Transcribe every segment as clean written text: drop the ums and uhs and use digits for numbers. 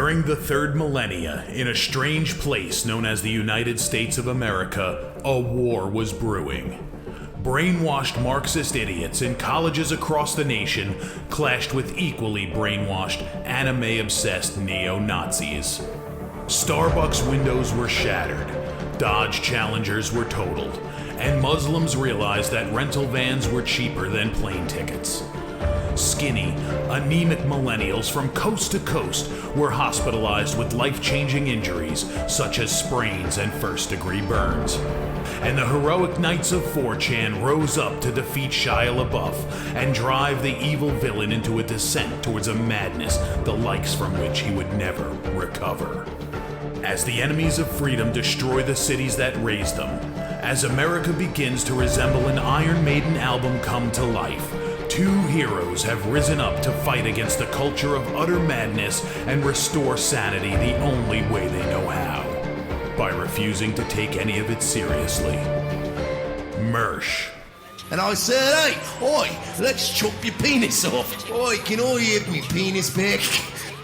During the third millennia, in a strange place known as the United States of America, a war was brewing. Brainwashed Marxist idiots in colleges across the nation clashed with equally brainwashed, anime-obsessed neo-Nazis. Starbucks windows were shattered, Dodge Challengers were totaled, and Muslims realized that rental vans were cheaper than plane tickets. Skinny, anemic millennials from coast to coast were hospitalized with life-changing injuries such as sprains and first-degree burns. And the heroic knights of 4chan rose up to defeat Shia LaBeouf and drive the evil villain into a descent towards a madness the likes from which he would never recover. As the enemies of freedom destroy the cities that raised them, as America begins to resemble an Iron Maiden album come to life, two heroes have risen up to fight against the culture of utter madness and restore sanity the only way they know how, by refusing to take any of it seriously. Mersh. And I said, hey, oi, let's chop your penis off. Oi, can I have me penis back?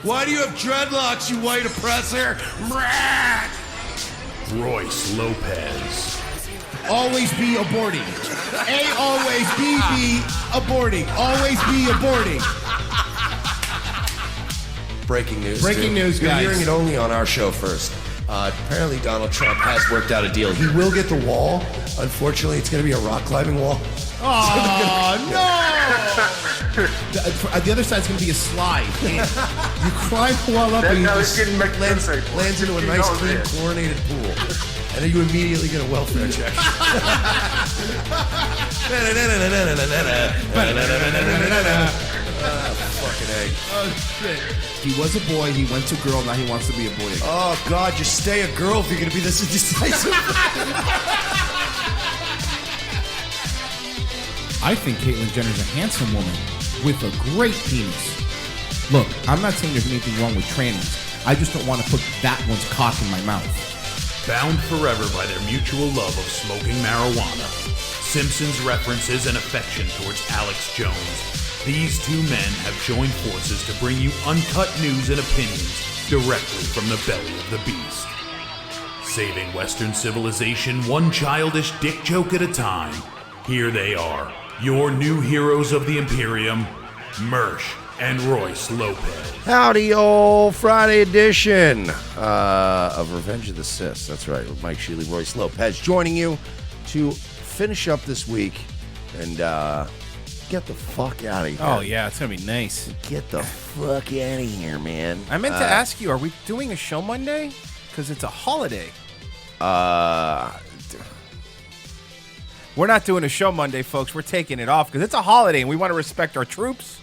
Why do you have dreadlocks, you white oppressor? Royce Lopez. Always be aborting. A always B aborting. Always be aborting. Breaking news. Breaking news, guys. You're hearing it only on our show first. Apparently Donald Trump has worked out a deal. He will get the wall. Unfortunately, it's going to be a rock climbing wall. Oh, no! The other side's going to be a slide. You climb the wall up and you just lands into a nice, clean, chlorinated pool. And then you immediately get a welfare check. Fucking egg. Oh, shit. He was a boy, he went to girl, now he wants to be a boy again. Oh, God, just stay a girl if you're going to be this indecisive. I think Caitlyn Jenner's a handsome woman with a great penis. Look, I'm not saying there's anything wrong with trannies. I just don't want to put that one's cock in my mouth. Bound forever by their mutual love of smoking marijuana, Simpsons references and affection towards Alex Jones, these two men have joined forces to bring you uncut news and opinions directly from the belly of the beast. Saving Western civilization one childish dick joke at a time, here they are, your new heroes of the Imperium, Mersh and Royce Lopez. Howdy, old Friday edition of Revenge of the Sis. That's right, with Mike Sheely, Royce Lopez, joining you to finish up this week and get the fuck out of here. Oh, yeah, it's going to be nice. Get the fuck out of here, man. I meant to ask you, are we doing a show Monday? Because it's a holiday. We're not doing a show Monday, folks. We're taking it off because it's a holiday and we want to respect our troops.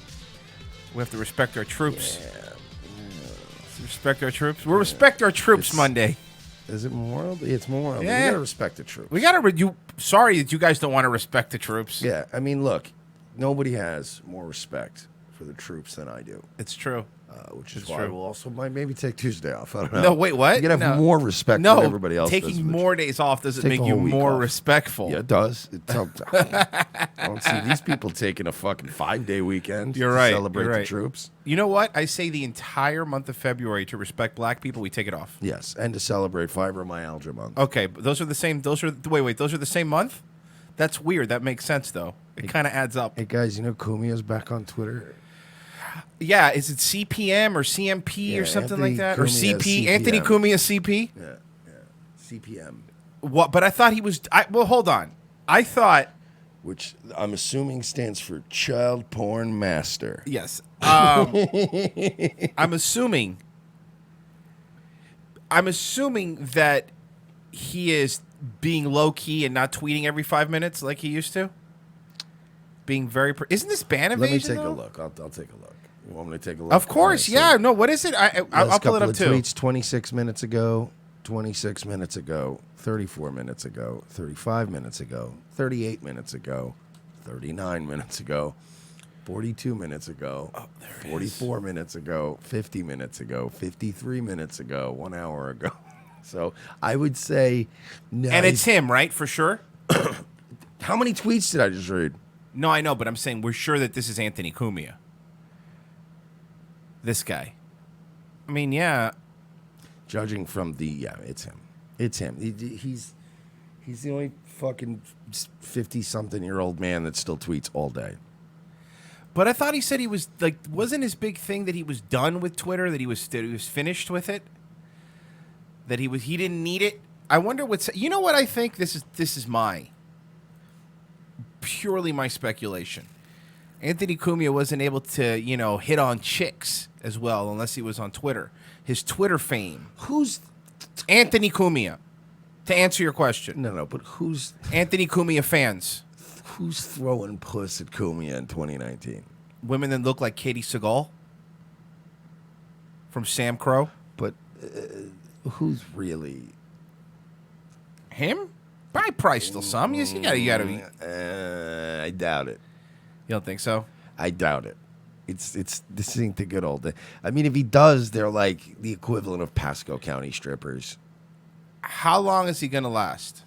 We have to respect our troops. Yeah. Respect our troops. We'll respect our troops Monday. Is it Memorial Day? It's Memorial Day. Yeah. We gotta respect the troops. We gotta. Sorry that you guys don't want to respect the troops. Yeah, I mean, look, nobody has more respect for the troops than I do. It's true. Which is It's why true. we'll also maybe take Tuesday off. I don't know. No, wait, what? You gotta have more respect than everybody else. Taking more days off doesn't Take make the you whole week more off. respectful. Yeah, it does. I don't see these people taking a fucking 5-day weekend You're to right. celebrate You're the right. troops. You know what? I say the entire month of February to respect black people, we take it off. Yes, and to celebrate Fibromyalgia Month. Okay, but those are the same. Those are those are the same month. That's weird. That makes sense though. It kind of adds up. Hey guys, you know Kumia's back on Twitter. Yeah, is it CPM or CMP or something Anthony like that? Or Cumia, CP? CPM. Anthony Cumia CP? Yeah, CPM. What? But I thought he was. Well, hold on. I thought. Which I'm assuming stands for Child Porn Master. Yes. I'm assuming that he is being low key and not tweeting every 5 minutes like he used to. Being very. Isn't this ban evasion? Let me take though? a look. I'll take a look. You want me to take a look? Of course, All right, yeah. No, what is it? I'll pull it up too. Tweets 26 minutes ago, 26 minutes ago, 34 minutes ago, 35 minutes ago, 38 minutes ago, 39 minutes ago, 42 minutes ago, 44 minutes ago, 50 minutes ago, 53 minutes ago, 1 hour ago. So I would say, no. And it's him, right? For sure. How many tweets did I just read? No, I know, but I'm saying we're sure that this is Anthony Cumia. This guy. I mean, yeah. Judging from it's him. It's him. He's the only fucking 50-something-year-old man that still tweets all day. But I thought he said he was like, wasn't his big thing that he was done with Twitter, that he was finished with it, that he didn't need it. I wonder what's. You know what I think? This is purely my speculation. Anthony Cumia wasn't able to, hit on chicks as well unless he was on Twitter. His Twitter fame. Who's Anthony Cumia? To answer your question. No, but who's Anthony Cumia fans? Who's throwing puss at Cumia in 2019? Women that look like Katie Seagal from Sam Crow. But who's really him? Probably still some. Yes, you gotta be. I doubt it. You don't think so? I doubt it. It's this ain't the good old day. I mean, if he does, they're like the equivalent of Pasco County strippers. How long is he gonna last?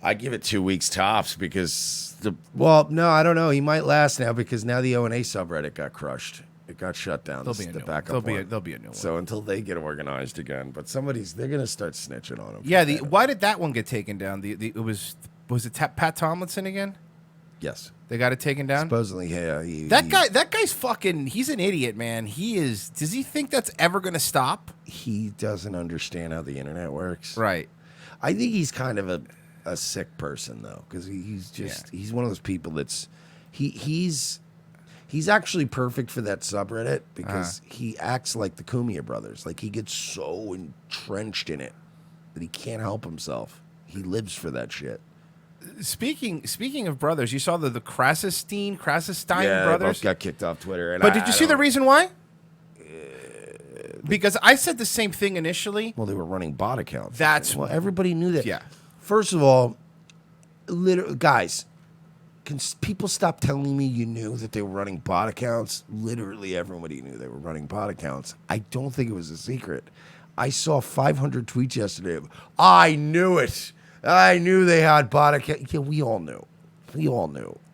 I give it 2 weeks tops because no, I don't know. He might last now because now the O&A subreddit got crushed. It got shut down. There'll be a new one. So until they get organized again, but they're gonna start snitching on him. Yeah. Why did that one get taken down? It was it Pat Tomlinson again? Yes. They got it taken down? Supposedly, yeah. That guy's fucking, he's an idiot, man. Does he think that's ever going to stop? He doesn't understand how the internet works. Right. I think he's kind of a sick person, though, because he's one of those people that's, he's actually perfect for that subreddit because he acts like the Cumia brothers. Like, he gets so entrenched in it that he can't help himself. He lives for that shit. Speaking of brothers, you saw the Krasenstein brothers? They both got kicked off Twitter. But did you see the reason why? Because I said the same thing initially. Well, they were running bot accounts. Well, everybody knew that. Yeah. First of all, guys, can people stop telling me you knew that they were running bot accounts? Literally everybody knew they were running bot accounts. I don't think it was a secret. I saw 500 tweets yesterday. I knew it. I knew they had bot accounts. Yeah, we all knew.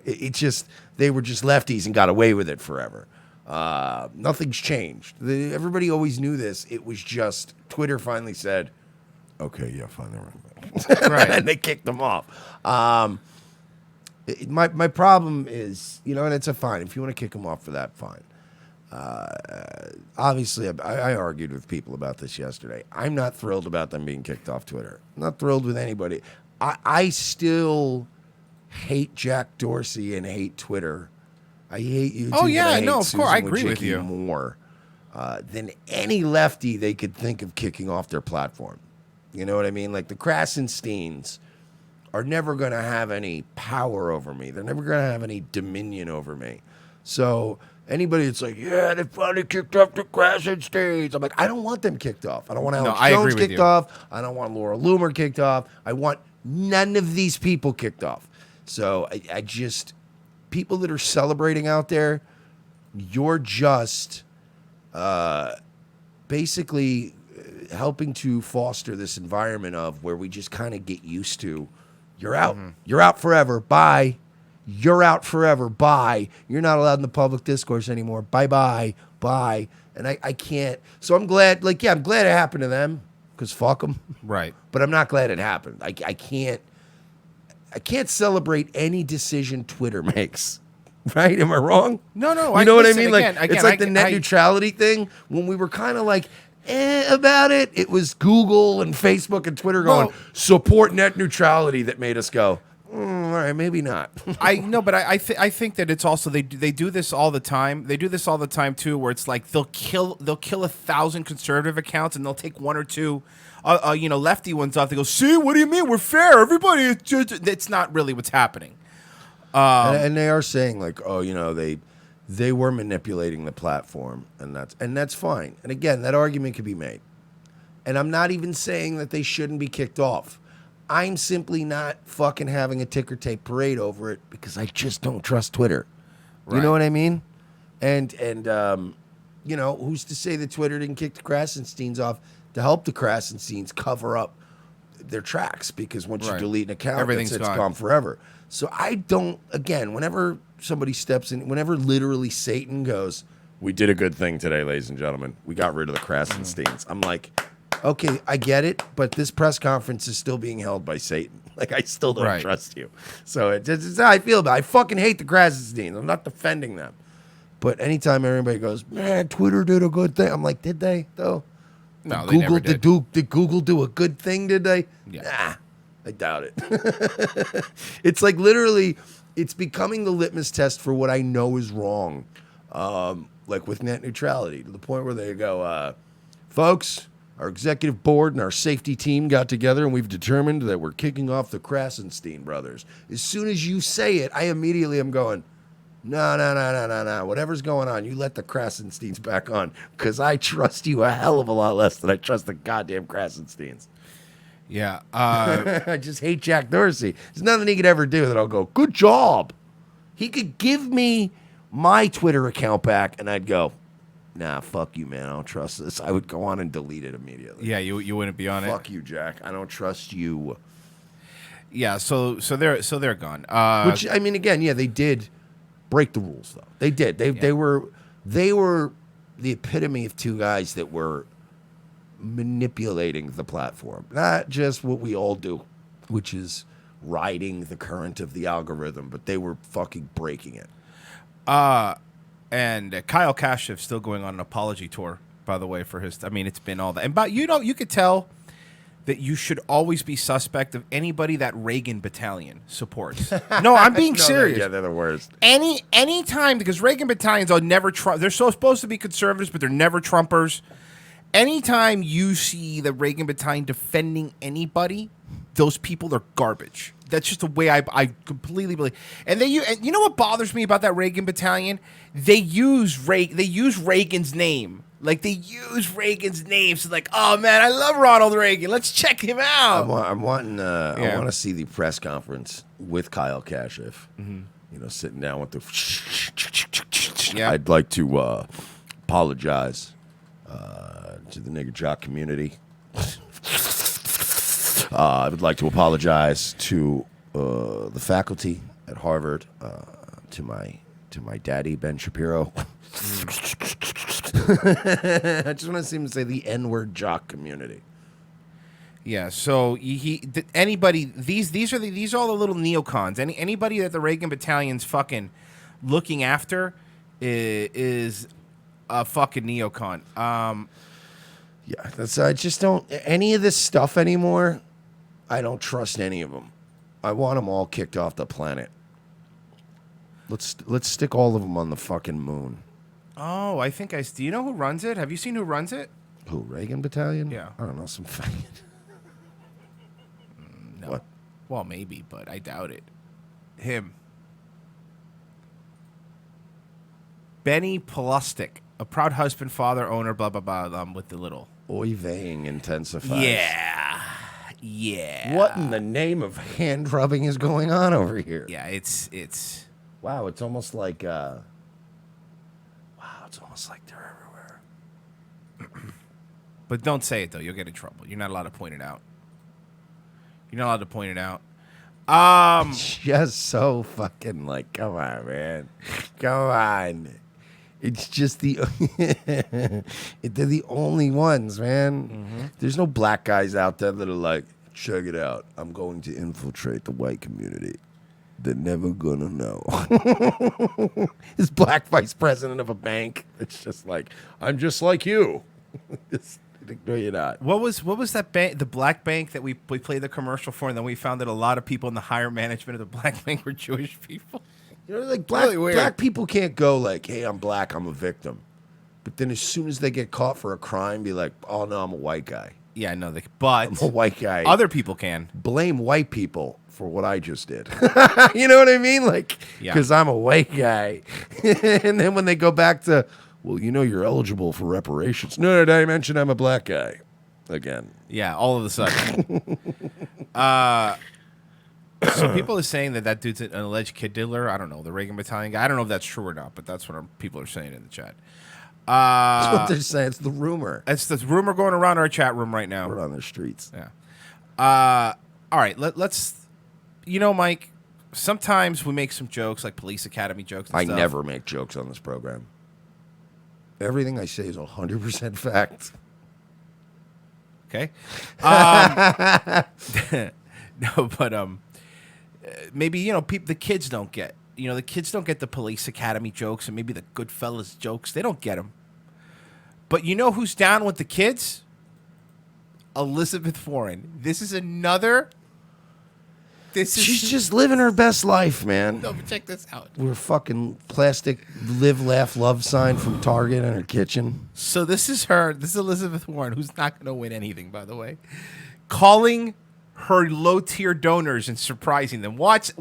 It just, they were just lefties and got away with it forever. Nothing's changed. Everybody always knew this. It was just Twitter finally said, okay, yeah, fine, they're right. And they kicked them off. My problem is, and it's a fine. If you want to kick them off for that, fine. Obviously, I argued with people about this yesterday. I'm not thrilled about them being kicked off Twitter. I'm not thrilled with anybody. I still hate Jack Dorsey and hate Twitter. I hate YouTube. Oh, yeah, of course. I agree with you. More than any lefty they could think of kicking off their platform. You know what I mean? Like the Krasensteins are never going to have any power over me. They're never going to have any dominion over me. So anybody that's like, yeah, they finally kicked off the Krasensteins. I'm like, I don't want them kicked off. I don't want Alex Jones kicked off. I don't want Laura Loomer kicked off. I want none of these people kicked off. So I just, people that are celebrating out there, you're just basically helping to foster this environment of where we just kind of get used to, you're out. Mm-hmm. You're out forever. Bye. You're out forever. Bye. You're not allowed in the public discourse anymore. Bye-bye. Bye. And I can't. So I'm glad, I'm glad it happened to them because fuck them. Right. But I'm not glad it happened. I can't celebrate any decision Twitter makes. Right? Am I wrong? No. You know what I mean? It's like the net neutrality thing. When we were kind of like, about it, it was Google and Facebook and Twitter going, support net neutrality that made us go, all right, maybe not. I think that it's also they do this all the time. They do this all the time too, where it's like they'll kill 1,000 conservative accounts and they'll take one or two, lefty ones off. They go, see, what do you mean we're fair? Everybody, it's not really what's happening. And they are saying like, they were manipulating the platform, and that's fine. And again, that argument could be made. And I'm not even saying that they shouldn't be kicked off. I'm simply not fucking having a ticker tape parade over it because I just don't trust Twitter. Right. You know what I mean? And who's to say that Twitter didn't kick the Krasensteins off to help the Krasensteins cover up their tracks? Because once you delete an account, it's gone forever. So I don't, again, whenever somebody steps in, whenever literally Satan goes, We did a good thing today, ladies and gentlemen. We got rid of the Krasensteins. I'm like, okay, I get it, but this press conference is still being held by Satan. Like, I still don't trust you. So it's how I feel about it. I fucking hate the Krasensteins. I'm not defending them. But anytime everybody goes, man, Twitter did a good thing. I'm like, did they, though? No, they never did. Did Google do a good thing, did they? Yeah. Nah, I doubt it. It's like literally, it's becoming the litmus test for what I know is wrong. Like with net neutrality, to the point where they go, folks, our executive board and our safety team got together and we've determined that we're kicking off the Krasenstein brothers. As soon as you say it, I immediately am going, no. Whatever's going on, you let the Krasensteins back on, because I trust you a hell of a lot less than I trust the goddamn Krasensteins. Yeah. I just hate Jack Dorsey. There's nothing he could ever do that I'll go, good job. He could give me my Twitter account back, and I'd go, nah, fuck you, man. I don't trust this. I would go on and delete it immediately. Yeah, you wouldn't be on it. Fuck you, Jack. I don't trust you. Yeah, so they're gone. Which, I mean, again, yeah, they did break the rules, though. They did. They were the epitome of two guys that were manipulating the platform, not just what we all do, which is riding the current of the algorithm, but they were fucking breaking it. And Kyle Kashif's still going on an apology tour, by the way, for his. I mean, it's been all that, and but you could tell that you should always be suspect of anybody that Reagan Battalion supports. No, I'm being serious. Yeah, they're the worst. Any time, because Reagan Battalions are never Trump. They're so supposed to be conservatives, but they're never Trumpers. Anytime you see the Reagan Battalion defending anybody, those people are garbage. That's just the way I completely believe. And you know what bothers me about that Reagan Battalion? They use Reagan's name. Like, they use Reagan's name. So, like, oh, man, I love Ronald Reagan. Let's check him out. I want to see the press conference with Kyle Kasich. Mm-hmm. You know, sitting down with the... Yeah. I'd like to apologize to the nigger jock community. I would like to apologize to the faculty at Harvard, to my daddy, Ben Shapiro. I just want to see him say the N-word jock community. Yeah, so anybody, these are all the little neocons. Anybody that the Reagan Battalion's fucking looking after is a fucking neocon. Yeah, I just don't any of this stuff anymore. I don't trust any of them. I want them all kicked off the planet. Let's stick all of them on the fucking moon. Oh, I think do you know who runs it? Have you seen who runs it? Who, Reagan Battalion? Yeah. I don't know, some faggot. No. What? Well, maybe, but I doubt it. Him. Benny Plastic, a proud husband, father, owner, blah, blah, blah, with the little. Oy veying intensifies. Yeah. What in the name of hand rubbing is going on over here? Yeah, it's. Wow, it's almost like it's almost like they're everywhere. But don't say it though; you'll get in trouble. You're not allowed to point it out. Just so fucking like, come on, man, come on. It's just they're the only ones, man. Mm-hmm. There's no black guys out there that are like, check it out, I'm going to infiltrate the white community. They're never gonna know. This black vice president of a bank. It's just like, I'm just like you. No, you're not. What was that bank? The black bank that we played the commercial for, and then we found that a lot of people in the higher management of the black bank were Jewish people. You know, like black people can't go like, hey, I'm black, I'm a victim. But then as soon as they get caught for a crime, be like, oh no, I'm a white guy. Yeah, no, but I'm a white guy. Other people can blame white people for what I just did. You know what I mean? Like, because I'm a white guy. And then when they go back to, well, you know, you're eligible for reparations. No, did I mention I'm a black guy again? Yeah, all of a sudden. So people are saying that dude's an alleged kid diddler. I don't know, the Reagan Battalion guy. I don't know if that's true or not, but that's what people are saying in the chat. That's what they're saying. It's the rumor. It's the rumor going around our chat room right now. We're on the streets. Yeah. All right. Let's. You know, Mike. Sometimes we make some jokes, like Police Academy jokes. And I stuff. never make jokes on this program. Everything I say is 100% fact. Okay. No, but maybe the kids don't get. The kids don't get the Police Academy jokes and maybe the Goodfellas jokes. They don't get them. But you know who's down with the kids? Elizabeth Warren. This is another. She's just living her best life, man. No, but check this out. With a fucking plastic live, laugh, love sign from Target in her kitchen. So this is her. This is Elizabeth Warren, who's not going to win anything, by the way. Calling her low-tier donors and surprising them. Watch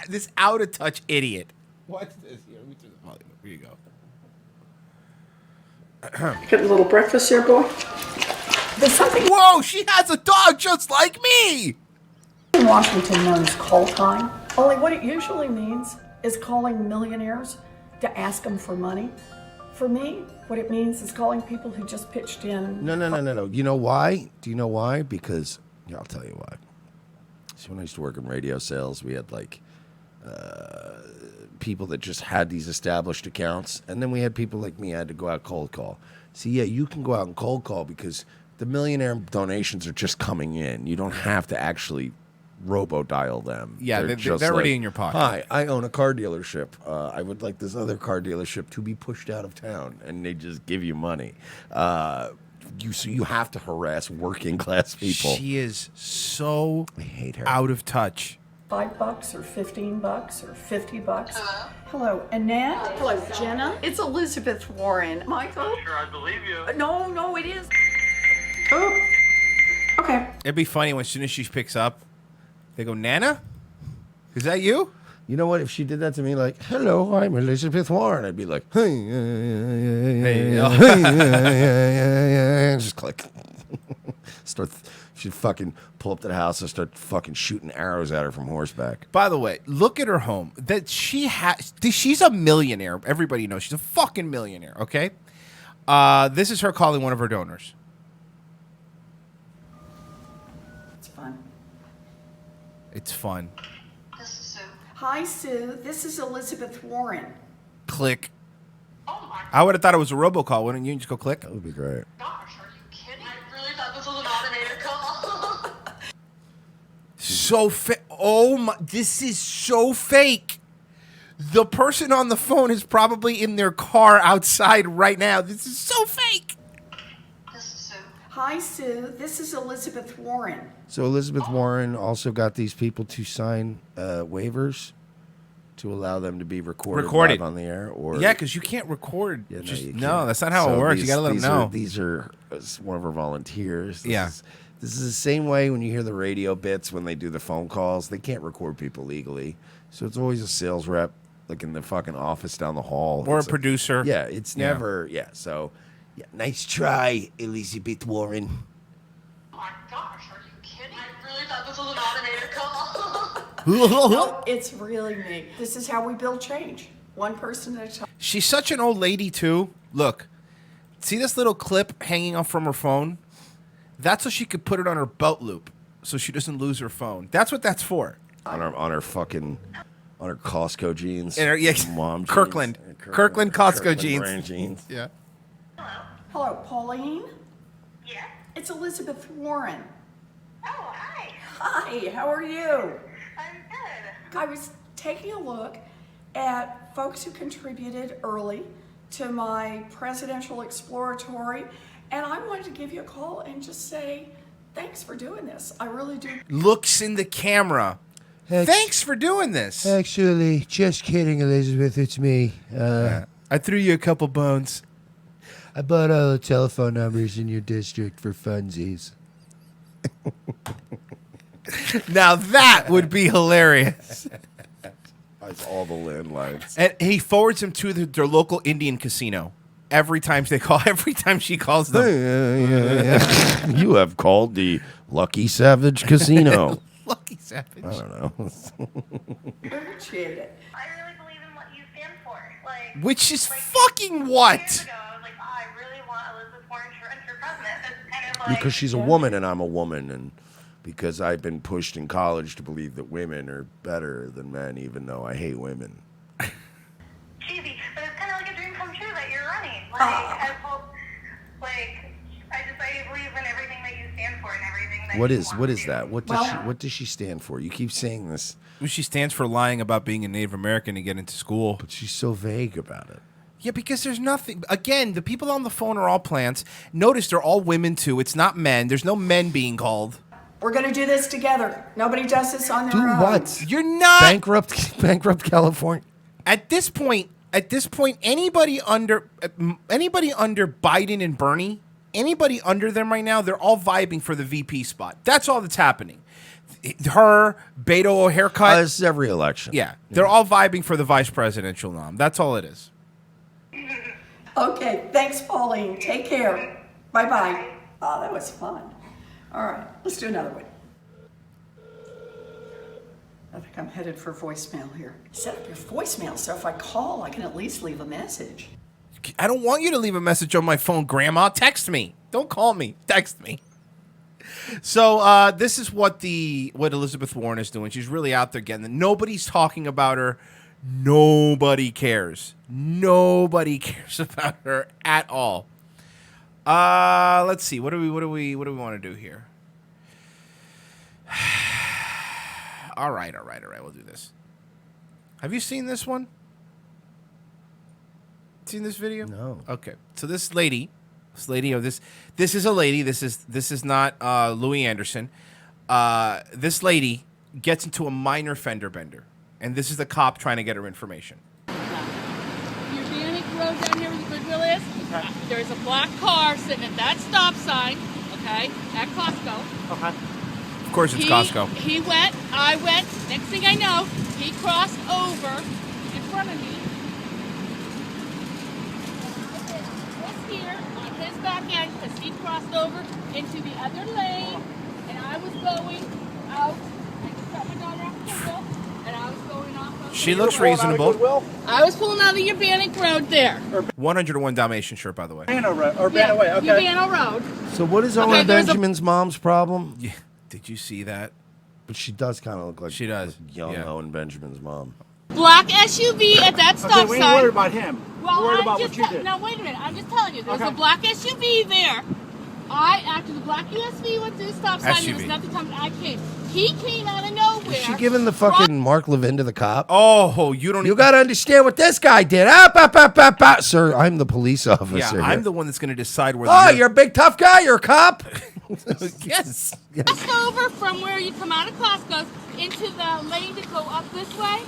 this out-of-touch idiot. Watch this. Here, let me turn the volume up. Here you go. Get a little breakfast here, boy. There's something Whoa, she has a dog just like me. in Washington known as call time. Only what it usually means is calling millionaires to ask them for money. For me, what it means is calling people who just pitched in. No. You know why? Do you know why? Because, I'll tell you why. So when I used to work in radio sales, we had people that just had these established accounts. And then we had people like me, I had to go out cold call. See, yeah, you can go out and cold call because the millionaire donations are just coming in. You don't have to actually robo-dial them. Yeah, they're already in your pocket. Hi, I own a car dealership. I would like this other car dealership to be pushed out of town, and they just give you money. So you have to harass working class people. She is so I hate her. out of touch. $5 or $15 or $50. Hello, Annette. Hello, Jenna. It's Elizabeth Warren. Michael. Sure, I believe you. No, it is. Oh. Okay. It'd be funny when as soon as she picks up, they go, Nana? Is that you? You know what? If she did that to me, like, hello, I'm Elizabeth Warren, I'd be like, hey, just click. She'd fucking pull up to the house and start fucking shooting arrows at her from horseback. By the way, look at her home. She's a millionaire. Everybody knows she's a fucking millionaire, okay? This is her calling one of her donors. It's fun. It's fun. This is Sue. Hi, Sue. This is Elizabeth Warren. Click. Oh my I would have thought it was a robocall. Wouldn't you just go click? That would be great. gosh, are you kidding? I really thought this was an automated call. So fake. Oh my, this is so fake. The person on the phone is probably in their car outside right now. This is so fake. This is Sue. Hi, Sue. This is Elizabeth Warren. So Elizabeth Warren also got these people to sign waivers to allow them to be recorded live on the air. Or Yeah, because you can't record. Yeah, No, you can't. that's not how it So works. You got to let them know. These are one of our volunteers. Yeah. This is the same way when you hear the radio bits when they do the phone calls. They can't record people legally. So it's always a sales rep, like in the fucking office down the hall. Or a It's producer. Yeah, it's never. Yeah, so nice try, Elizabeth Warren. Oh my gosh, are you kidding? I really thought this was an automated call. No, it's really me. This is how we build change. One person at a time. She's such an old lady, too. Look, see this little clip hanging off from her phone? That's so she could put it on her belt loop so she doesn't lose her phone. That's what that's for. On her Costco jeans. And her, mom jeans. Kirkland Costco Kirkland jeans. brand jeans. Yeah. Hello, Pauline. Yeah? It's Elizabeth Warren. Oh, hi. Hi, how are you? I'm good. I was taking a look at folks who contributed early to my presidential exploratory, and I wanted to give you a call and just say thanks for doing this. I really do. Looks in the camera. Thanks for doing this. Actually, just kidding, Elizabeth. It's me. I threw you a couple bones. I bought all the telephone numbers in your district for funsies. Now that would be hilarious. That's all the landlines. And he forwards them to their local Indian casino every time she calls them. You have called the Lucky Savage Casino. Lucky Savage. I don't know. Appreciate it. I really believe in what you stand for. Like, Which is fucking what? years ago, I was like, I really want Elizabeth Warren to run for president. It's kind of like, Because she's a woman and I'm a woman, and because I've been pushed in college to believe that women are better than men, even though I hate women. cheesy, but it's kind of like a dream come true that you're running. I hope, I believe in everything that you stand for and everything that What you is want what to is do. that? What does she stand for? You keep saying this, She stands for lying about being a Native American to get into school. but she's so vague about it. Yeah, because there's nothing. Again, the people on the phone are all plants. Notice they're all women too. It's not men. There's no men being called. We're going to do this together. Nobody does this on Do their own. what? You're not. Bankrupt California. At this point, anybody under Biden and Bernie, anybody under them right now, they're all vibing for the VP spot. That's all that's happening. Her, Beto haircut. It's every election. Yeah, they're all vibing for the vice presidential nom. That's all it is. Okay, thanks, Pauline. Take care. Bye-bye. Oh, that was fun. All right, let's do another one. I think I'm headed for voicemail here. Set up your voicemail so if I call, I can at least leave a message. I don't want you to leave a message on my phone, Grandma. Text me. Don't call me. Text me. So this is what Elizabeth Warren is doing. She's really out there getting it. Nobody's talking about her. Nobody cares. Nobody cares about her at all. Let's see. What do we want to do here? All right. We'll do this. Have you seen this one? Seen this video? No. Okay. So this lady, this is a lady. This is not Louis Anderson. This lady gets into a minor fender bender, and this is the cop trying to get her information. Your Bannock Road down here where the Goodwill is, there's a black car sitting at that stop sign, okay, at Costco. Okay. Of course, it's Costco. He went, I went. Next thing I know, he crossed over in front of me. Was here on his back end because he crossed over into the other lane, and I was going out. I just got my daughter off the Goodwill, and I was going off of She looks reasonable. I was pulling out of your Bannock Road there. 101 Dalmatian shirt, by the way. Urbana Road. So what is Owen Okay, there's a- Benjamin's mom's problem? Yeah. Did you see that? But she does kind of look like She does, young yeah. Owen Benjamin's mom. Black SUV at that stop sign. we ain't worried about him. Well, We're worried I'm about just what you did. No, wait a minute. I'm just telling you. There's Okay. a black SUV there. After the black SUV went through the stop sign, there was SUV. nothing coming. I came. He came out of nowhere. Is she giving the fucking Mark Levin to the cop? Oh, you don't. You got to understand what this guy did. Up. Sir, I'm the police officer. Yeah, here. I'm the one that's going to decide where. Oh, you're a big tough guy. You're a cop. yes. Crossed over from where you come out of Costco's into the lane to go up this way,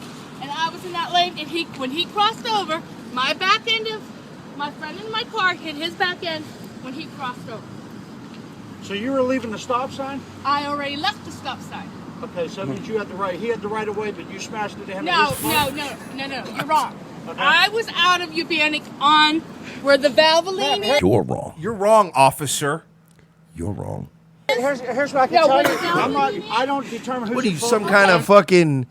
and I was in that lane. And when he crossed over, my back end of my friend in my car hit his back end when he crossed over. So you were leaving the stop sign? I already left the stop sign. Okay, so that means you had the right. He had the right of way, but you smashed into him. No, in his car? no. You're wrong. Okay. I was out of Urbanic on where the Valvoline is. You're wrong. You're wrong, officer. You're wrong. Here's what I can No, tell what you. is that? I don't determine who's What are you, your some fault. kind of fucking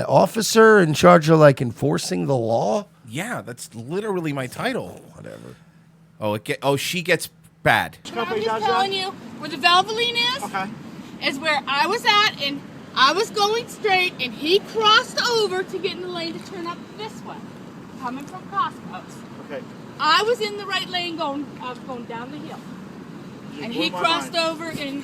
officer in charge of like enforcing the law? Yeah, that's literally my title. Whatever. She gets bad. I'm Company just does that? telling you where the Valvoline is. Okay. Is where I was at, and I was going straight, and he crossed over to get in the lane to turn up this way, coming from Costco's. Okay. I was in the right lane I was going down the hill. And he blew my crossed mind. over and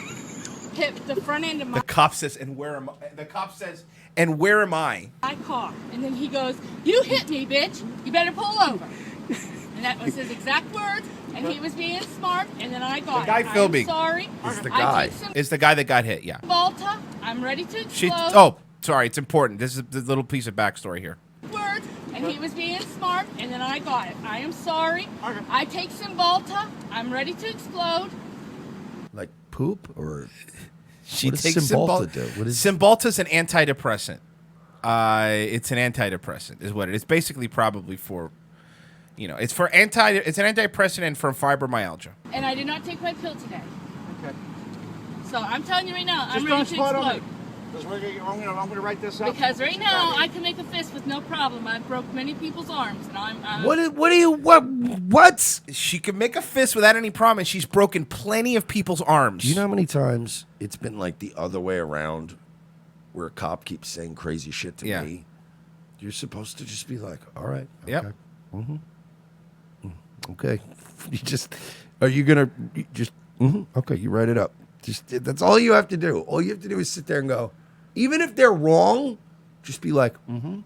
hit the front end of The cop says, "And where am I?" The cop says, "And where am I?" my car. And then he goes, "You hit me, bitch. You better pull over." And that was his exact words. And he was being smart. And then I got The guy it. filming I'm sorry. Is the I guy. took some It's the guy that got hit. Yeah. Volta. I'm ready to She. explode. Oh, sorry. It's important. This is the little piece of backstory here. Words. And he was being smart. And then I got it. I am sorry. Okay. I take some Volta. I'm ready to explode. Like poop or She what does takes Cymbalta do? What is Cymbalta's an antidepressant. It's an antidepressant, is what it is. Basically, probably for, it's for It's an antidepressant and for fibromyalgia. And I did not take my pill today. Okay. So I'm telling you right now, Just I'm don't ready to spot on explode. me. Because I'm gonna write this up. Because right now I can make a fist with no problem. I've broke many people's arms, and what? She can make a fist without any problem, and she's broken plenty of people's arms. Do you know how many times it's been like the other way around where a cop keeps saying crazy shit to Yeah. me? You're supposed to just be like, all right. Okay. Yep. Okay. Are you gonna just? Okay, you write it up. That's all you have to do. All you have to do is sit there and go. Even if they're wrong, just be like, and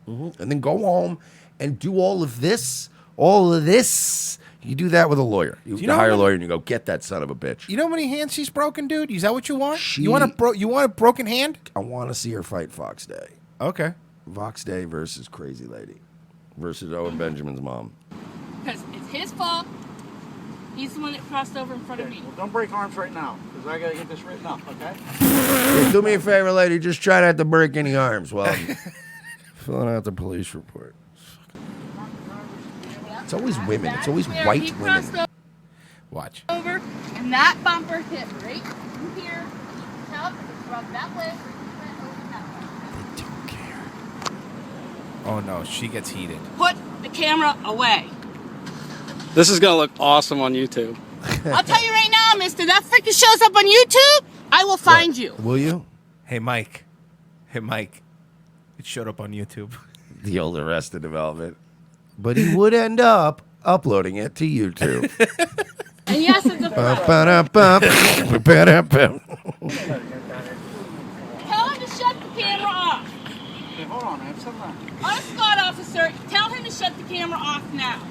then go home and do all of this. You do that with a lawyer. You hire a lawyer and you go, get that son of a bitch. You know how many hands she's broken, dude? Is that what you want? You want a broken hand? I want to see her fight Fox Day. Okay. Fox Day versus Crazy Lady versus Owen Benjamin's mom. Because it's his fault. He's the one that crossed over in front of me. Well, don't break arms right now, because I got to get this written up, okay? Yeah, do me a favor, lady. Just try not to break any arms while I'm filling out the police report. It's always women. It's always white women. Watch. Over, and that bumper hit right through here. Tell it to rub that way. They don't care. Oh no, she gets heated. Put the camera away. This is gonna look awesome on YouTube. I'll tell you right now, mister, that freaking shows up on YouTube, I will find you. Will you? Hey, Mike. It showed up on YouTube. The old Arrested Development. But he would end up uploading it to YouTube. And yes, it's a Tell him to shut the camera off. Hey, hold on, man. Settle down. Honest God, officer, tell him to shut the camera off now.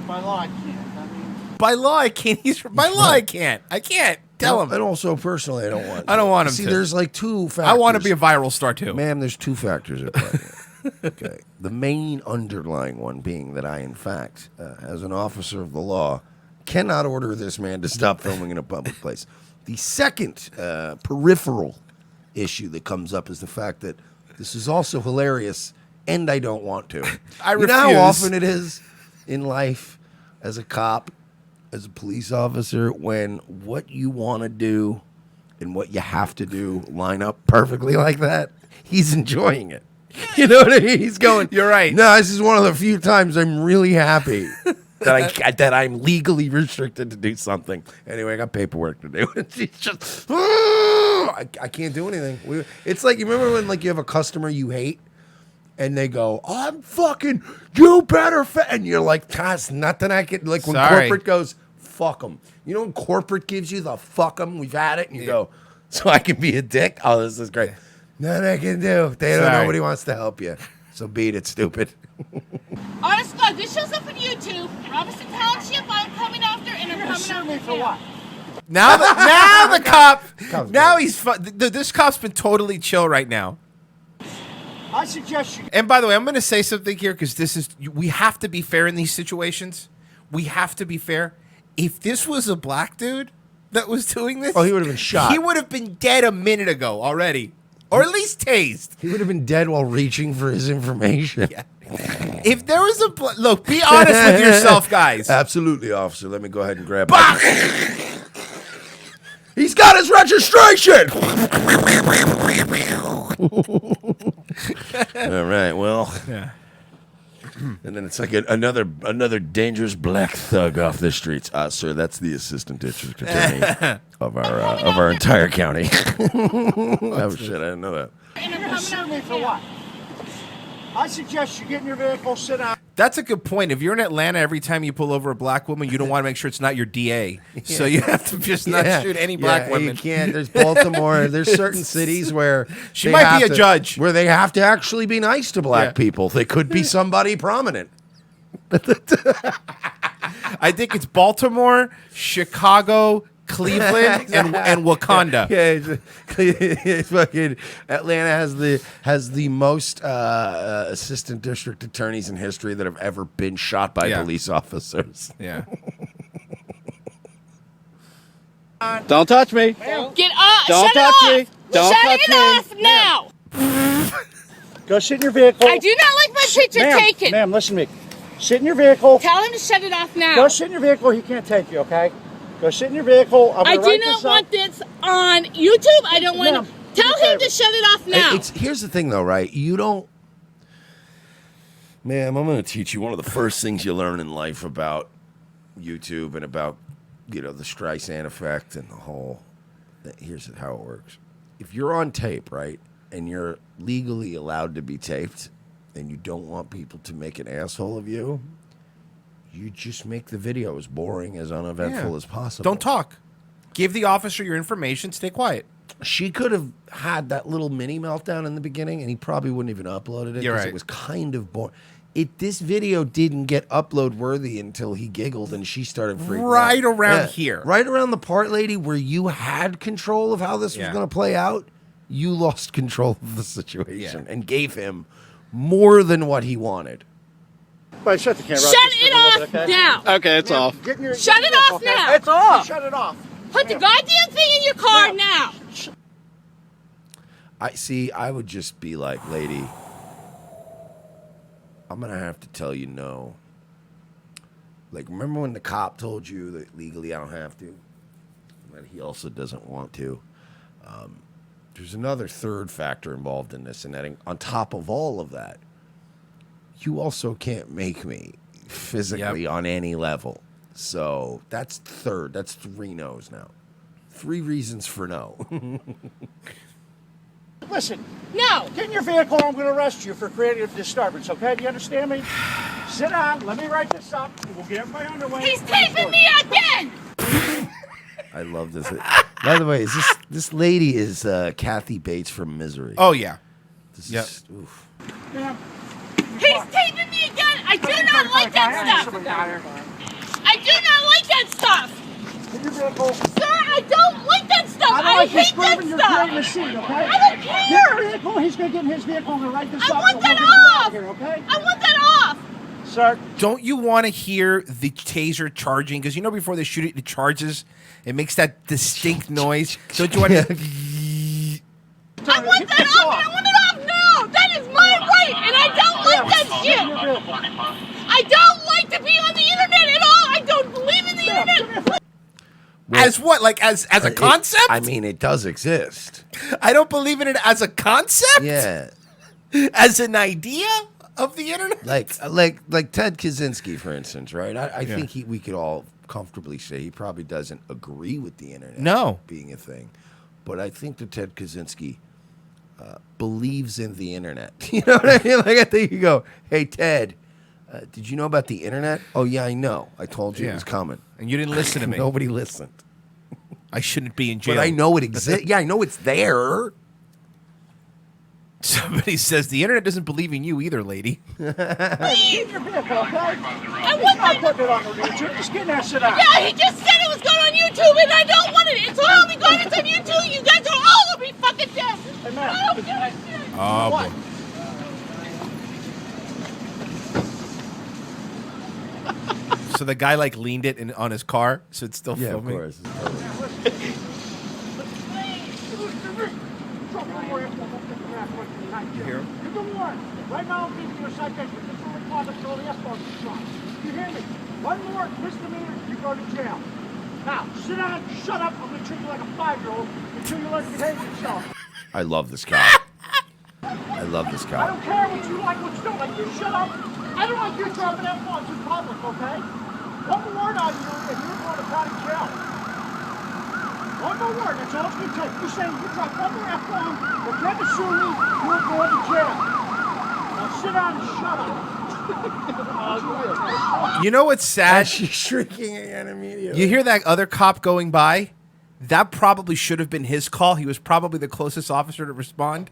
By law, I can't. I mean, By law, I can't. By law, I can't. I can't. Tell him. And also, personally, I don't want to. I don't want him See, to. there's like two factors. I want to be a viral star, too. Ma'am, there's two factors at play here. Okay. The main underlying one being that I, in fact, as an officer of the law, cannot order this man to stop filming in a public place. The second peripheral issue that comes up is the fact that this is also hilarious, and I don't want to. I You know refuse. how often it is in life as a cop, as a police officer, when what you want to do and what you have to do line up perfectly like that? He's enjoying it. You know what I mean? He's going, You're right. No, this is one of the few times I'm really happy that I'm legally restricted to do something. Anyway, I got paperwork to do. She's just, I can't do anything. It's like, you remember when like you have a customer you hate and they go, I'm fucking, you better, and you're like, there's nothing I can, like when Sorry. corporate goes, fuck them. You know when corporate gives you the fuck them, we've had it, and you go, so I can be a dick? Oh, this is great. Nothing I can do. They don't, Sorry. nobody wants to help you. So beat it, stupid. Honest God, this shows up on YouTube. Robinson Township, I'm coming after, and I'm coming sue after me for him. what? Now the cop. Cop's Now great. he's this cop's been totally chill right now. I suggest you. And by the way, I'm going to say something here because we have to be fair in these situations. We have to be fair. If this was a black dude that was doing this, Oh, he would have been shot. He would have been dead a minute ago already, or at least tased. He would have been dead while reaching for his information. Yeah. If there was a look, be honest with yourself, guys. Absolutely, officer. Let me go ahead and grab it. He's got his registration. All right. Well. Yeah. And then it's like another dangerous black thug off the streets. Sir, that's the assistant district attorney of our entire county. Oh shit! I didn't know that. And I'm You're coming sue me after for him. what? I suggest you get in your vehicle, sit down. That's a good point. If you're in Atlanta, every time you pull over a black woman, you don't want to make sure it's not your DA. So you have to just not shoot any black women. You can't. There's Baltimore. There's certain cities where She they might have be a to- judge. where they have to actually be nice to black Yeah. people. They could be somebody prominent. I think it's Baltimore, Chicago, Cleveland, and Wakanda. Yeah, it's fucking Atlanta has the most assistant district attorneys in history that have ever been shot by Yeah. police officers. Yeah. Don't touch me. Get off! Don't Shut touch it me. off! Don't Shut touch it me. off now! Go sit in your vehicle. I do not like my picture Ma'am, taken. Ma'am, listen to me. Sit in your vehicle. Tell him to shut it off now. Go sit in your vehicle. He can't take you, okay? Go sit in your vehicle. I'm I gonna do write not this up. want this on YouTube. I don't want Ma'am, to. do Tell me a him to favor. shut it off now. Here's the thing, though, right? You don't, ma'am. I'm going to teach you one of the first things you learn in life about YouTube and about the Streisand effect and the whole. Here's how it works. If you're on tape, right, and you're legally allowed to be taped, and you don't want people to make an asshole of you, you just make the video as boring, as uneventful Yeah. as possible. Don't talk. Give the officer your information. Stay quiet. She could have had that little mini meltdown in the beginning, and he probably wouldn't even uploaded it You're because right. it was kind of boring. This video didn't get upload worthy until he giggled and she started freaking Right out. around here. Right around the part, lady, where you had control of how this was Yeah. going to play out. You lost control of the situation and gave him more than what he wanted. But shut the camera off. Shut just for it a little off bit, okay? now. Okay, it's off. Get in your, Shut get in it your off vehicle, okay? now. It's off. Shut it off. Put the goddamn thing in your car now. I would just be like, lady, I'm going to have to tell you no. Like, remember when the cop told you that legally I don't have to? That he also doesn't want to. There's another third factor involved in this, and that on top of all of that, you also can't make me physically on any level. So that's third. That's 3 no's now. 3 reasons for no. Listen, No. get in your vehicle or I'm going to arrest you for creating a disturbance, okay? Do you understand me? Sit down. Let me write this up. We'll get everybody underway. He's taping me again. I love this. By the way, this lady is Kathy Bates from Misery. Oh, yeah. This Yep. is, oof. Ma'am, He's taping me again. I do not like that stuff. I do not like that stuff. in your vehicle. Sir, I don't like that stuff. I don't I like you hate that screaming. You're creating a stuff. scene, okay? I don't Get care. your vehicle. He's going to get in his vehicle and write this I up. want and that we'll get you out off. of here, okay? I want that off. Sir, Don't you want to hear the taser charging? Because you know before they shoot it, it charges. It makes that distinct noise. Don't you want to? I want that off, and I want it off now. That is my right, and I don't like that shit. I don't like to be on the internet at all. I don't believe in the internet. As what? Like as a concept? I mean, it does exist. I don't believe in it as a concept. Yeah. As an idea of the internet. Like Ted Kaczynski, for instance, right? I think we could all comfortably say he probably doesn't agree with the internet being a thing. But I think that Ted Kaczynski believes in the internet. You know what I mean? Like, I think you go, hey, Ted, did you know about the internet? Oh, yeah, I know. I told you it was coming. And you didn't listen to me. Nobody listened. I shouldn't be in jail. But I know it exists. Yeah, I know it's there. Somebody says the internet doesn't believe in you either, lady. Leave your vehicle, okay? I want Not that. putting it on the YouTube. Just get in there, sit down. Yeah, he just said it was going on YouTube, and I don't want it. It's all be going. It's on YouTube. You guys are all gonna be fucking dead. Hey, man. I don't give a shit. Oh, What? So the guy like leaned it on his car, so it's still Yeah, of filming. course. You hear him? You've been warned. Right now I'm giving you a citation. Disorderly conduct for all the Esperanto shots. You hear me? One more misdemeanor, you go to jail. Now, sit down, shut up. I'm going to treat you like a 5-year-old until you learn to behave yourself. I love this guy. I love this I guy. don't care what you like, what you don't like. You shut up. I don't like you dropping F-bombs in public, okay? One more word on you and you're going to county jail. One more word, that's all it's going to take. You're saying you drop one more F-bomb, or never sue me, you're going to jail. Now sit down and shut up. You know what's sad? She's shrieking again immediately. You hear that other cop going by? That probably should have been his call. He was probably the closest officer to respond.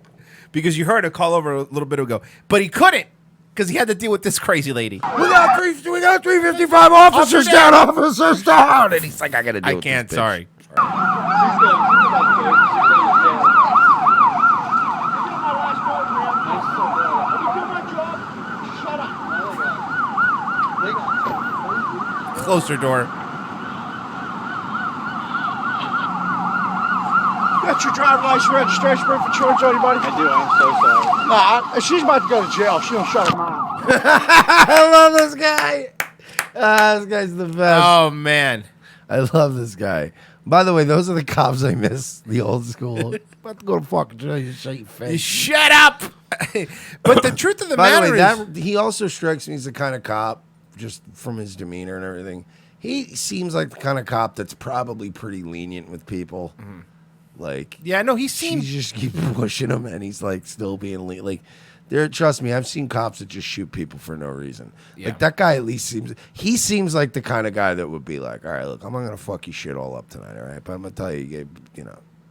Because you heard a call over a little bit ago. But he couldn't. Because he had to deal with this crazy lady. We got 355 officers down, officers down. And he's like, I got to do I with can't, this bitch. sorry. Close her door. Got your driver's license, registration, proof of insurance, anybody? I do, I'm so sorry. Nah, she's about to go to jail. She don't shut her mouth. I love this guy. This guy's the best. Oh, man. I love this guy. By the way, those are the cops I miss. The old school. About to go to fucking jail. You shut your face. Shut up! But the truth of the By the matter way, is... he also strikes me as the kind of cop, just from his demeanor and everything. He seems like the kind of cop that's probably pretty lenient with people. Like, yeah, no, he seems... She just keeps pushing him, and he's like still being like Trust me, I've seen cops that just shoot people for no reason. Yeah. Like that guy at least seems like the kind of guy that would be like, all right, look, I'm not gonna fuck your shit all up tonight, all right? But I'm gonna tell you,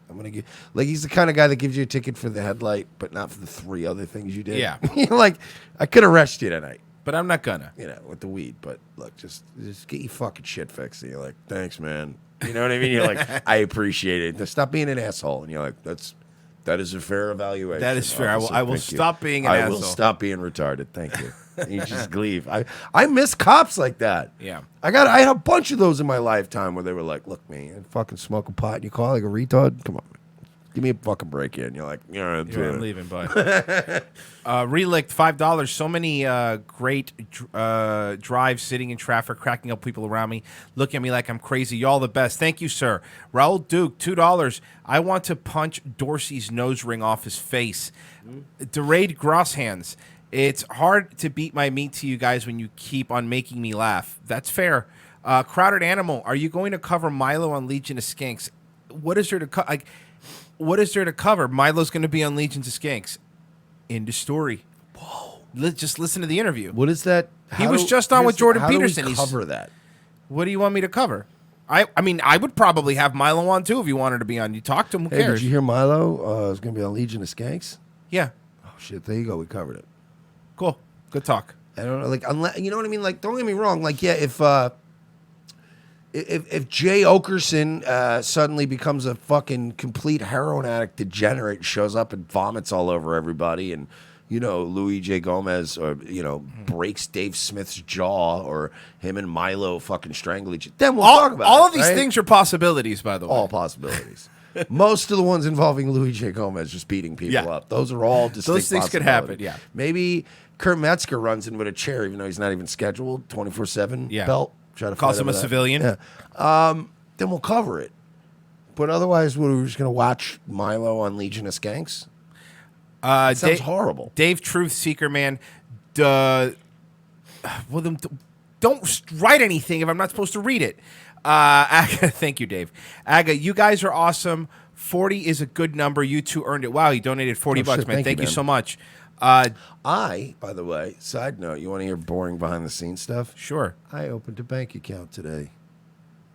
I'm gonna give like he's the kind of guy that gives you a ticket for the headlight, but not for the 3 other things you did. Yeah. Like I could arrest you tonight. But I'm not gonna. With the weed. But look, just get your fucking shit fixed. And you're like, thanks, man. You know what I mean? You're like, I appreciate it. Just stop being an asshole. And you're like, that is a fair evaluation. That is fair. Officer. I will Thank you. stop being an I asshole. will stop being retarded. Thank you. And you just leave. I miss cops like that. Yeah. I had a bunch of those in my lifetime where they were like, look, man, you fucking smoke a pot and you call like a retard? Come on. Give me a fucking break here. And you're like, I'm leaving, bud. Relicked, $5. So many great drives sitting in traffic, cracking up people around me, looking at me like I'm crazy. Y'all the best. Thank you, sir. Raul Duke, $2. I want to punch Dorsey's nose ring off his face. Derade Grosshands. It's hard to beat my meat to you guys when you keep on making me laugh. That's fair. Crowded Animal. Are you going to cover Milo on Legion of Skanks? What is there to cover? What is there to cover? Milo's going to be on Legions of Skanks. End of story. Whoa. Just listen to the interview. what is that? He was just on with Jordan Peterson. How do we cover that? What do you want me to cover? I mean, I would probably have Milo on, too, if you wanted to be on. You talk to him. Who Hey, cares? did you hear Milo is going to be on Legion of Skanks? Yeah. Oh, shit. There you go. We covered it. Cool. Good talk. I don't know, like, unless you know what I mean. Like, don't get me wrong. Like, yeah, if Jay Okerson suddenly becomes a fucking complete heroin addict degenerate, shows up and vomits all over everybody, and Louis J. Gomez or breaks Dave Smith's jaw, or him and Milo fucking strangle each other, then we'll talk about all it, of these right? things are possibilities, by the way. All possibilities. Most of the ones involving Louis J. Gomez just beating people up. Those are all distinct Those things could happen, possibilities. yeah. Maybe Kurt Metzger runs in with a chair, even though he's not even scheduled, 24/7 Yeah. belt. Try to Calls fight him a over that. civilian. Yeah. Then we'll cover it. But otherwise, we're just going to watch Milo on Legion of Skanks. Sounds horrible. Dave Truth Seeker, man. Well, then don't write anything if I'm not supposed to read it. Aga, thank you, Dave. Aga, you guys are awesome. 40 is a good number. You two earned it. Wow, he donated 40 bucks, shit, man. Thank you man. so much. By the way, side note, you want to hear boring behind the scenes stuff? Sure. I opened a bank account today,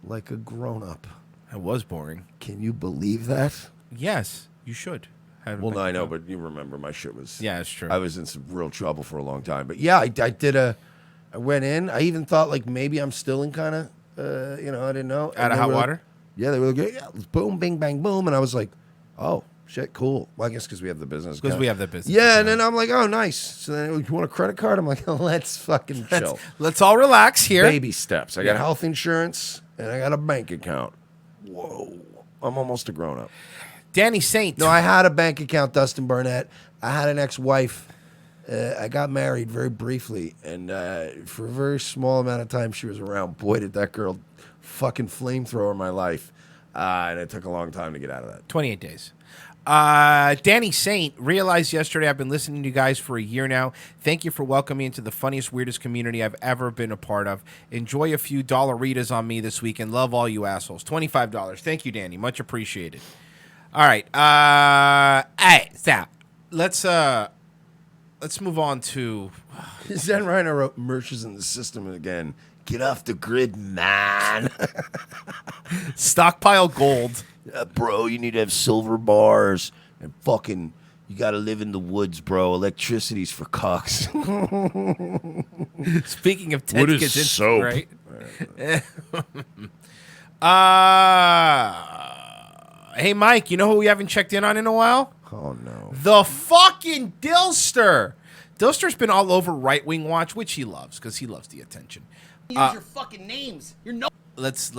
like a grown up. That was boring. Can you believe that? Yes, you should. Well, no, I know, but you remember my shit was. Yeah, it's true. I was in some real trouble for a long time, but yeah, I went in. I even thought like maybe I'm still in kind of, I didn't know. Out of hot water? Yeah, they were like, yeah, boom, bing, bang, boom, and I was like, oh. Shit, cool. Well, I guess because we have the business. Because we have the business. Yeah, and then I'm like, oh, nice. So then, you want a credit card? I'm like, let's fucking chill. Let's all relax here. Baby steps. I got health insurance and I got a bank account. Whoa, I'm almost a grown up. Danny Saint. No, I had a bank account, Dustin Barnett. I had an ex-wife. I got married very briefly, and for a very small amount of time she was around. Boy, did that girl fucking flamethrower my life, and it took a long time to get out of that. 28 days. Danny Saint realized yesterday I've been listening to you guys for a year now. Thank you for welcoming me into the funniest, weirdest community I've ever been a part of. Enjoy a few dollaritas on me this week and love all you assholes. $25. Thank you, Danny. Much appreciated. All right. Hey, stop. Let's move on to Zen Rhino wrote merches in the system again. Get off the grid, man. stockpile gold. Bro, you need to have silver bars and fucking, you got to live in the woods, bro. Electricity's for cocks. Speaking of Ted What is Kaczynski, soap? right? Hey, Mike, you know who we haven't checked in on in a while? Oh, no. The fucking Dillster. Dillster's been all over Right Wing Watch, which he loves because he loves the attention. Use your fucking names. You're no. Let's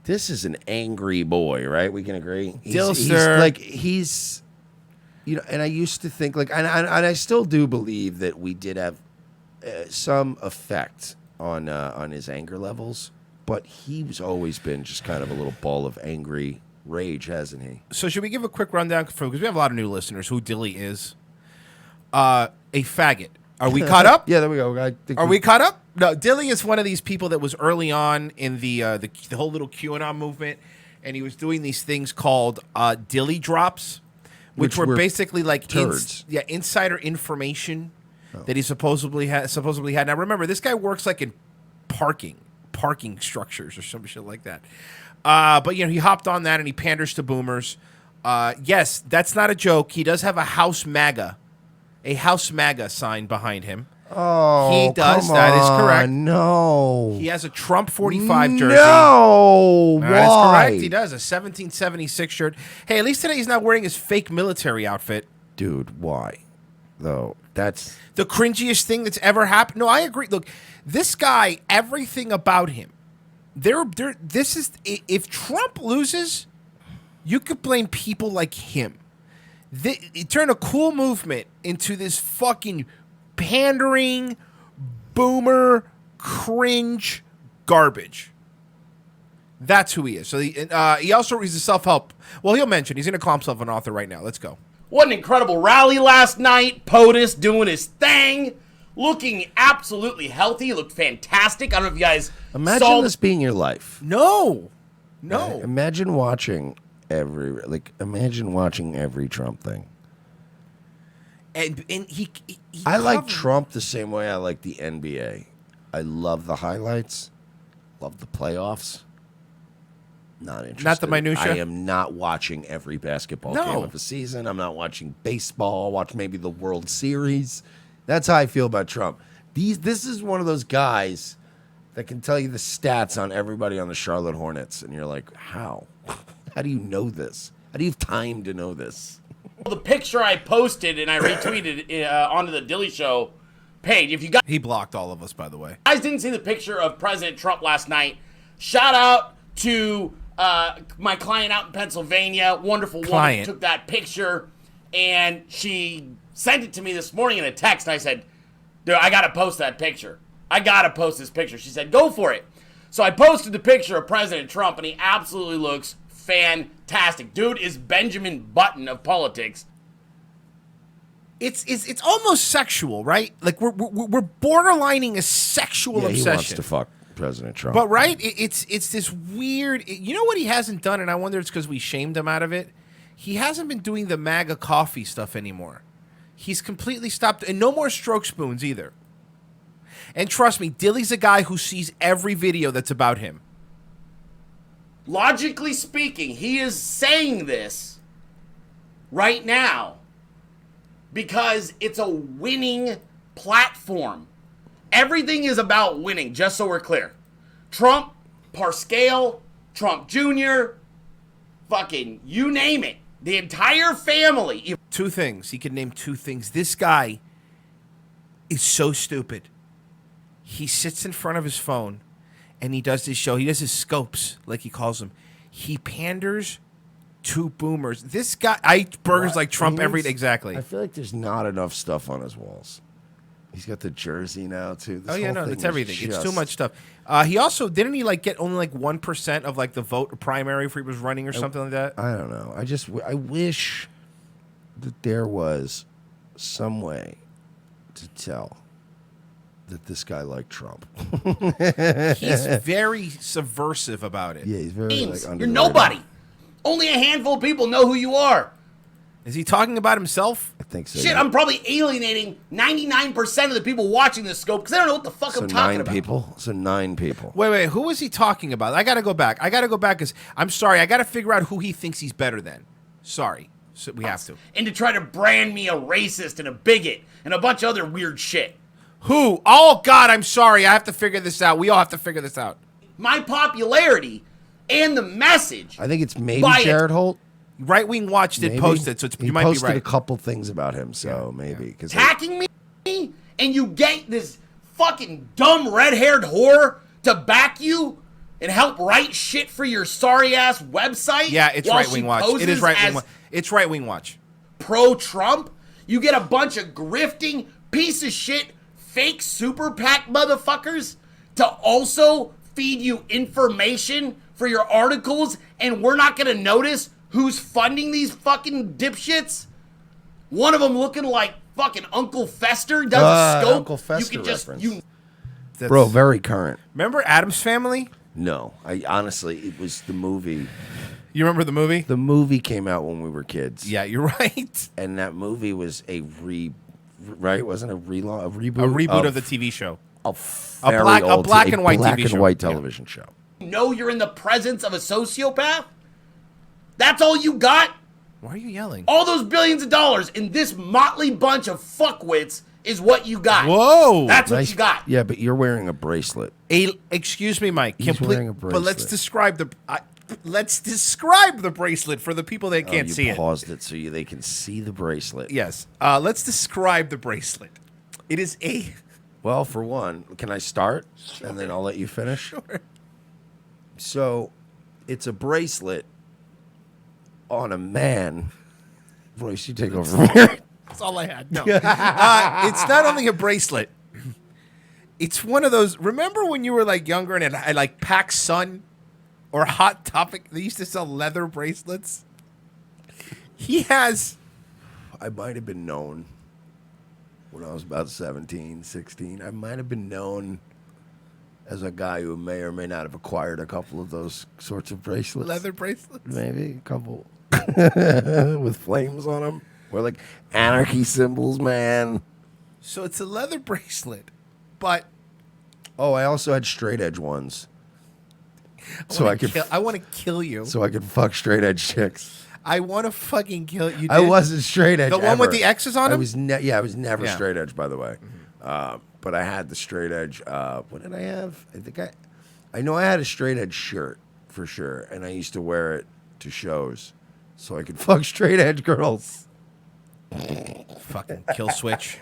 This is an angry boy, right? We can agree. Dillster. He's and I used to think and I still do believe that we did have some effect on his anger levels, but he's always been just kind of a little ball of angry rage, hasn't he? So should we give a quick rundown because we have a lot of new listeners who Dilley is? A faggot. Are we caught up? Yeah, there we go. Are we caught up? No, Dilley is one of these people that was early on in the whole little QAnon movement, and he was doing these things called Dilley drops, which were basically like turds. insider information that he supposedly had. Now remember, this guy works like in parking structures or some shit like that. But he hopped on that and he panders to boomers. Yes, that's not a joke. He does have a House MAGA sign behind him. Oh, he does. Come that on, is correct. No, he has a Trump 45 jersey. No, That is correct. He does a 1776 shirt. Hey, at least today he's not wearing his fake military outfit. Dude, why? Though that's the cringiest thing that's ever happened. No, I agree. Look, this guy, everything about him. This is if Trump loses, you could blame people like him. It turned a cool movement into this fucking pandering, boomer, cringe garbage. That's who he is. So he also he's a self-help. Well, he'll mention he's going to call himself an author right now. Let's go. What an incredible rally last night. POTUS doing his thing. Looking absolutely healthy. He looked fantastic. I don't know if you guys imagine this being your life. No. Imagine watching every Trump thing. And he I like Trump the same way I like the NBA. I love the highlights, love the playoffs. Not interested. Not the minutia? I am not watching every basketball game of the season. I'm not watching baseball. I'll watch maybe the World Series. That's how I feel about Trump. This is one of those guys that can tell you the stats on everybody on the Charlotte Hornets, and you're like, how? How do you know this? How do you have time to know this? The picture I posted and I retweeted onto the Dilley Show page. If you guys, he blocked all of us, by the way. Guys didn't see the picture of President Trump last night. Shout out to my client out in Pennsylvania. Wonderful woman took that picture, and she sent it to me this morning in a text. I said, dude, I got to post that picture. I got to post this picture. She said, go for it. So I posted the picture of President Trump, and he absolutely looks fantastic. Dude is Benjamin Button of politics. It's almost sexual, right? Like we're borderlining a sexual obsession. He wants to fuck President Trump. But right, it's this weird. You know what he hasn't done, and I wonder it's because we shamed him out of it. He hasn't been doing the MAGA coffee stuff anymore. He's completely stopped, and no more stroke spoons either. And trust me, Dilley's a guy who sees every video that's about him. Logically speaking, he is saying this right now because it's a winning platform. Everything is about winning, just so we're clear. Trump, Parscale, Trump Jr., fucking you name it. The entire family. Two things. He could name two things. This guy is so stupid. He sits in front of his phone and he does this show. He does his scopes, like he calls them. He panders to boomers. This guy, I eat burgers like Trump every day. Exactly. I feel like there's not enough stuff on his walls. He's got the jersey now too. This it's everything. It's too much stuff. He also didn't he get only 1% of the vote primary if he was running or something like that. I don't know. I wish that there was some way to tell that this guy liked Trump. He's very subversive about it. Yeah, he's very You're nobody. Only a handful of people know who you are. Is he talking about himself? I think so. Shit, yeah. I'm probably alienating 99% of the people watching this scope because they don't know what the fuck I'm talking about. So 9 people. Wait. Who is he talking about? I got to go back. Because I'm sorry. I got to figure out who he thinks he's better than. Sorry. So we have to. And to try to brand me a racist and a bigot and a bunch of other weird shit. Who? Oh, God, I'm sorry. I have to figure this out. We all have to figure this out. My popularity and the message. I think it's maybe Jared Holt. Right Wing Watch did post it, so you might be right. He posted a couple things about him, so maybe. Attacking me, and you get this fucking dumb red-haired whore to back you and help write shit for your sorry-ass website? Yeah, it's Right Wing Watch. It is Right Wing Watch. It's Right Wing Watch. Pro-Trump? You get a bunch of grifting, piece of shit, fake super PAC motherfuckers to also feed you information for your articles, and we're not going to notice who's funding these fucking dipshits? One of them looking like fucking Uncle Fester does a scope. Uncle Fester you can just reference. Bro, very current. Remember Addams Family? No, I honestly, it was the movie. You remember the movie? The movie came out when we were kids. Yeah, you're right. And that movie was a wasn't a reboot? A reboot of the TV show. A black and white black TV and show. white television show. You know you're in the presence of a sociopath? That's all you got? Why are you yelling? All those billions of dollars in this motley bunch of fuckwits is what you got. Whoa. That's what you got. Yeah, but you're wearing a bracelet. Excuse me, Mike. He's wearing a bracelet. But let's describe the bracelet for the people that can't see You it. paused it so they can see the bracelet. Yes. Let's describe the bracelet. It is a... Well, for one, can I start? Sure. And then I'll let you finish? Sure. So, it's a bracelet on a man. Royce, you take over from here. That's all I had. No. It's not only a bracelet. It's one of those... Remember when you were like younger and at like Pac Sun or Hot Topic, they used to sell leather bracelets? He has... I might have been known when I was about 17, 16. I might have been known as a guy who may or may not have acquired a couple of those sorts of bracelets. Leather bracelets? Maybe a couple with flames on them. Or like anarchy symbols, man. So it's a leather bracelet, but... Oh, I also had straight edge ones. I want to kill you. So I could fuck straight edge chicks. I want to fucking kill you. I wasn't straight edge. The one with the X's on him? I was never straight edge, by the way. But I had the straight edge. What did I have? I know I had a straight edge shirt for sure, and I used to wear it to shows so I could fuck straight edge girls. Fucking kill switch.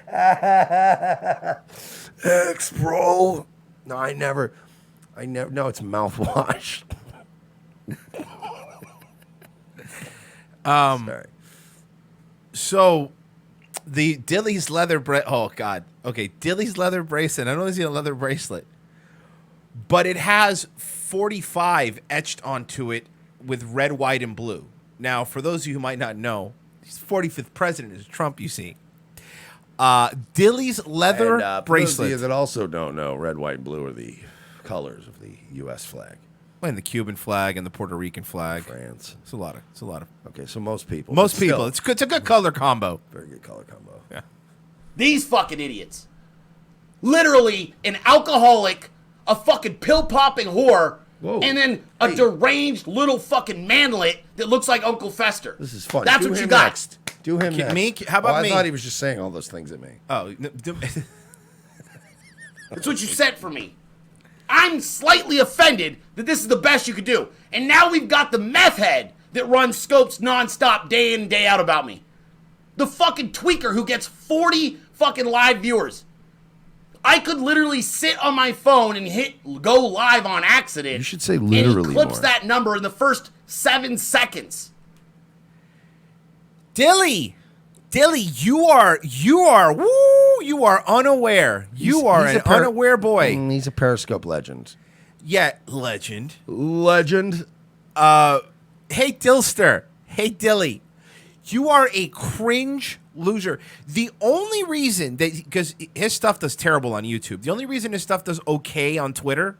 X, bro. No, I never. No, it's mouthwash. Sorry. So, the Dilley's leather oh god, okay, Dilley's leather bracelet. I know it's a leather bracelet, but it has 45 etched onto it with red, white, and blue. Now, for those of you who might not know, he's the 45th president is Trump. You see, Dilley's leather bracelet. For those of you that also don't know, red, white, and blue are the colors of the U.S. flag. And the Cuban flag and the Puerto Rican flag. France. It's a lot of. Okay, so most people. Most people. It's good. It's a good color combo. Very good color combo. Yeah. These fucking idiots. Literally an alcoholic, a fucking pill-popping whore, and then a deranged little fucking manlet that looks like Uncle Fester. This is fun. That's what you got. Next. Do him next. Me? How about me? I thought he was just saying all those things at me. Oh. That's what you said for me. I'm slightly offended that this is the best you could do. And now we've got the meth head that runs scopes nonstop day in and day out about me. The fucking tweaker who gets 40 fucking live viewers. I could literally sit on my phone and hit go live on accident. You should say literally and he clips more. that number in the first 7 seconds. Dilley, you are unaware. You are an unaware boy. He's a Periscope legend. Yeah, legend. Legend. Hey, Dillster. Hey, Dilley. You are a cringe loser. The only reason that, because his stuff does terrible on YouTube, the only reason his stuff does okay on Twitter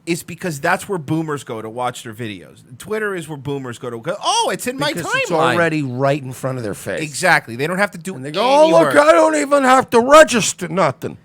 is because that's where boomers go to watch their videos. Twitter is where boomers go to go, oh, it's in my timeline. It's already right in front of their face. Exactly. They don't have to do anything. And they go, oh, look, I don't even have to register nothing.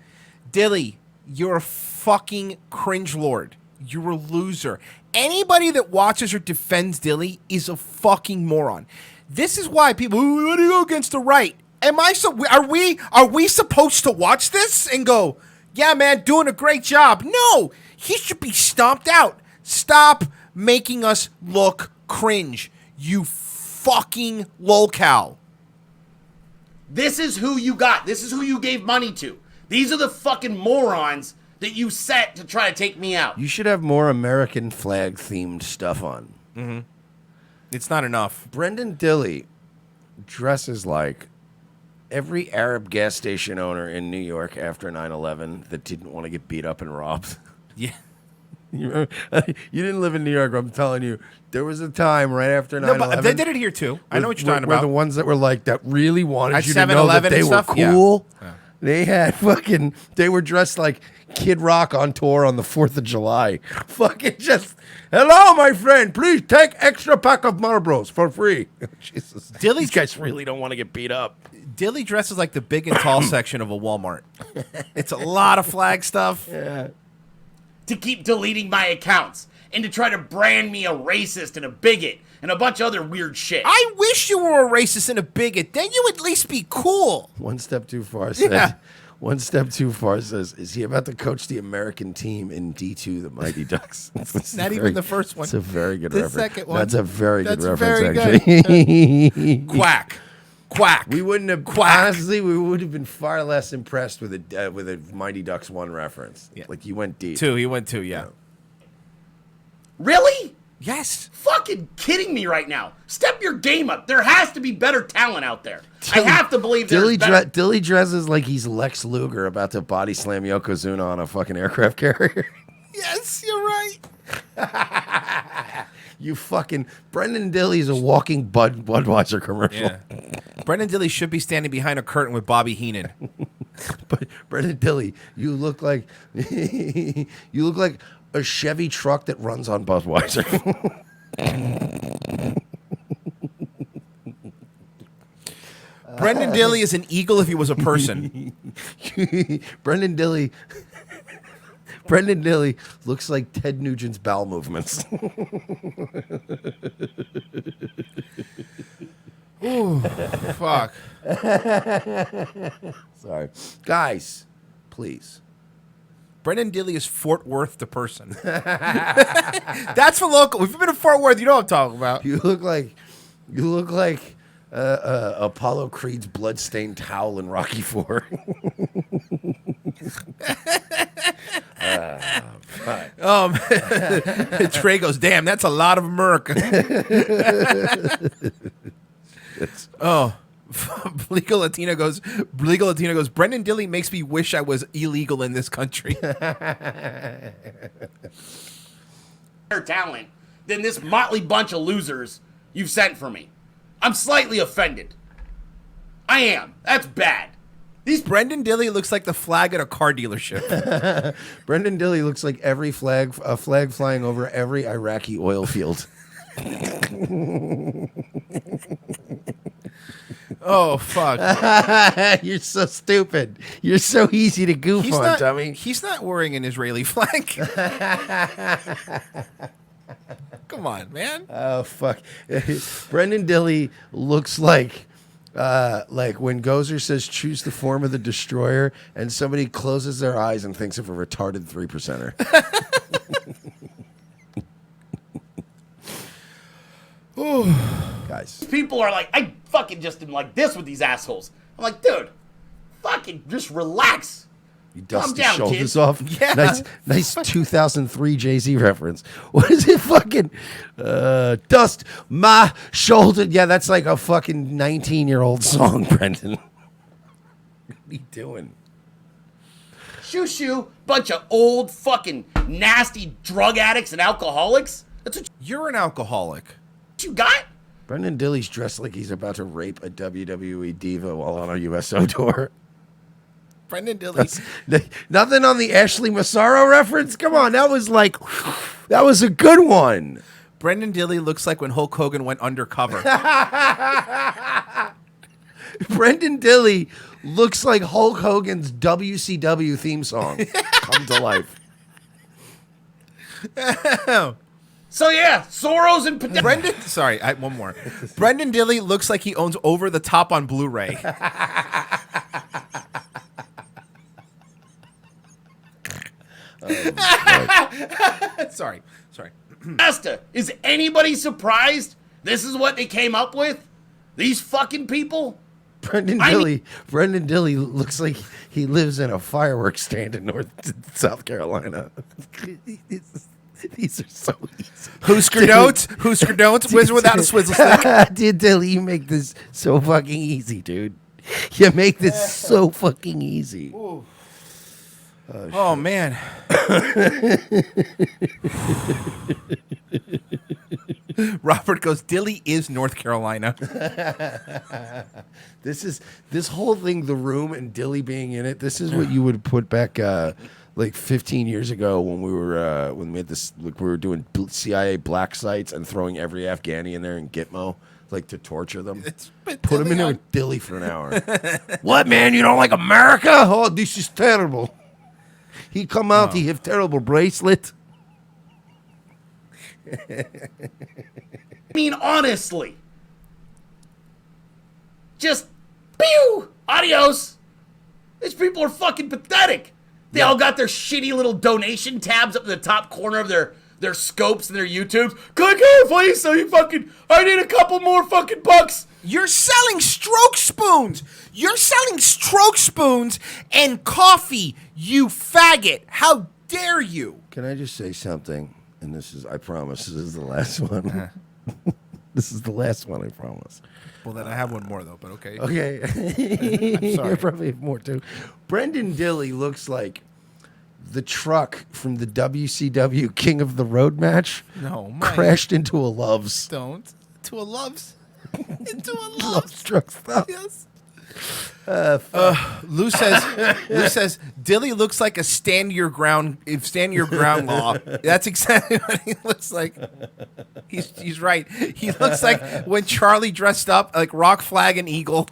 Dilley, you're a fucking cringe lord. You're a loser. Anybody that watches or defends Dilley is a fucking moron. This is why people, what do you go against the right? Are we supposed to watch this and go, yeah, man, doing a great job? No, he should be stomped out. Stop making us look cringe, you fucking lolcow. This is who you got. This is who you gave money to. These are the fucking morons that you set to try to take me out. You should have more American flag themed stuff on. Mm-hmm. It's not enough. Brenden Dilley dresses like every Arab gas station owner in New York after 9/11 that didn't want to get beat up and robbed. Yeah. You didn't live in New York, but I'm telling you, there was a time right after 9/11. No, but they did it here too. I know what you're talking about. The ones that were like, that really wanted you to know that 7-Eleven they and were stuff? cool. Yeah. They were dressed like Kid Rock on tour on the 4th of July. Fucking just, hello, my friend. Please take extra pack of Marlboros for free. Jesus. These guys really don't want to get beat up. Dilley dresses like the big and tall section of a Walmart. It's a lot of flag stuff. Yeah. To keep deleting my accounts and to try to brand me a racist and a bigot and a bunch of other weird shit. I wish you were a racist and a bigot. Then you would at least be cool. One step too far said. Yeah. One step too far says, is he about to coach the American team in D2, the Mighty Ducks? Not even the first one. It's a very good The reference. second one. That's a very good That's reference, very actually. Quack. Quack. We wouldn't have, honestly, we would have been far less impressed with a Mighty Ducks 1 reference. Yeah. Like, you went deep. 2. He went 2, yeah. Really? Yes. Fucking kidding me right now. Step your game up. There has to be better talent out there. I have to believe there's better. Dilley dresses like he's Lex Luger about to body slam Yokozuna on a fucking aircraft carrier. Yes, you're right. You fucking... Brenden Dilley's a walking Budweiser commercial. Yeah. Brenden Dilley should be standing behind a curtain with Bobby Heenan. But Brenden Dilley, you look like... you look like a Chevy truck that runs on Budweiser. Brenden Dilley is an eagle if he was a person. Brenden Dilley looks like Ted Nugent's bowel movements. Ooh, fuck. Sorry. Guys, please. Brenden Dilley is Fort Worth the person. That's for local. If you've been to Fort Worth, you know what I'm talking about. You look like Apollo Creed's bloodstained towel in Rocky IV. Trey goes, damn, that's a lot of America. Legal Latina goes, Brenden Dilley makes me wish I was illegal in this country. Better talent than this motley bunch of losers you've sent for me. I'm slightly offended. I am. That's bad. Brenden Dilley looks like the flag at a car dealership. Brenden Dilley looks like a flag flying over every Iraqi oil field. Oh, fuck. You're so stupid. You're so easy to goof on, dummy. He's not wearing an Israeli flag. Come on, man. Oh, fuck. Brenden Dilley looks like when Gozer says choose the form of the destroyer and somebody closes their eyes and thinks of a retarded 3%er. Guys. People are like, I fucking just am like this with these assholes. I'm like, dude, fucking just relax. You dust Calm the down, shoulders kid. off. Yeah. Nice 2003 Jay-Z reference. What is it fucking? Dust my shoulder. Yeah, that's like a fucking 19-year-old song, Brendan. What are you doing? Shoo, bunch of old fucking nasty drug addicts and alcoholics. That's what You're an alcoholic. you got? Brenden Dilley's dressed like he's about to rape a WWE diva while on a USO tour. Brenden Dilley. Nothing on the Ashley Massaro reference? Come on, that was a good one. Brenden Dilley looks like when Hulk Hogan went undercover. Brendan Dilley looks like Hulk Hogan's WCW theme song come to life. So yeah, Soros and One more. Brenden Dilley looks like he owns Over the Top on Blu-ray. Sorry. Asta, is anybody surprised this is what they came up with? These fucking people? Brendan Dilley looks like he lives in a fireworks stand in South Carolina. These are so easy. Husker notes? With or without a swizzle stick? Dude, Dilley, you make this so fucking easy, dude. You make this so fucking easy. Oh man. Robert goes, Dilley is North Carolina. This whole thing, the room and Dilley being in it. This is what you would put back like 15 years ago when we had this. Like we were doing CIA black sites and throwing every Afghani in there in Gitmo, like to torture them. Put them in there with Dilley for an hour. What, man? You don't like America? Oh, this is terrible. He come out, he have terrible bracelet. I mean, honestly. Just, pew! Adios! These people are fucking pathetic. They all got their shitty little donation tabs up in the top corner of their scopes and their YouTubes. Click here, please, so you fucking, I need a couple more fucking bucks. You're selling stroke spoons. You're selling stroke spoons and coffee, you faggot. How dare you? Can I just say something? And this is, I promise, this is the last one. This is the last one, I promise. Well, then I have one more, though, but okay. Okay. I'm sorry. You probably have more, too. Brenden Dilley looks like the truck from the WCW King of the Road match. No, Mike. Crashed into a Love's. Don't. To a Love's. Into a Love's. Love's truck stop. Yes. Lou says Dilley looks like a stand your ground law. That's exactly what he looks like. He's right. He looks like when Charlie dressed up like Rock, Flag, and Eagle.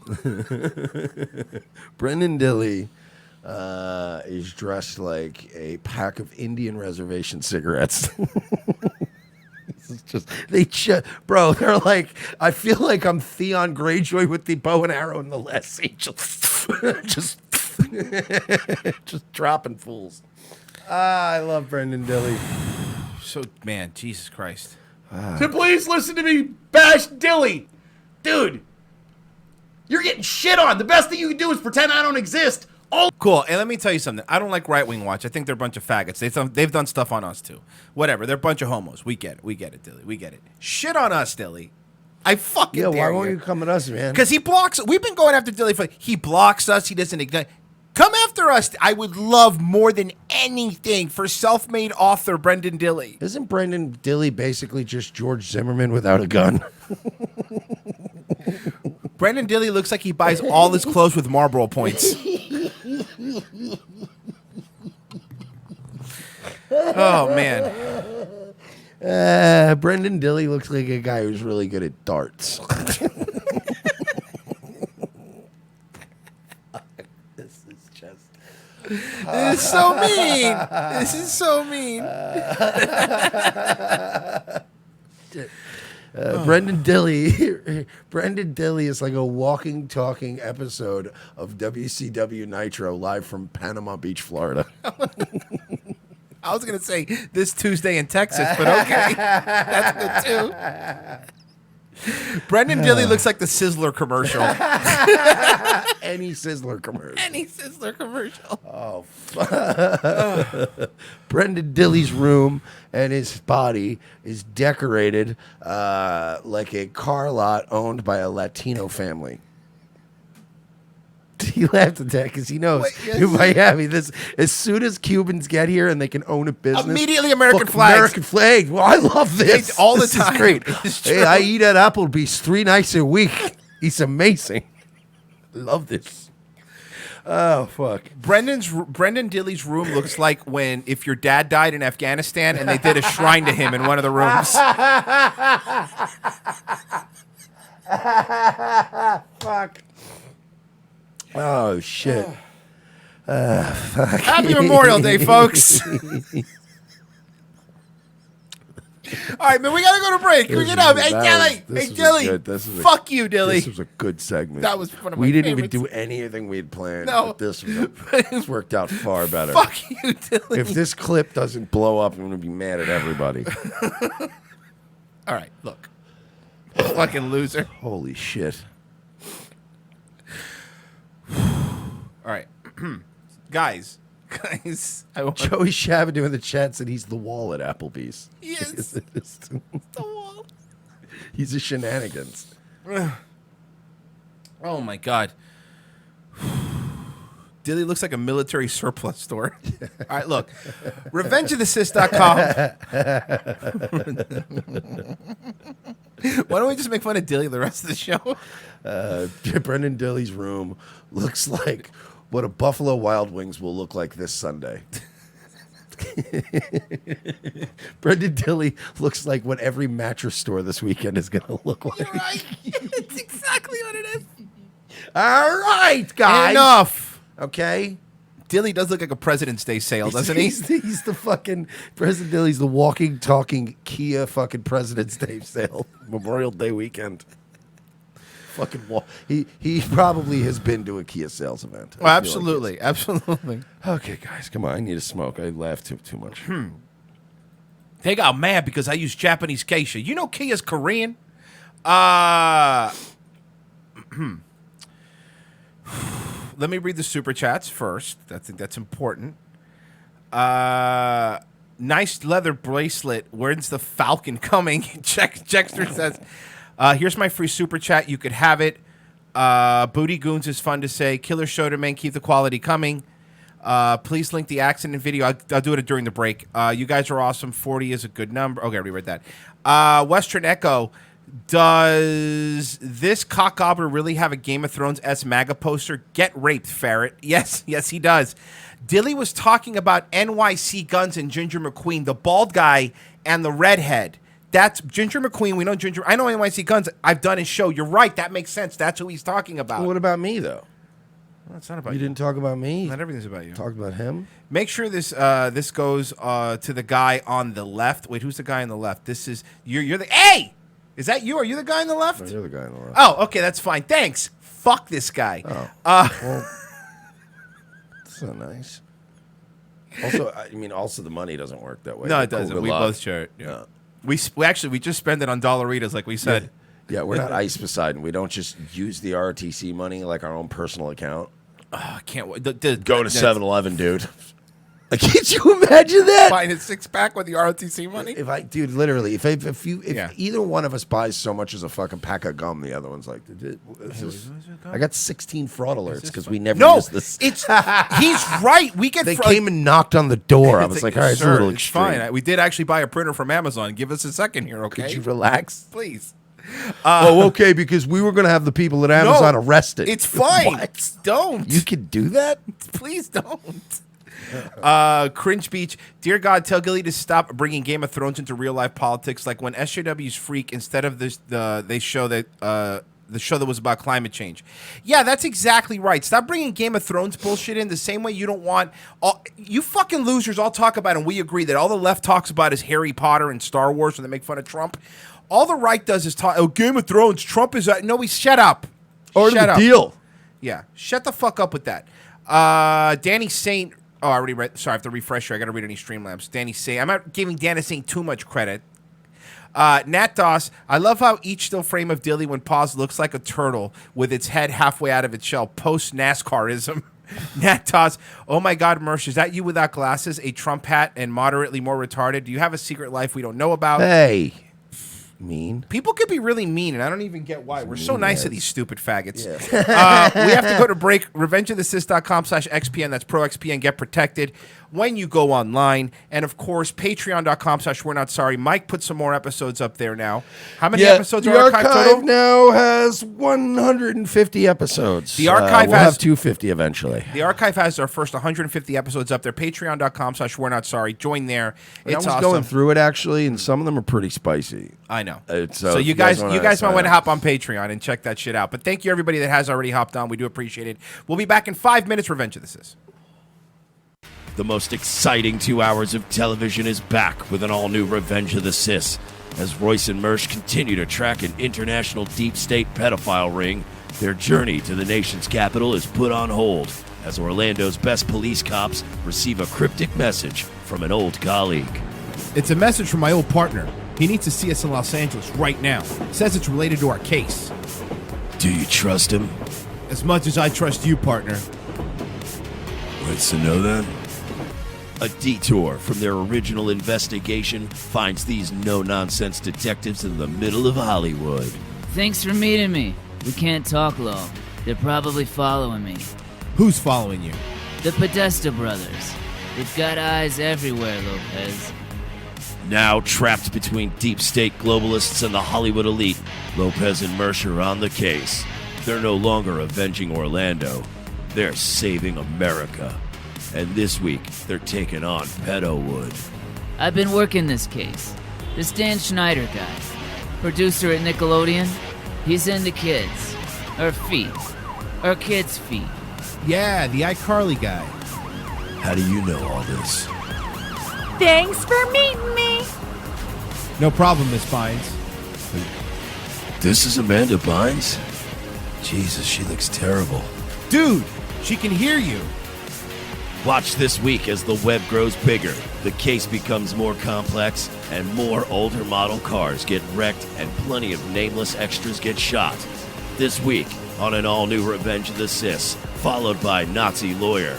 Brenden Dilley is dressed like a pack of Indian reservation cigarettes. Bro, they're like, I feel like I'm Theon Greyjoy with the bow and arrow in the last scene. Just dropping fools. I love Brenden Dilley. So, man, Jesus Christ. So please listen to me bash Dilley. Dude, you're getting shit on. The best thing you can do is pretend I don't exist. Cool. And let me tell you something. I don't like Right Wing Watch. I think they're a bunch of faggots. They've done stuff on us, too. Whatever. They're a bunch of homos. We get it. We get it, Dilley. We get it. Shit on us, Dilley. I fucking dare you. Why won't you come at us, man? Because he blocks. We've been going after Dilley for. He blocks us. He doesn't ignite. Come after us. I would love more than anything for self-made author Brenden Dilley. Isn't Brenden Dilley basically just George Zimmerman without a gun? Brenden Dilley looks like he buys all his clothes with Marlboro points. Oh, man. Brenden Dilley looks like a guy who's really good at darts. This is just... This is so mean. This is so mean. Brenden Dilley is like a walking, talking episode of WCW Nitro live from Panama Beach, Florida. I was going to say this Tuesday in Texas, but okay. That's good, too. Brenden Dilley looks like the Sizzler commercial. Any Sizzler commercial. Any Sizzler commercial. Oh, fuck. Brenden Dilley's room and his body is decorated like a car lot owned by a Latino family. He laughed at that because he knows in Miami, as soon as Cubans get here and they can own a business, immediately American flags. American flag. Well, I love this all the this time. Is great. It's Hey, true. I eat at Applebee's 3 nights a week. It's amazing. Love this. Oh fuck. Brenden Dilley's room looks like if your dad died in Afghanistan and they did a shrine to him in one of the rooms. Fuck. Oh shit. Happy Memorial Day, folks. All right, man, we gotta go to break. We get up. Hey, Dilley. Fuck you, Dilley. This was a good segment. That was one of my We didn't even favorites. do anything we had planned. No. But this worked out far better. Fuck you, Dilley. If this clip doesn't blow up, I'm gonna be mad at everybody. All right, look. Fucking loser. Holy shit. All right. Guys, I want Joey Shabadoo in the chat said he's the wall at Applebee's. Yes. The wall. He's a shenanigans. Oh my God. Dilley looks like a military surplus store. All right, look. RevengeOfTheSys.com. Why don't we just make fun of Dilley the rest of the show? Brenden Dilley's room looks like what a Buffalo Wild Wings will look like this Sunday. Brenden Dilley looks like what every mattress store this weekend is going to look like. You're right. It's exactly what it is. All right, guys. Enough. Okay. Dilley does look like a President's Day sale, doesn't he? He's the fucking President Dilley's the walking, talking Kia fucking President's Day sale, Memorial Day weekend. Fucking he probably has been to a Kia sales event. Oh, absolutely, absolutely. Okay, guys, come on. I need a smoke. I laughed too much. They got mad because I used Japanese geisha. You know Kia's Korean. Let me read the super chats first. I think that's important. Nice leather bracelet. When's the Falcon coming? Jexter says, here's my free super chat. You could have it. Booty Goons is fun to say. Killer Shoderman, keep the quality coming. Please link the accident video. I'll do it during the break. You guys are awesome. 40 is a good number. Okay, I reread that. Western Echo. Does this cockgobbler really have a Game of Thrones-esque MAGA poster? Get raped, Ferret. Yes, he does. Dilley was talking about NYC Guns and Ginger McQueen, the bald guy and the redhead. That's Ginger McQueen. We know Ginger. I know NYC Guns. I've done his show. You're right. That makes sense. That's who he's talking about. Well, what about me, though? Well, it's not about you. You didn't talk about me. Not everything's about you. Talked about him. Make sure this this goes to the guy on the left. Wait, who's the guy on the left? This is you're the hey. Is that you? Are you the guy on the left? No, you're the guy on the left. Oh, okay, that's fine. Thanks. Fuck this guy. Oh. Well, that's not nice. Also, I mean, also the money doesn't work that way. No, Like, it doesn't. cool, good We luck. both share it. Yeah. We actually just spend it on Dollaritas, like we said. Yeah, we're not Ice Poseidon. We don't just use the ROTC money like our own personal account. I can't wait. Go to 7-Eleven, dude. Can't you imagine that? Buying a 6-pack with the ROTC money? Dude, literally, if either one of us buys so much as a fucking pack of gum, the other one's like, I got 16 fraud alerts because we never used this. He's right. We get they came and knocked on the door. I was like, all right, it's a little it's extreme. fine. We did actually buy a printer from Amazon. Give us a second here, okay? Could you relax? Please. Okay, because we were going to have the people at Amazon arrested. It's fine. What? Don't. You could do that? Please don't. Cringe Beach. Dear God, tell Gilly to stop bringing Game of Thrones into real life politics. Like when SJW's Freak, instead of this, they show that the show that was about climate change. Yeah, that's exactly right. Stop bringing Game of Thrones bullshit in the same way you don't want you fucking losers all talk about, and we agree that all the left talks about is Harry Potter and Star Wars when they make fun of Trump. All the right does is talk. Oh, Game of Thrones. Trump is no. Shut up. Or the deal. Yeah, shut the fuck up with that. Danny Saint. Oh, I already read. Sorry, I have to refresh here. I got to read any Streamlabs. Danny Saint. I'm not giving Danny Saint too much credit. Nat Doss. I love how each still frame of Dilley when paused looks like a turtle with its head halfway out of its shell. Post NASCARism. Nat Doss. Oh my God, Mersh, is that you without glasses, a Trump hat, and moderately more retarded? Do you have a secret life we don't know about? Hey. Mean. People could be really mean, and I don't even get why. We're so nice to these stupid faggots. Yeah. We have to go to break. RevengeOfTheSys.com/XPN. That's ProXPN. Get protected when you go online. And, of course, Patreon.com/We're Not Sorry. Mike put some more episodes up there now. How many episodes the are archived total? now has 150 episodes. The archive we'll has have 250 eventually. The archive has our first 150 episodes up there. Patreon.com/We're Not Sorry. Join there. I It's was awesome. going through it, actually, and some of them are pretty spicy. I know. So So if you guys wanna might sign want to up. hop on Patreon and check that shit out. But thank you, everybody that has already hopped on. We do appreciate it. We'll be back in 5 minutes. Revenge of the Sis. The most exciting 2 hours of television is back with an all-new Revenge of the Sis. As Royce and Mersch continue to track an international deep state pedophile ring, their journey to the nation's capital is put on hold as Orlando's best police cops receive a cryptic message from an old colleague. It's a message from my old partner. He needs to see us in Los Angeles right now. Says it's related to our case. Do you trust him? As much as I trust you, partner. What's to know then? A detour from their original investigation finds these no-nonsense detectives in the middle of Hollywood. Thanks for meeting me. We can't talk long. They're probably following me. Who's following you? The Podesta brothers. They've got eyes everywhere, Lopez. Now trapped between deep state globalists and the Hollywood elite, Lopez and Mersh are on the case. They're no longer avenging Orlando. They're saving America. And this week, they're taking on Pedowood. I've been working this case. This Dan Schneider guy, producer at Nickelodeon, he's into kids. Or feet. Or kids' feet. Yeah, the iCarly guy. How do you know all this? Thanks for meeting me. No problem, Miss Bynes. This is Amanda Bynes? Jesus, she looks terrible. Dude, she can hear you. Watch this week as the web grows bigger, the case becomes more complex, and more older model cars get wrecked and plenty of nameless extras get shot. This week on an all-new Revenge of the Sis, followed by Nazi Lawyer.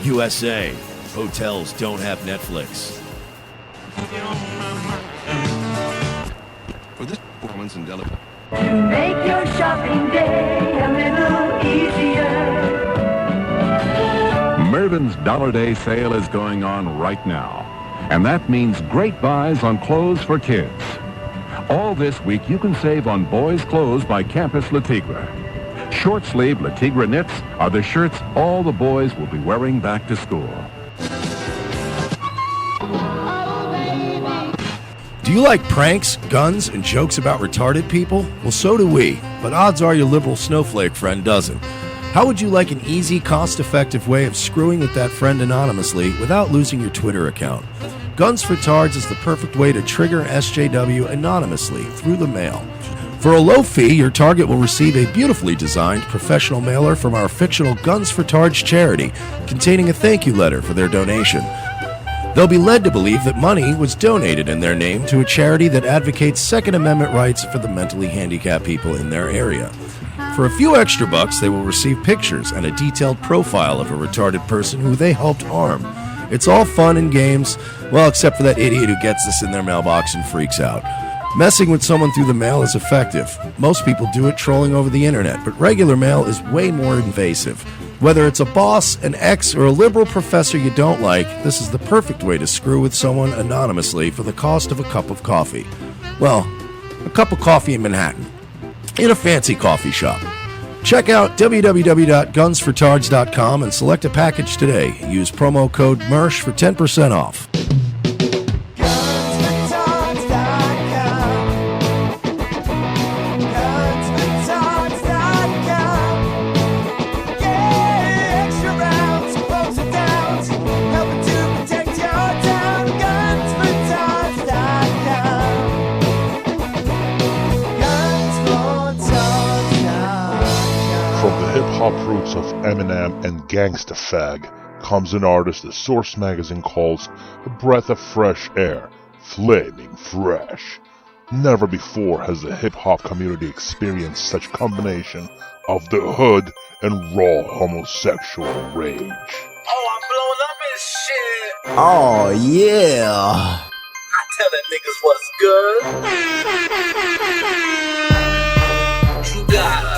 USA, hotels don't have Netflix. For this performance in Delaware. To make your shopping day a little easier. Mervyn's Dollar Day sale is going on right now, and that means great buys on clothes for kids. All this week you can save on boys' clothes by Campus Le Tigre. Short-sleeve Le Tigre knits are the shirts all the boys will be wearing back to school. Do you like pranks, guns, and jokes about retarded people? Well, so do we, but odds are your liberal snowflake friend doesn't. How would you like an easy, cost-effective way of screwing with that friend anonymously without losing your Twitter account? Guns for Tards is the perfect way to trigger SJW anonymously through the mail. For a low fee, your target will receive a beautifully designed professional mailer from our fictional Guns for Tards charity, containing a thank you letter for their donation. They'll be led to believe that money was donated in their name to a charity that advocates Second Amendment rights for the mentally handicapped people in their area. For a few extra bucks, they will receive pictures and a detailed profile of a retarded person who they helped harm. It's all fun and games, well, except for that idiot who gets this in their mailbox and freaks out. Messing with someone through the mail is effective. Most people do it trolling over the internet, but regular mail is way more invasive. Whether it's a boss, an ex, or a liberal professor you don't like, this is the perfect way to screw with someone anonymously for the cost of a cup of coffee. Well, a cup of coffee in Manhattan, in a fancy coffee shop. Check out www.gunsfortards.com and select a package today. Use promo code MERSH for 10% off. Hip-hop roots of Eminem and Gangsta Fag comes an artist the Source magazine calls a breath of fresh air, flaming fresh. Never before has the hip-hop community experienced such combination of the hood and raw homosexual rage. Oh, I'm blowing up and shit. Oh, yeah. I tell them niggas what's good. You gotta.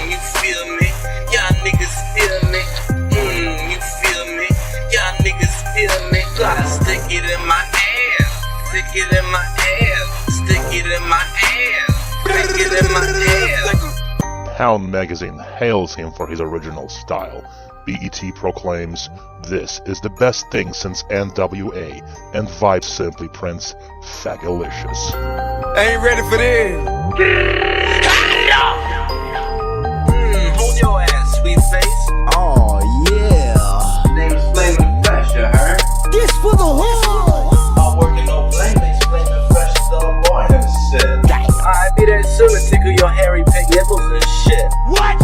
You feel me? Y'all niggas feel me? You feel me? Y'all niggas feel me? Gotta stick it in my ass. Stick it in my ass. Stick it in my ass. Stick it in my ass. Pound magazine hails him for his original style. BET proclaims, "This is the best thing since NWA," and Vibe simply prints, "Fagalicious." Ain't ready for this. Hold your ass, sweet face. Oh, yeah. Name is Flaming Fresh, you heard? This for the whole. I'm working no blame, it's Flaming Fresh, the boy and shit. I'll be there soon to tickle your hairy pink nipples and shit. What?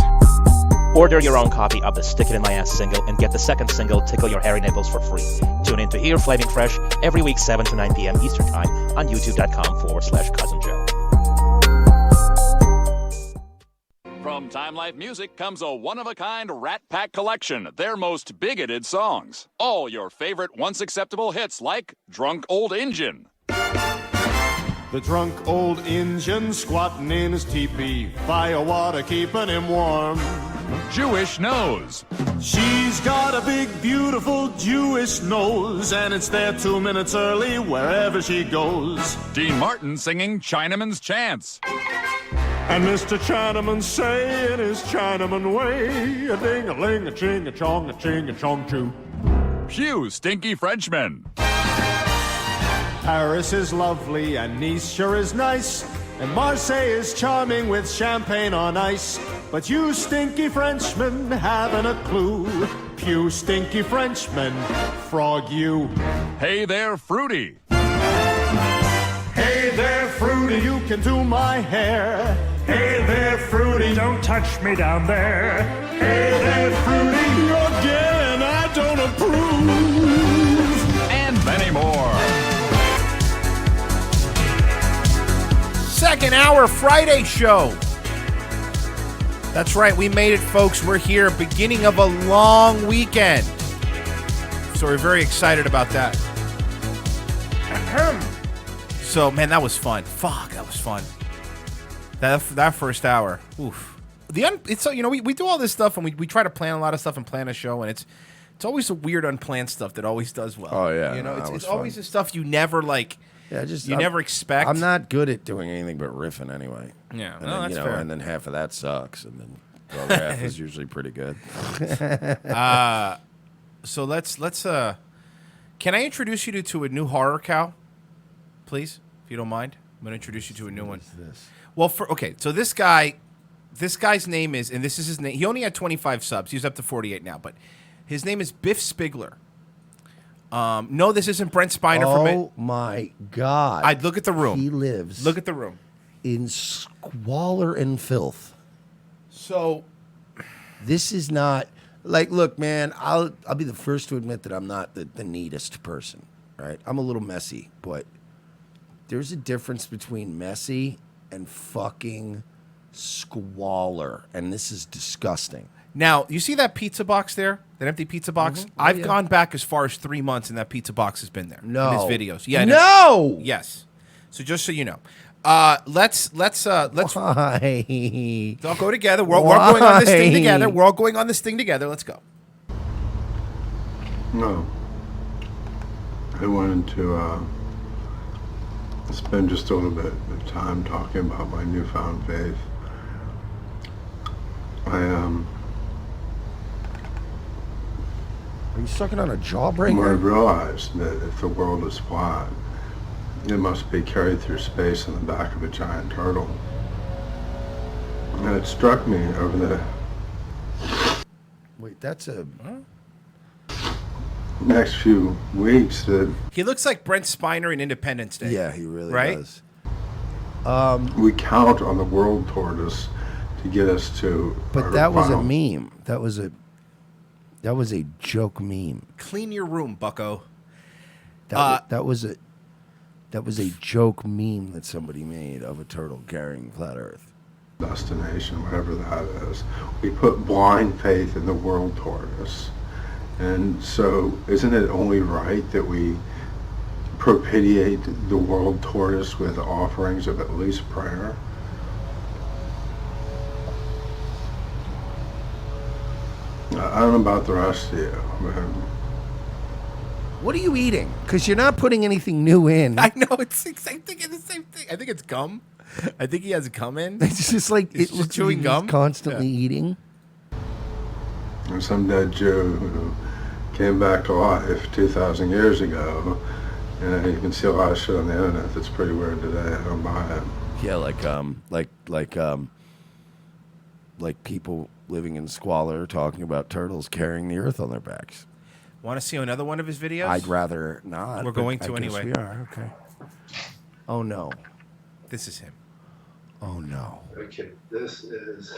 Order your own copy of the Stick It In My Ass single and get the second single, Tickle Your Hairy Nipples, for free. Tune in to hear Flaming Fresh every week 7 to 9 p.m. Eastern Time on youtube.com/Cousin Joe. From Time Life Music comes a one-of-a-kind Rat Pack collection, their most bigoted songs. All your favorite once-acceptable hits like Drunk Old Injun. The drunk old Injun squatting in his teepee, fire water keeping him warm. Jewish Nose. She's got a big, beautiful Jewish nose, and it's there 2 minutes early wherever she goes. Dean Martin singing Chinaman's Chants. And Mr. Chinaman say in his Chinaman way, a ding-a-ling, a ching-a-chong, a ching-a-chong choo. Hugh Stinky Frenchman. Paris is lovely and Nice sure is nice, and Marseille is charming with champagne on ice. But you stinky Frenchmen haven't a clue. Pew stinky Frenchmen, frog you. Hey there, Fruity. Hey there, Fruity, you can do my hair. Hey there, Fruity, don't touch me down there. Hey there, Fruity, again, I don't approve. And many more. Second hour Friday show. That's right, we made it, folks. We're here, beginning of a long weekend. So we're very excited about that. So, man, that was fun. Fuck, that was fun. That first hour. Oof. It's you know, we do all this stuff, and we try to plan a lot of stuff and plan a show, and it's always the weird unplanned stuff that always does well. Oh, yeah. You know, no, it's always the stuff you never like. Yeah, You never expect. I'm not good at doing anything but riffing anyway. Yeah, and no, then, that's fair. And then half of that sucks, and then the other half is usually pretty good. So let's. Can I introduce you to a new HorrowCow, please, if you don't mind? I'm gonna introduce you to a new one. This? Well, so this guy's name is, and this is his name. He only had 25 subs. He's up to 48 now, but his name is Biff Spigler. No, this isn't Brent Spiner from it. Oh my God! I'd look at the room. He lives. Look at the room. In squalor and filth. So, this is not like. Look, man. I'll be the first to admit that I'm not the neatest person. Right? I'm a little messy, but there's a difference between messy and fucking squalor, and this is disgusting. Now, you see that pizza box there? That empty pizza box? Mm-hmm. Oh, I've yeah. gone back as far as 3 months, and that pizza box has been there. No. In his videos. Yeah. No! Yes. So just so you know. Let's Why? all go together. We're all going on this thing together. We're all going on this thing together. Let's go. No. I wanted to spend just a little bit of time talking about my newfound faith. Are you sucking on a jawbreaker? I realized that if the world is flat, it must be carried through space in the back of a giant turtle. And it struck me over the Wait, that's a next few weeks that He looks like Brent Spiner in Independence Day. Yeah, he really right? does. we count on the world tortoise to get us to. But our that was a final- meme. That was a joke meme. Clean your room, bucko. That was a joke meme that somebody made of a turtle carrying flat Earth. Destination, whatever that is. We put blind faith in the world tortoise. And so isn't it only right that we propitiate the world tortoise with offerings of at least prayer? I don't know about the rest of you, but What are you eating? Because you're not putting anything new in. I know, it's the same thing. It's the same thing. I think it's gum. I think he has gum in. It's just like He's it just looks chewing like gum. he's constantly Yeah. eating. there's some dead Jew who came back to life 2,000 years ago. And you can see a lot of shit on the internet that's pretty weird today. I don't buy it. Yeah, like people living in squalor talking about turtles carrying the Earth on their backs. Want to see another one of his videos? I'd rather not. We're but going I to guess anyway. We are okay. Oh no. This is him. Oh no. Okay, this is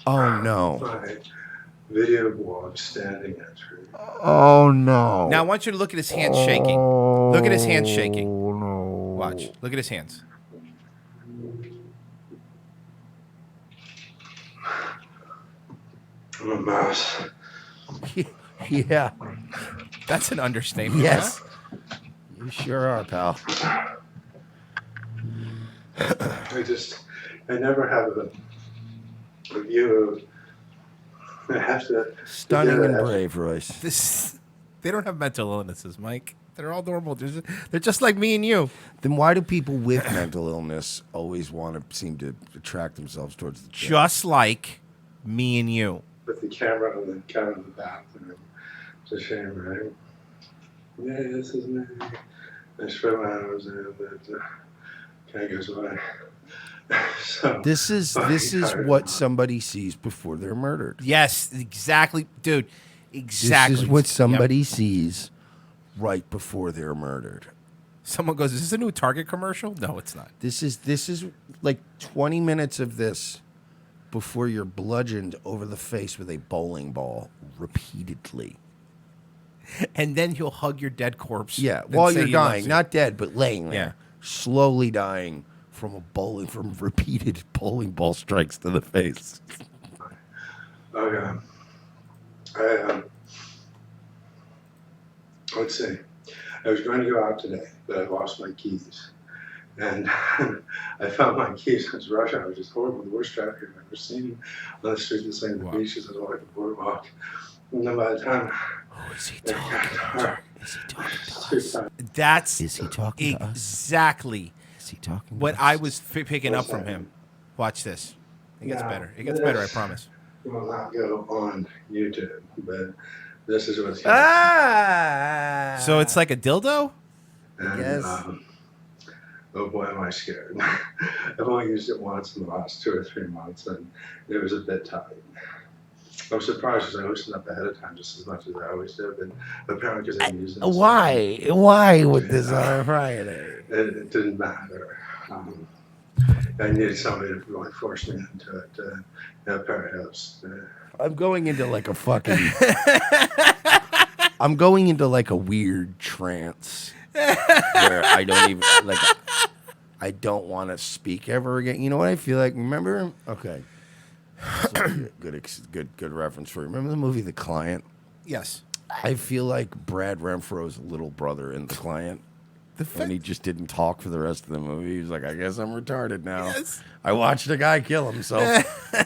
Oh no. my video blog standing entry. Oh no. Now I want you to look at his hands shaking. Look at his hands shaking. Oh no. Watch. Look at his hands. I'm a mouse. Yeah. That's an understatement. Yes. Huh? You sure are, pal. I never have a view of, I have to. Stunning and brave, Royce. They don't have mental illnesses, Mike. They're all normal. They're just like me and you. Then why do people with mental illness always want to seem to attract themselves towards the gym? Just like me and you. With the camera on the counter of the bathroom. It's a shame, right? Yeah, this is me. I swim hours in, but can't guess why. So This is what somebody sees before they're murdered. Yes, exactly, dude. Exactly. This is what somebody sees right before they're murdered. Someone goes, "Is this a new Target commercial?" No, it's not. This is like 20 minutes of this before you're bludgeoned over the face with a bowling ball repeatedly. And then you'll hug your dead corpse. Yeah, and while say you're he loves dying, you. not dead, but laying there, Yeah. slowly dying from repeated bowling ball strikes to the face. Okay. Let's see. I was going to go out today, but I lost my keys. And I found my keys. It was rush hour. It was just horrible. The worst traffic I've ever seen on the street this thing. The beaches is all like a boardwalk. And then by the time... Who is he talking to? Is he talking to us? That's Is he talking to us? exactly Is he talking what to us? I was picking up from him. Watch this. It gets Now, better. It gets better, I promise. It will not go on YouTube, but this is what's So it's like a dildo? And, Yes. Oh boy, am I scared. I've only used it once in the last 2 or 3 months, and it was a bit tight. I was surprised because I loosened up ahead of time just as much as I always do, but apparently because I used it. Why? Why would this on a Friday? It didn't matter. I needed somebody to really force me into it. A pair of hips. I'm going into like a fucking... I'm going into like a weird trance where I don't even like. I don't want to speak ever again. You know what I feel like? Remember? Okay. Good reference for you. Remember the movie The Client? Yes. I feel like Brad Renfro's little brother in The Client. And he just didn't talk for the rest of the movie. He was like, I guess I'm retarded now. Yes. I watched a guy kill himself.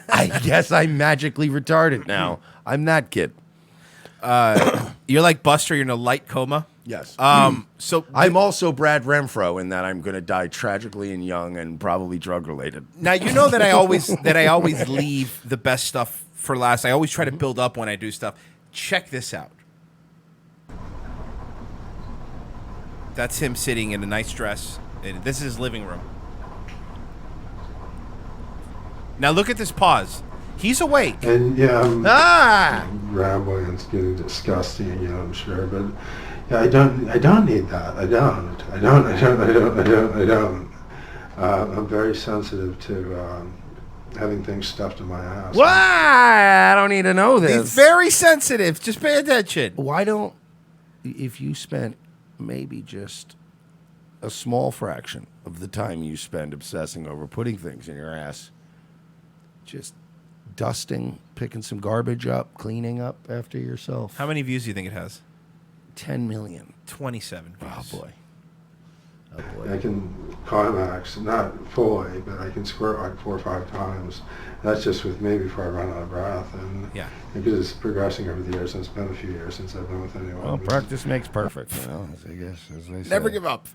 I guess I'm magically retarded now. I'm that kid. You're like Buster. You're in a light coma. Yes. So I'm also Brad Renfro in that I'm going to die tragically and young and probably drug related. now you know that I always leave the best stuff for last. I always try to build up when I do stuff. Check this out. That's him sitting in a nice dress. And this is his living room. Now look at this pause. He's awake. And yeah, I'm Ah! rambling and it's getting disgusting again, I'm sure, but yeah, I don't need that. I don't. I'm very sensitive to having things stuffed in my ass. Why? I don't need to know this. He's very sensitive. Just pay attention. Why don't, if you spent maybe just a small fraction of the time you spend obsessing over putting things in your ass, just dusting, picking some garbage up, cleaning up after yourself. How many views do you think it has? 10 million. 27 views. Oh, boy. Oh, boy. I can climax, not fully, but I can squirt like 4 or 5 times. That's just with me before I run out of breath. And yeah, because it's progressing over the years, and it's been a few years since I've been with anyone. Well, practice makes perfect, you know, I guess, as they say. Never give up.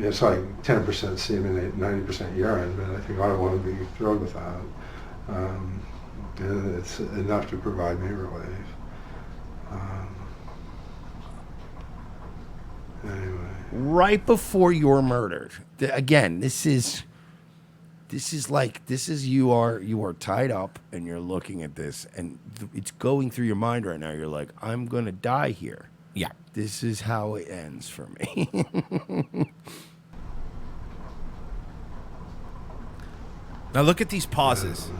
It's like 10% semen, 90% urine, but I think I want to be thrilled with that. And it's enough to provide me relief. Anyway. Right before you're murdered. Again, this is you are tied up and you're looking at this and it's going through your mind right now. You're like, I'm going to die here. Yeah. This is how it ends for me. Now look at these pauses.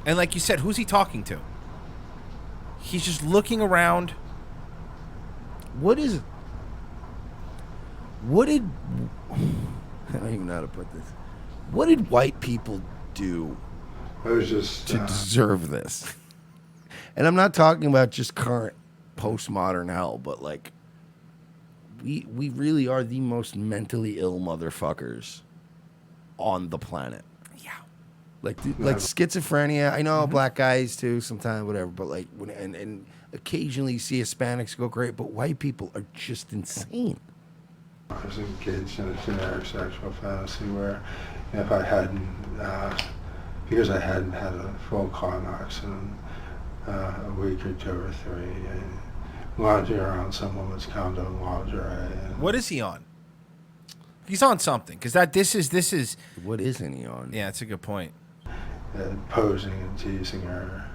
And like you said, who's he talking to? He's just looking around. What did I don't even know how to put this. What did white people do I was just to deserve this? And I'm not talking about just current postmodern hell, but like we really are the most mentally ill motherfuckers on the planet. Yeah. Like schizophrenia. I know black guys too sometimes, whatever, but like and occasionally you see Hispanics go great, but white people are just insane. I was engaged in a generic sexual fantasy where if I hadn't, because I hadn't had a full climax in a week or 2 or 3, lounging around some woman's condo in lingerie. What is he on? He's on something, because this is. What isn't he on? Yeah, that's a good point. Posing and teasing her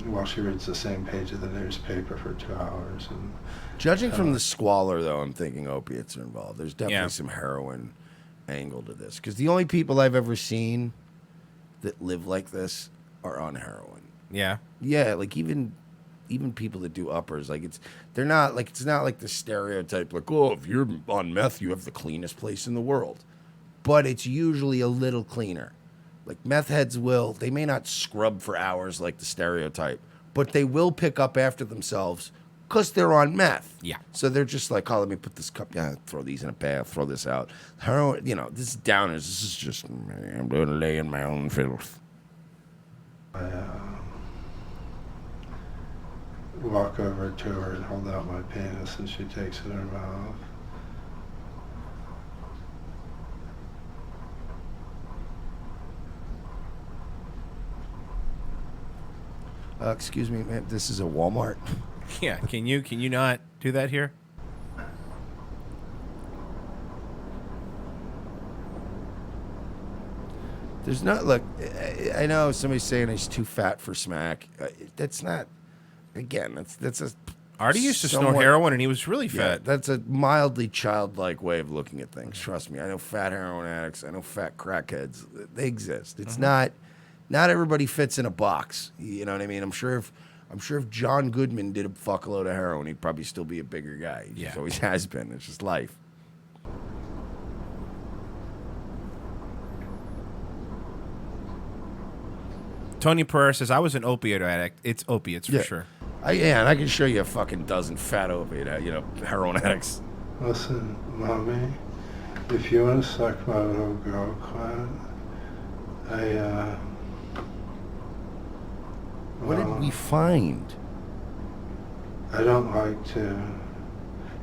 while she reads the same page of the newspaper for 2 hours. And judging from the squalor, though, I'm thinking opiates are involved. There's definitely Yeah. some heroin angle to this, because the only people I've ever seen that live like this are on heroin. Yeah. Yeah, like even people that do uppers, like it's not like the stereotype like, oh, if you're on meth, you have the cleanest place in the world. But it's usually a little cleaner. Like meth heads they may not scrub for hours like the stereotype, but they will pick up after themselves because they're on meth. Yeah. So they're just like, oh, let me put this cup, throw these in a bath, throw this out. Heroin, this is downers. This is just, I'm going to lay in my own filth. I walk over to her and hold out my penis, and she takes it in her mouth. Excuse me, man. This is a Walmart. Yeah. Can you not do that here? There's not, look, I know somebody's saying he's too fat for smack. That's not, again, that's a... Artie used to snort heroin and he was really fat. That's a mildly childlike way of looking at things. Trust me. I know fat heroin addicts. I know fat crackheads. They exist. It's not everybody fits in a box. You know what I mean? I'm sure if John Goodman did a fuckload of heroin, he'd probably still be a bigger guy. He just always has been. It's just life. Tony Pereira says, I was an opiate addict. It's opiates for sure. And I can show you a fucking dozen fat opiate, heroin addicts. Listen, Mommy, if you want to suck my little girl clit, What did we find? I don't like to...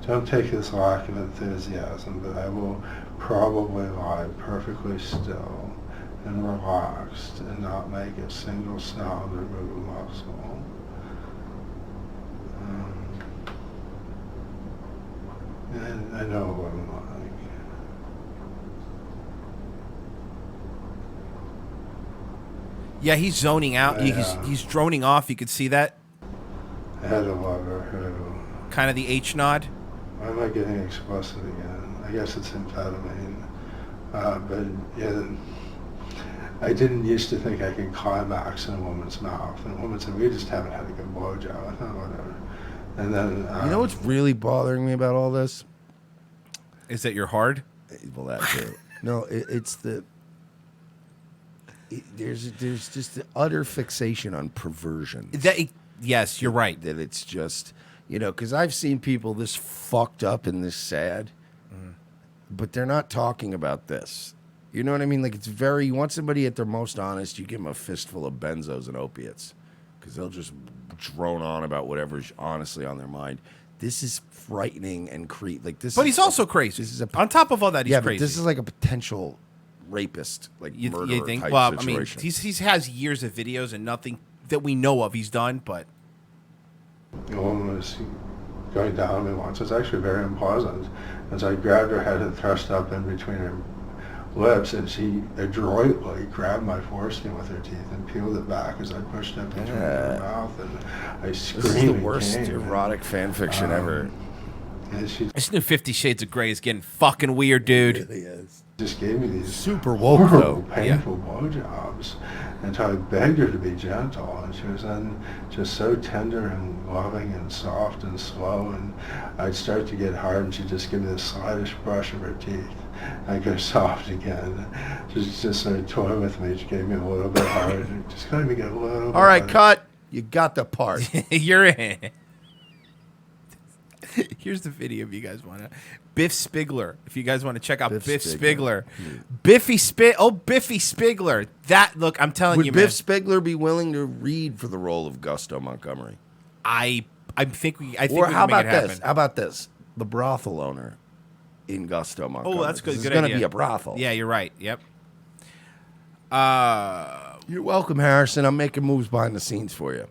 Don't take this lack of enthusiasm, but I will probably lie perfectly still and relaxed and not make a single sound or move a muscle. And I know what I'm like. Yeah, he's zoning out. He's droning off. You could see that. I had a lover who... Kind of the H nod. Why am I getting explicit again? I guess it's amphetamine. But yeah, I didn't used to think I could climax in a woman's mouth. And a woman said, we just haven't had a good blowjob. I thought, whatever. And then... you know what's really bothering me about all this? Is that you're hard? Well, that too. No, it's the... There's just the utter fixation on perversion. Yes, you're right. That it's just, because I've seen people this fucked up and this sad, but they're not talking about this. You know what I mean? Like, you want somebody at their most honest, you give them a fistful of benzos and opiates, because they'll just drone on about whatever's honestly on their mind. This is frightening and But he's also crazy. This is on top of all that, he's crazy. But this is like a potential rapist, murderer you think? type Well, situation. I mean, he has years of videos and nothing that we know of he's done, but... The woman was going down on me once. It was actually very unpleasant. As I grabbed her head and thrust up in between her lips, and she adroitly grabbed my foreskin with her teeth and peeled it back as I pushed up between her mouth, and I screamed. This is the worst erotic fan fiction ever. This new 50 Shades of Grey is getting fucking weird, dude. It really is. Just gave me these super woke though, painful blowjobs, and so I begged her to be gentle, and she was then just so tender and loving and soft and slow, and I'd start to get hard, and she'd just give me the slightest brush of her teeth, I go soft again. Just started toying with me. She gave me a little bit hard. Just let me get a little bit All right, hard. cut. You got the part. You're in. Here's the video if you guys want to. Biff Spigler. If you guys want to check out Biff Spigler. Biffy Spigler. That, look, I'm telling Would you, Biff man. Spigler be willing to read for the role of Gusto Montgomery? I think we Or can how make about it happen. this? How about this? The brothel owner in Gusto Montgomery. Oh, that's good. It's Good going to idea. be a brothel. Yeah, you're right. Yep. You're welcome, Harrison. I'm making moves behind the scenes for you.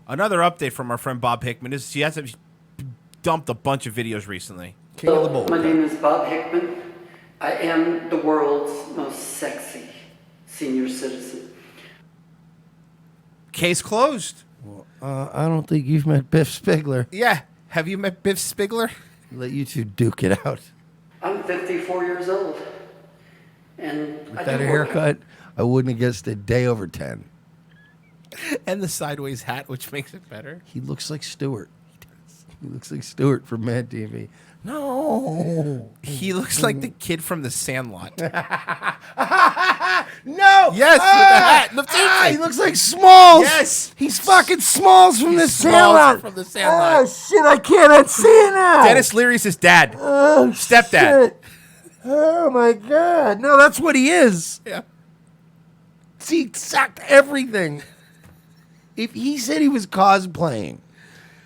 Another update from our friend Bob Hickman is he has dumped a bunch of videos recently. Hello, my name is Bob Hickman. I am the world's most sexy senior citizen. Case closed. Well, I don't think you've met Biff Spigler. Yeah. Have you met Biff Spigler? Let you two duke it out. I'm 54 years old. And I With that do work. haircut, I wouldn't have guessed a day over 10. And the sideways hat, which makes it better. He looks like Stewart. He looks like Stewart from Mad TV. No. He looks like the kid from The Sandlot. No. Yes, with the hat. He looks like Smalls. Yes. He's fucking Smalls from the Smalls Sandlot. from The Sandlot. Oh, shit. I cannot see it now. Dennis Leary's his dad. Oh, Stepdad. shit. Oh, my God. No, that's what he is. Yeah. See, exact everything. If he said he was cosplaying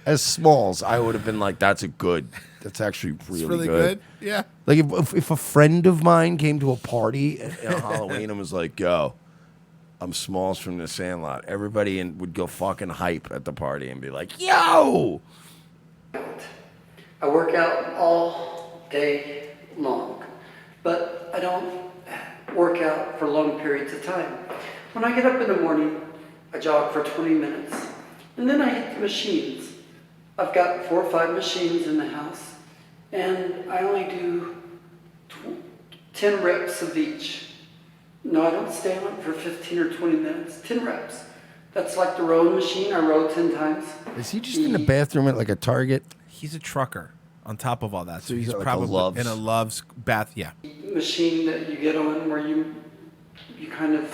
as Smalls, I would have been like, that's actually really good. Yeah. Like if a friend of mine came to a party at Halloween and was like, yo, I'm Smalls from The Sandlot, everybody would go fucking hype at the party and be like, yo! I work out all day long, but I don't work out for long periods of time. When I get up in the morning, I jog for 20 minutes, and then I hit the machines. I've got 4 or 5 machines in the house, and I only do 10 reps of each. No, I don't stay on it for 15 or 20 minutes. 10 reps. That's like the rowing machine. I row 10 times. Is he just in the bathroom at like a Target? He's a trucker on top of all that. So he's he's got like a probably Love's. in a Love's bath. Yeah. Machine that you get on where you kind of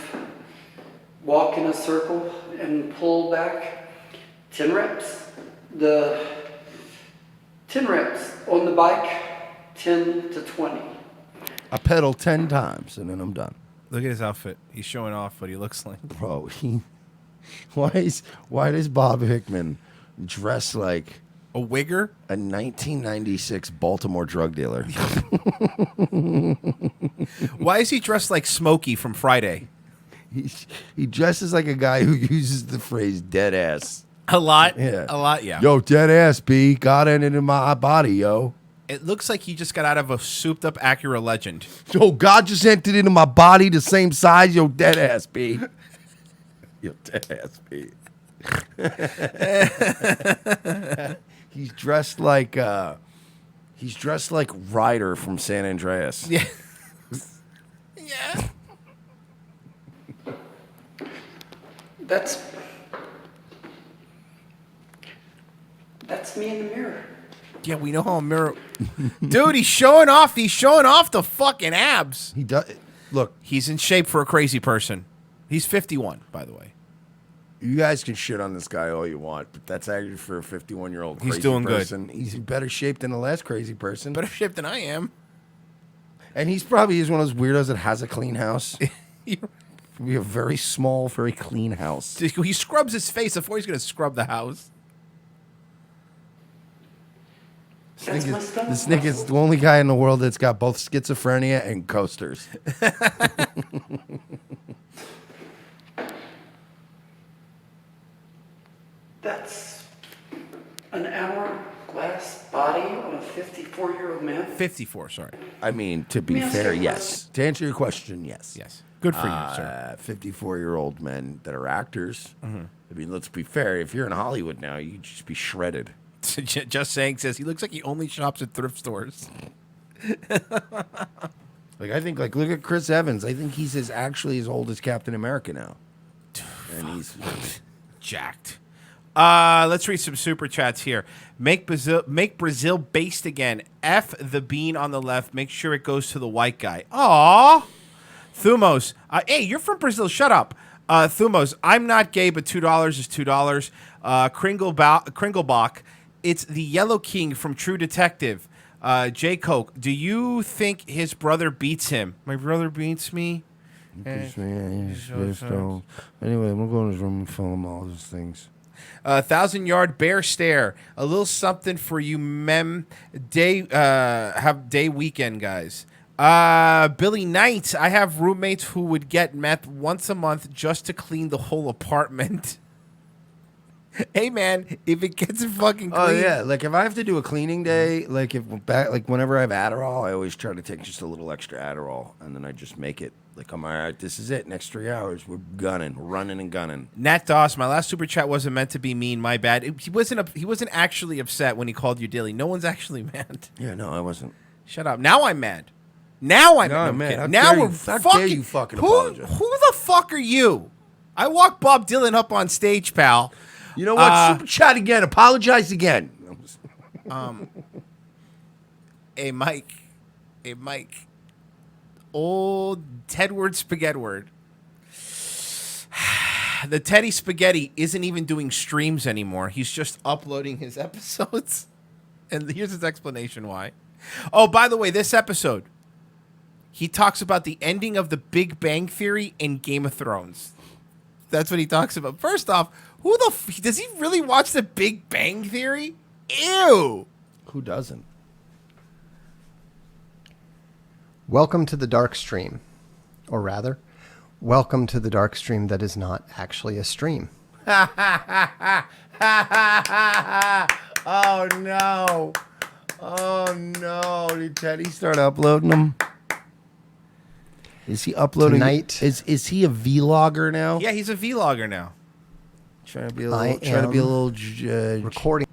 walk in a circle and pull back. 10 reps. The 10 reps on the bike, 10 to 20. I pedal 10 times and then I'm done. Look at his outfit. He's showing off what he looks like. Bro, why does Bob Hickman dress like a wigger? A 1996 Baltimore drug dealer. Why is he dressed like Smokey from Friday? He dresses like a guy who uses the phrase dead ass. A lot? Yeah. A lot, yeah. Yo, dead ass, B. God entered in my body, yo. It looks like he just got out of a souped up Acura Legend. Yo, God just entered into my body the same size, yo, dead ass, B. Yo, dead ass, B. He's dressed like Ryder from San Andreas. Yeah. Yeah. That's me in the mirror. Yeah, we know how a mirror. Dude, he's showing off. He's showing off the fucking abs. He does. Look, he's in shape for a crazy person. He's 51, by the way. You guys can shit on this guy all you want, but that's actually for a 51-year-old crazy He's doing good. person. He's in better shape than the last crazy person. Better shape than I am. And he's one of those weirdos that has a clean house. We have a very small, very clean house. He scrubs his face before he's going to scrub the house. This nigga's the only guy in the world that's got both schizophrenia and coasters. That's an hourglass body on a 54-year-old man. 54, sorry. I mean, to be May I fair, say yes. To answer your question, yes. Yes. Good for you, sir. 54-year-old men that are actors. Mhm. I mean, let's be fair. If you're in Hollywood now, you'd just be shredded. Just saying says he looks like he only shops at thrift stores. Like, I think, look at Chris Evans. I think he's actually as old as Captain America now. And he's jacked. Let's read some super chats here. Make Brazil based again. F the bean on the left. Make sure it goes to the white guy. Aw. Thumos. Hey, you're from Brazil. Shut up. Thumos. I'm not gay, but $2 is $2. Kringlebach. It's the Yellow King from True Detective. J. Coke. Do you think his brother beats him? My brother beats me. Anyway, we'll go in his room and film all those things. 1,000-yard bear stare. A little something for you, have day weekend, guys. Billy Knight. I have roommates who would get meth once a month just to clean the whole apartment. Hey man, if it gets fucking clean. Oh yeah, like if I have to do a cleaning day, like whenever I have Adderall, I always try to take just a little extra Adderall, and then I just make it like, I'm all right. This is it. Next 3 hours, we're running and gunning. Nat Doss, my last super chat wasn't meant to be mean. My bad. He wasn't actually upset when he called you Dilly. No one's actually mad. Yeah, no, I wasn't. Shut up. Now I'm mad. Now I'm mad. Now we're How fucking. dare you fucking apologize? Who the fuck are you? I walked Bob Dylan up on stage, pal. You know what? Super chat again. Apologize again. Hey, Mike. Old Tedward Spaghetti word. The Teddy Spaghetti isn't even doing streams anymore. He's just uploading his episodes. And here's his explanation why. Oh, by the way, this episode, he talks about the ending of the Big Bang Theory in Game of Thrones. That's what he talks about. First off, does he really watch the Big Bang Theory? Ew. Who doesn't? Welcome to the dark stream. Or rather, welcome to the dark stream that is not actually a stream. Oh no. Oh no. Did Teddy start uploading them? Is he uploading? Tonight. Is he a vlogger now? Yeah, he's a vlogger now. Trying to be a little recording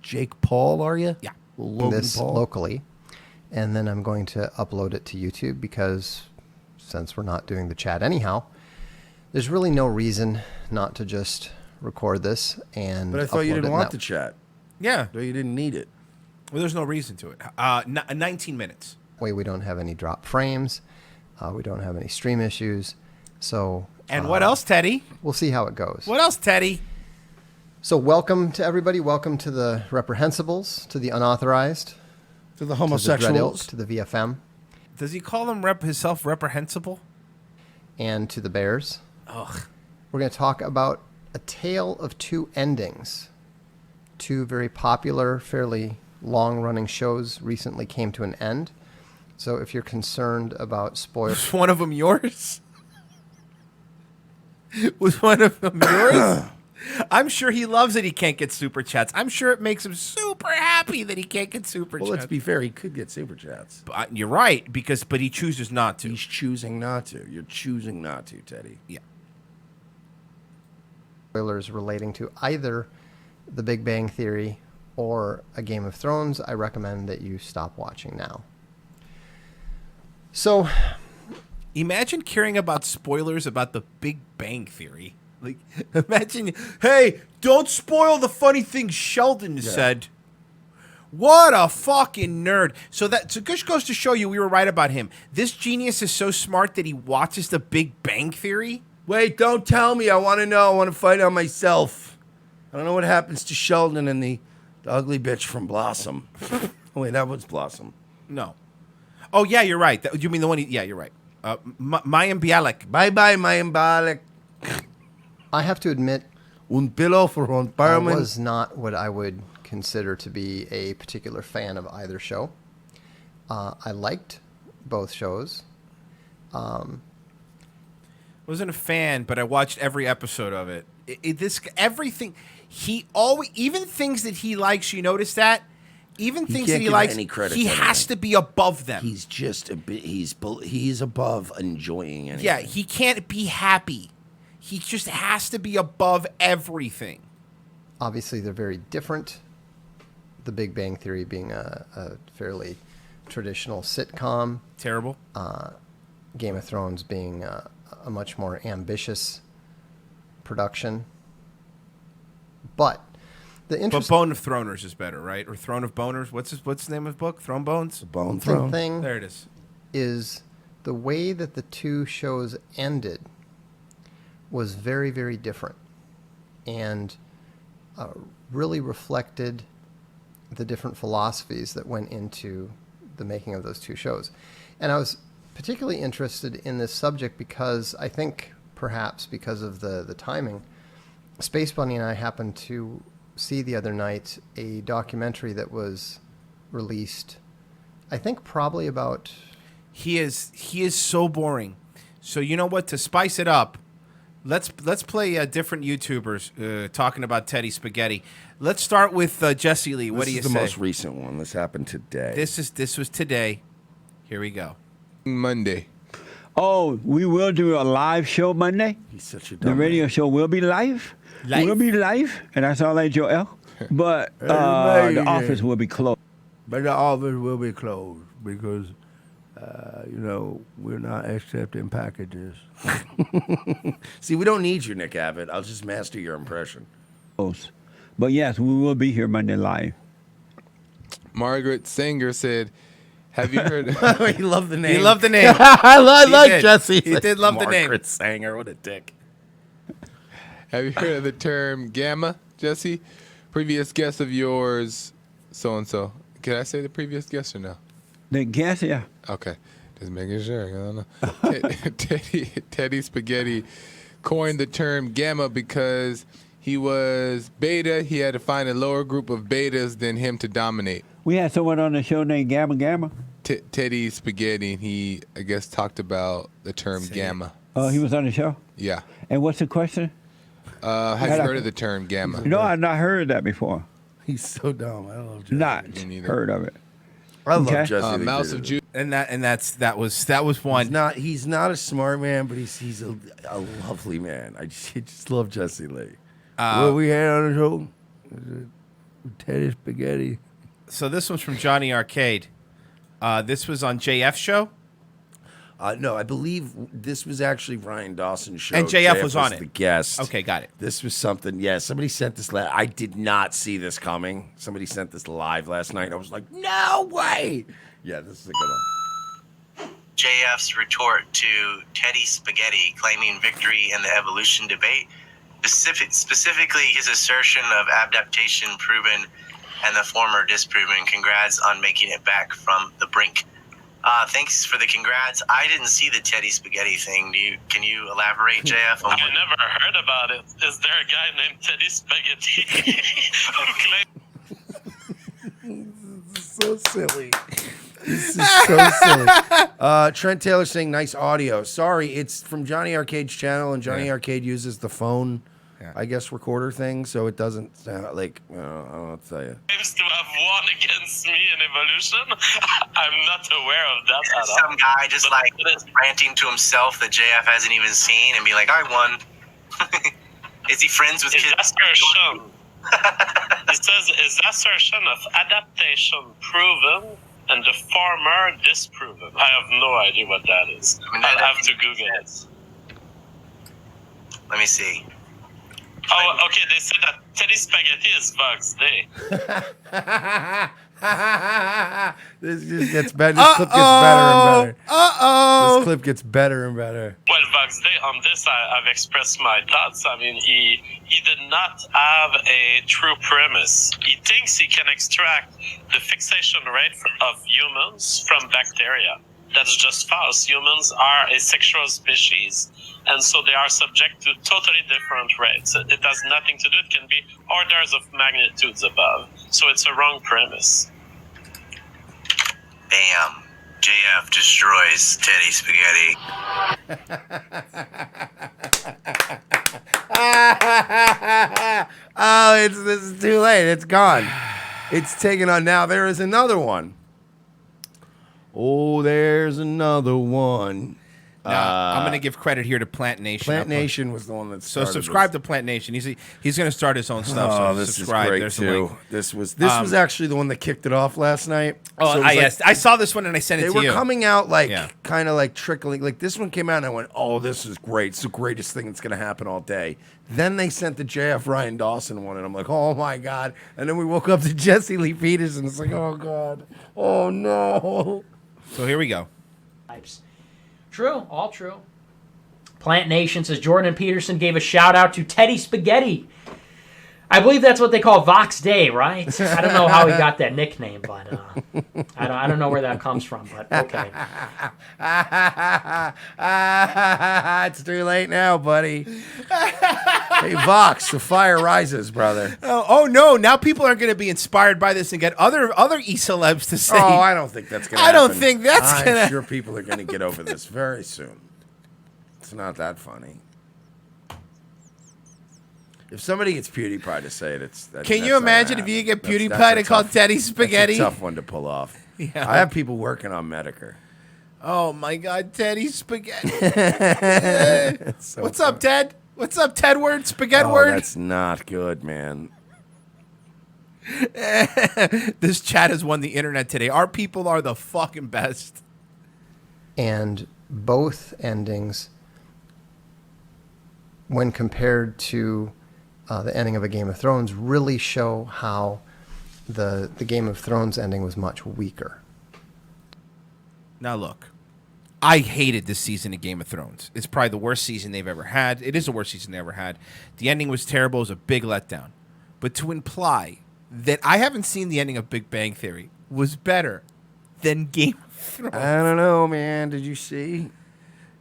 Jake Paul, are you? Yeah. This locally, and then I'm going to upload it to YouTube because since we're not doing the chat anyhow, there's really no reason not to just record this and. But I thought you didn't want the chat. Yeah. No, you didn't need it. Well, there's no reason to it. 19 minutes. We don't have any drop frames. We don't have any stream issues. So. And what else, Teddy? We'll see how it goes. What else, Teddy? So welcome to everybody. Welcome to the reprehensibles, to the unauthorized, to the homosexuals, to the VFM. Does he call him himself reprehensible? And to the bears. Ugh. We're going to talk about A Tale of Two Endings. Two very popular, fairly long-running shows recently came to an end. So if you're concerned about spoilers... Was one of them yours? Was one of them yours? I'm sure he loves that he can't get super chats. I'm sure it makes him super happy that he can't get super chats. Well, let's be fair. He could get super chats. But you're right, but he chooses not to. He's choosing not to. You're choosing not to, Teddy. Yeah. Spoilers relating to either The Big Bang Theory or A Game of Thrones, I recommend that you stop watching now. So, imagine caring about spoilers about The Big Bang Theory. Like, imagine, hey, don't spoil the funny thing Sheldon said. What a fucking nerd. So Gush goes to show you we were right about him. This genius is so smart that he watches The Big Bang Theory. Wait, don't tell me. I want to know. I want to find out myself. I don't know what happens to Sheldon and the ugly bitch from Blossom. Oh, wait, that was Blossom. No. Oh, yeah, you're right. You mean the one? Yeah, you're right. Mayim Bialik. Bye-bye, Mayim Bialik. I have to admit, Un pillow for one I was not what I would consider to be a particular fan of either show. I liked both shows. Wasn't a fan, but I watched every episode of it. Everything even things that he likes. You notice that. Even things that he likes, he has to be above them. He's just he's above enjoying anything. Yeah, he can't be happy. He just has to be above everything. Obviously, they're very different. The Big Bang Theory being a fairly traditional sitcom. Terrible. Game of Thrones being a much more ambitious production. But the But interesting Bone of Throners is better, right? Or Throne of Boners. What's the name of the book? Throne Bones? Bone thing There it is. Is the way that the two shows ended was very, very different, and really reflected the different philosophies that went into the making of those two shows. And I was particularly interested in this subject because I think perhaps because of the timing, Space Bunny and I happened to see the other night a documentary that was released, I think probably about... He is so boring. So you know what? To spice it up, let's play different YouTubers talking about Teddy Spaghetti. Let's start with Jesse Lee. What do you say? This is the most recent one. This happened today. This was today. Here we go. Monday. Oh, we will do a live show Monday. He's such a The radio show will be live. Will be live, and that's all right, Joel. But the office will be closed. But the office will be closed because, we're not accepting packages. See, we don't need you, Nick Abbott. I'll just master your impression. But yes, we will be here Monday live. Margaret Sanger said, have you heard... He loved the name. He loved the name. I like Jesse. He did love the name. Margaret Sanger, what a dick. Have you heard of the term gamma, Jesse? Previous guest of yours, so-and-so. Can I say the previous guest or no? The guest, yeah. Okay. Just making sure. I don't know. Teddy Spaghetti coined the term gamma because he was beta. He had to find a lower group of betas than him to dominate. We had someone on the show named Gamma Gamma. Teddy Spaghetti, and he, I guess, talked about the term gamma. Oh, he was on the show? Yeah. And what's the question? Have you heard of the term gamma? No, I've not heard that before. He's so dumb. I love Jesse. Not heard of it. I love Jesse. Mouse of Judah. And that was one. He's not a smart man, but he's a lovely man. I just love Jesse Lee. What we had on the show? Teddy Spaghetti. So this one's from Johnny Arcade. This was on JF's show? No, I believe this was actually Ryan Dawson's show. And JF was on it. The guest. Okay, got it. This was something. Yeah, somebody sent this. I did not see this coming. Somebody sent this live last night. I was like, no way. Yeah, this is a good one. JF's retort to Teddy Spaghetti claiming victory in the evolution debate, specifically his assertion of adaptation proven and the former disproven. Congrats on making it back from the brink. Thanks for the congrats. I didn't see the Teddy Spaghetti thing. Can you elaborate, JF? I never heard about it. Is there a guy named Teddy Spaghetti who claims... This is so silly. This is so silly. Trent Taylor saying nice audio. Sorry, it's from Johnny Arcade's channel, and Johnny Arcade uses the phone, I guess, recorder thing, so it doesn't sound like, I don't know what to tell you. claims to have won against me in evolution? I'm not aware of that at all. Some guy just ranting to himself that JF hasn't even seen and be like, I won. Is he friends with His kids? assertion. He says his assertion of adaptation proven and the former disproven. I have no idea what that is. I'll have to Google it. Let me see. Oh, okay. They said that Teddy Spaghetti is Vox Day. This just gets better. This clip gets better and better. Uh-oh. This clip gets better and better. Well, Vox Day, on this, I've expressed my thoughts. I mean, he did not have a true premise. He thinks he can extract the fixation rate of humans from bacteria. That's just false. Humans are a sexual species, and so they are subject to totally different rates. It has nothing to do. It can be orders of magnitudes above. So it's a wrong premise. Bam. JF destroys Teddy Spaghetti. Oh, this is too late. It's gone. It's taken on. Now there is another one. Oh, there's another one. I'm going to give credit here to Plant Nation. Plant Nation was the one that So started subscribe this. to Plant Nation. He's going to start his own stuff. Oh, so this subscribe. is great There's a too. link. This was actually the one that kicked it off last night. Oh, So it was yes. I saw this one and I sent it They to you. were coming out kind of like trickling. Like this one came out and I went, "Oh, this is great. It's the greatest thing that's going to happen all day." Then they sent the JF Ryan Dawson one, and I'm like, "Oh my god!" And then we woke up to Jesse Lee Peterson. It's like, "Oh god, oh no." So here we go. True, all true. Plant Nation says Jordan Peterson gave a shout out to Teddy Spaghetti. I believe that's what they call Vox Day, right? I don't know how he got that nickname, but I don't know where that comes from, but okay. It's too late now, buddy. Hey, Vox, the fire rises, brother. Oh no! Now people are going to be inspired by this and get other e-celebs to say. Oh, I don't think that's going to I happen. don't think that's I'm going to. sure people are going to get over this very soon. It's not that funny. If somebody gets PewDiePie to say it, Can you imagine if you get PewDiePie to call Teddy Spaghetti? That's a tough one to pull off. Yeah. I have people working on Medicare. Oh my God, Teddy Spaghetti! So What's up, Ted? What's up, Tedward? Spaghetti Oh, word? that's not good, man. This chat has won the internet today. Our people are the fucking best. And both endings, when compared to the ending of A Game of Thrones, really show how the Game of Thrones ending was much weaker. Now look, I hated this season of Game of Thrones. It's probably the worst season they've ever had. It is the worst season they ever had. The ending was terrible. It was a big letdown. But to imply that I haven't seen the ending of Big Bang Theory was better than Game of Thrones. I don't know, man. Did you see?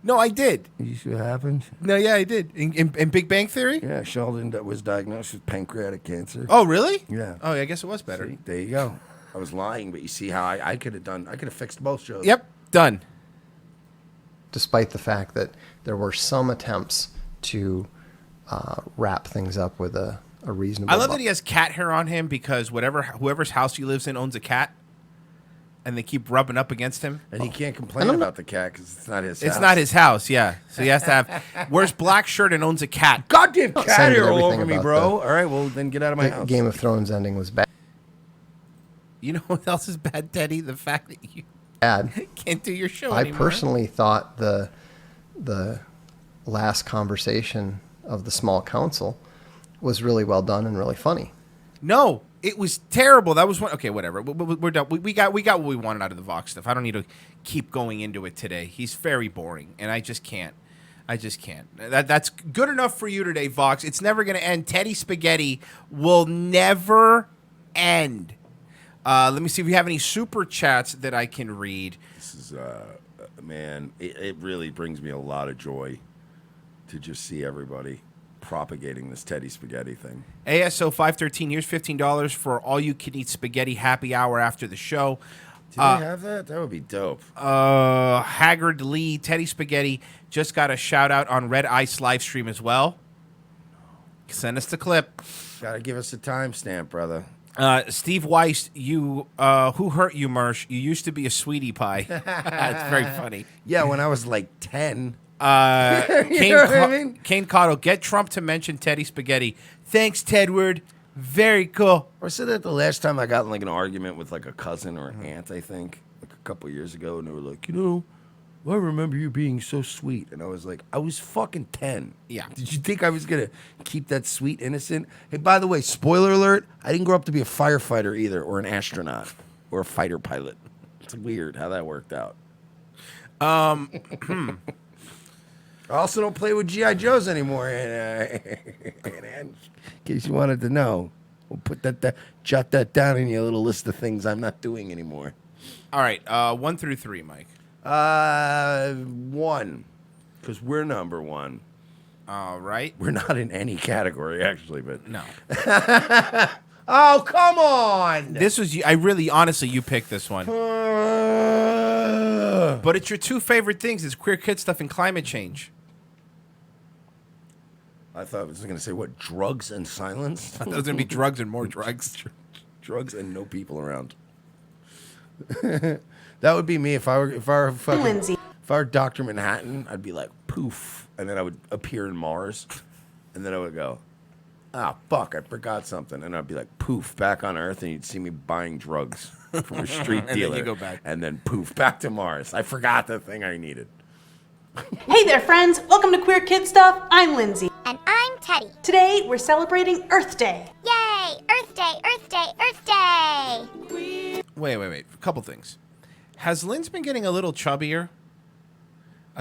No, I did. Did you see what happened? No, yeah, I did. In Big Bang Theory? Yeah, Sheldon was diagnosed with pancreatic cancer. Oh, really? Yeah. Oh, yeah, I guess it was better. See, there you go. I was lying, but you see how I could have fixed both shows. Yep, done. Despite the fact that there were some attempts to wrap things up with a reasonable... I love that he has cat hair on him because whoever's house he lives in owns a cat. And they keep rubbing up against him. And he can't complain about the cat because it's not his house. It's not his house, yeah. So he has to have... wears black shirt and owns a cat. Goddamn Not cat saying that hair all everything over me, about bro. the- All right, well, then get out of my house. Game of Thrones ending was bad. You know what else is bad, Teddy? The fact that you can't do your show I anymore. personally thought the last conversation of the small council was really well done and really funny. No, it was terrible. That was one... Okay, whatever. We're done. We got what we wanted out of the Vox stuff. I don't need to keep going into it today. He's very boring, and I just can't. That's good enough for you today, Vox. It's never going to end. Teddy Spaghetti will never end. Let me see if we have any super chats that I can read. This is, man, it really brings me a lot of joy to just see everybody propagating this Teddy Spaghetti thing. ASO 513, here's $15 for all you can eat spaghetti happy hour after the show. Do they have that? That would be dope. Haggard Lee, Teddy Spaghetti just got a shout out on Red Ice live stream as well. Send us the clip. Gotta give us a timestamp, brother. Steve Weiss, you who hurt you, Mersh? You used to be a sweetie pie. That's very funny. Yeah, when I was like 10. Kane, know what I mean? Kane Cotto, get Trump to mention Teddy Spaghetti. Thanks, Tedward. Very cool. I said that the last time I got in like an argument with like a cousin or an aunt, I think, like a couple years ago, and they were like, I remember you being so sweet. And I was like, I was fucking 10. Yeah. Did you think I was going to keep that sweet innocent? Hey, by the way, spoiler alert, I didn't grow up to be a firefighter either, or an astronaut, or a fighter pilot. It's weird how that worked out. I also don't play with G.I. Joes anymore, in case you wanted to know. We'll put jot that down in your little list of things I'm not doing anymore. All right, 1 through 3, Mike. 1, because we're number 1. All right. We're not in any category, actually, but... No. Oh, come on! This was... honestly, you picked this one. But it's your two favorite things. It's queer kid stuff and climate change. I thought it was going to say, what, drugs and silence? I thought it was going to be drugs and more drugs. Drugs and no people around. That would be me if I were fucking... If If I were Dr. Manhattan, I'd be like, poof. And then I would appear in Mars. And then I would go, fuck, I forgot something. And I'd be like, poof, back on Earth. And you'd see me buying drugs from a street And then dealer. you go back. And then poof, back to Mars. I forgot the thing I needed. Hey there, friends. Welcome to Queer Kid Stuff. I'm Lindsay. And I'm Teddy. Today, we're celebrating Earth Day. Yay! Earth Day, Earth Day, Earth Day! Wait. A couple things. Has Lynn's been getting a little chubbier?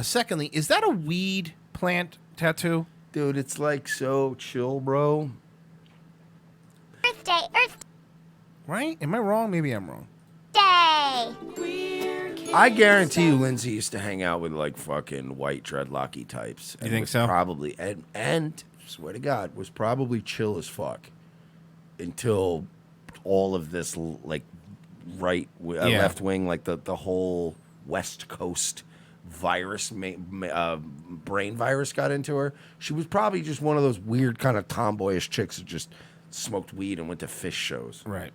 Secondly, is that a weed plant tattoo? Dude, it's like so chill, bro. Earth Day, Earth Right? Am I wrong? Maybe I'm wrong. Day! I guarantee you Lindsay used to hang out with like fucking white dreadlocky types. You think was so? Probably. And swear to God, was probably chill as fuck until all of this like left wing, like the whole West Coast virus, brain virus got into her. She was probably just one of those weird kind of tomboyish chicks that just smoked weed and went to fish shows. Right.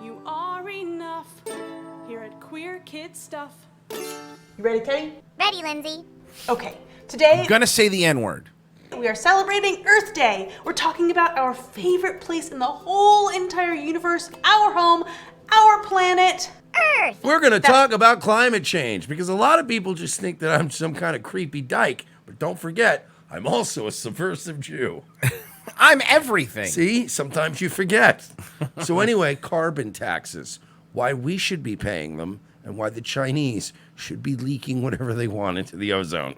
You are enough here at Queer Kid Stuff. You ready, Teddy? Ready, Lindsay. Okay, today I'm gonna say the N-word. we are celebrating Earth Day. We're talking about our favorite place in the whole entire universe, our home, our planet. Earth! We're going to talk about climate change because a lot of people just think that I'm some kind of creepy dyke. But don't forget, I'm also a subversive Jew. I'm everything. See? Sometimes you forget. So anyway, carbon taxes. Why we should be paying them and why the Chinese should be leaking whatever they want into the ozone.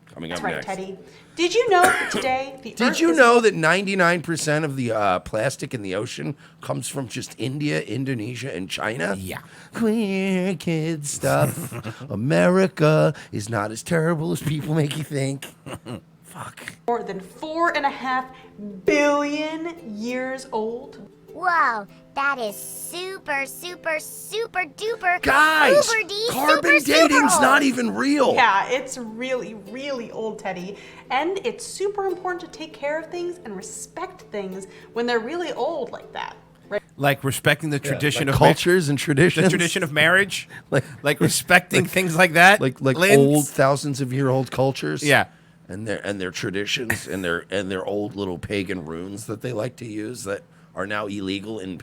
Coming That's up right, next. Teddy. Did you know that today the Did Earth you is know that 99% of the plastic in the ocean comes from just India, Indonesia, and China? Yeah. Queer kid stuff. America is not as terrible as people make you think. Fuck. more than 4.5 billion years old? Whoa, that is super, super, super duper. Guys, uber D, carbon super, dating's super not old. even real. Yeah, it's really, really old, Teddy. And it's super important to take care of things and respect things when they're really old like that. Right? Like respecting the tradition like of cultures and traditions. the tradition of marriage, like respecting things like that, like Linz? old thousands of year old cultures. Yeah. And their traditions and their old little pagan runes that they like to use that are now illegal in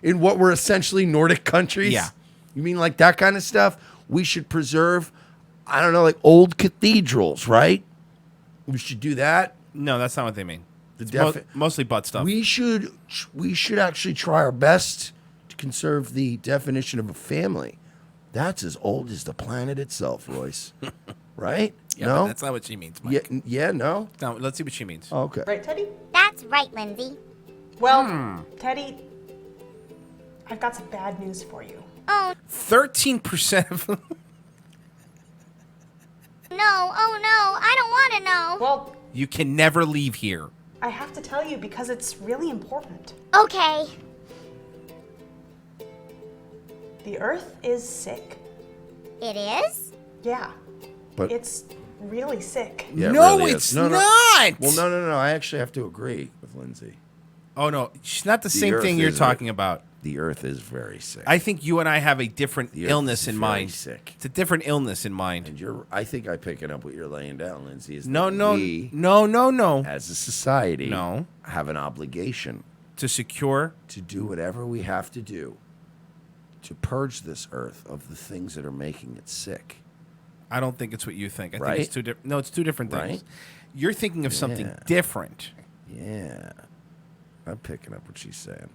what were essentially Nordic countries. Yeah. You mean like that kind of stuff? We should preserve, I don't know, like old cathedrals, right? We should do that. No, that's not what they mean. It's mostly butt stuff. We should actually try our best to conserve the definition of a family. That's as old as the planet itself, Royce. Right? Yeah, no, but that's not what she means, Mike. Yeah, no. No, let's see what she means. Oh, okay. Right, Teddy? That's right, Lindsay. Well, Teddy, I've got some bad news for you. Oh, 13% of no, oh no, I don't want to know. Well, you can never leave here. I have to tell you because it's really important. Okay. The Earth is sick. It is? Yeah. But it's really sick. Yeah, No, it really it's is. not. Well, no. I actually have to agree with Lindsay. Oh no, she's not the same Earth thing you're is talking about. The Earth is very sick. I think you and I have a different The Earth illness is in very mind. sick. It's a different illness in mind. And I think I picking up what you're laying down, Lindsay. Is No, that no, we, no. as a society, No. have an obligation To secure. to do whatever we have to do to purge this Earth of the things that are making it sick. I don't think it's what you think. I Right? think it's two different. No, it's two different things. Right? You're thinking of something Yeah. different. Yeah. I'm picking up what she's saying.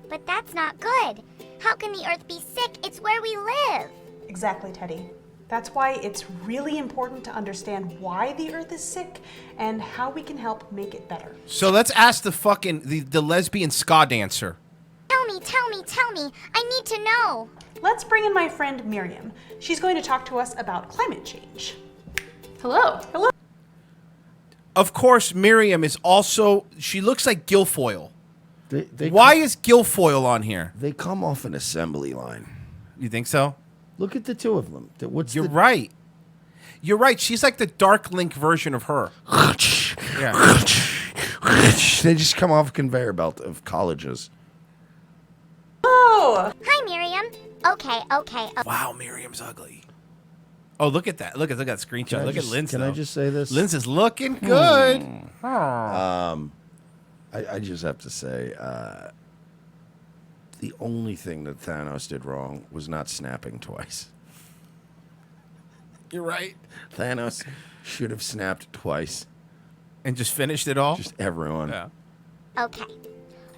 But that's not good. How can the Earth be sick? It's where we live. Exactly, Teddy. That's why it's really important to understand why the Earth is sick and how we can help make it better. So let's ask the lesbian ska dancer. Tell me. I need to know. Let's bring in my friend Miriam. She's going to talk to us about climate change. Hello. Hello. Of course, Miriam is also. She looks like Guilfoyle. They Why is Guilfoyle on here? They come off an assembly line. You think so? Look at the two of them. You're right. You're right. She's like the Dark Link version of her. Yeah. They just come off a conveyor belt of colleges. Hello. Hi, Miriam. Okay. Wow, Miriam's ugly. Oh, look at that. Look at that screenshot. Look at Linz. Can I just say this? Linz is looking good. I just have to say, the only thing that Thanos did wrong was not snapping twice. You're right. Thanos should have snapped twice. And just finished it all? Just everyone. Yeah. Okay.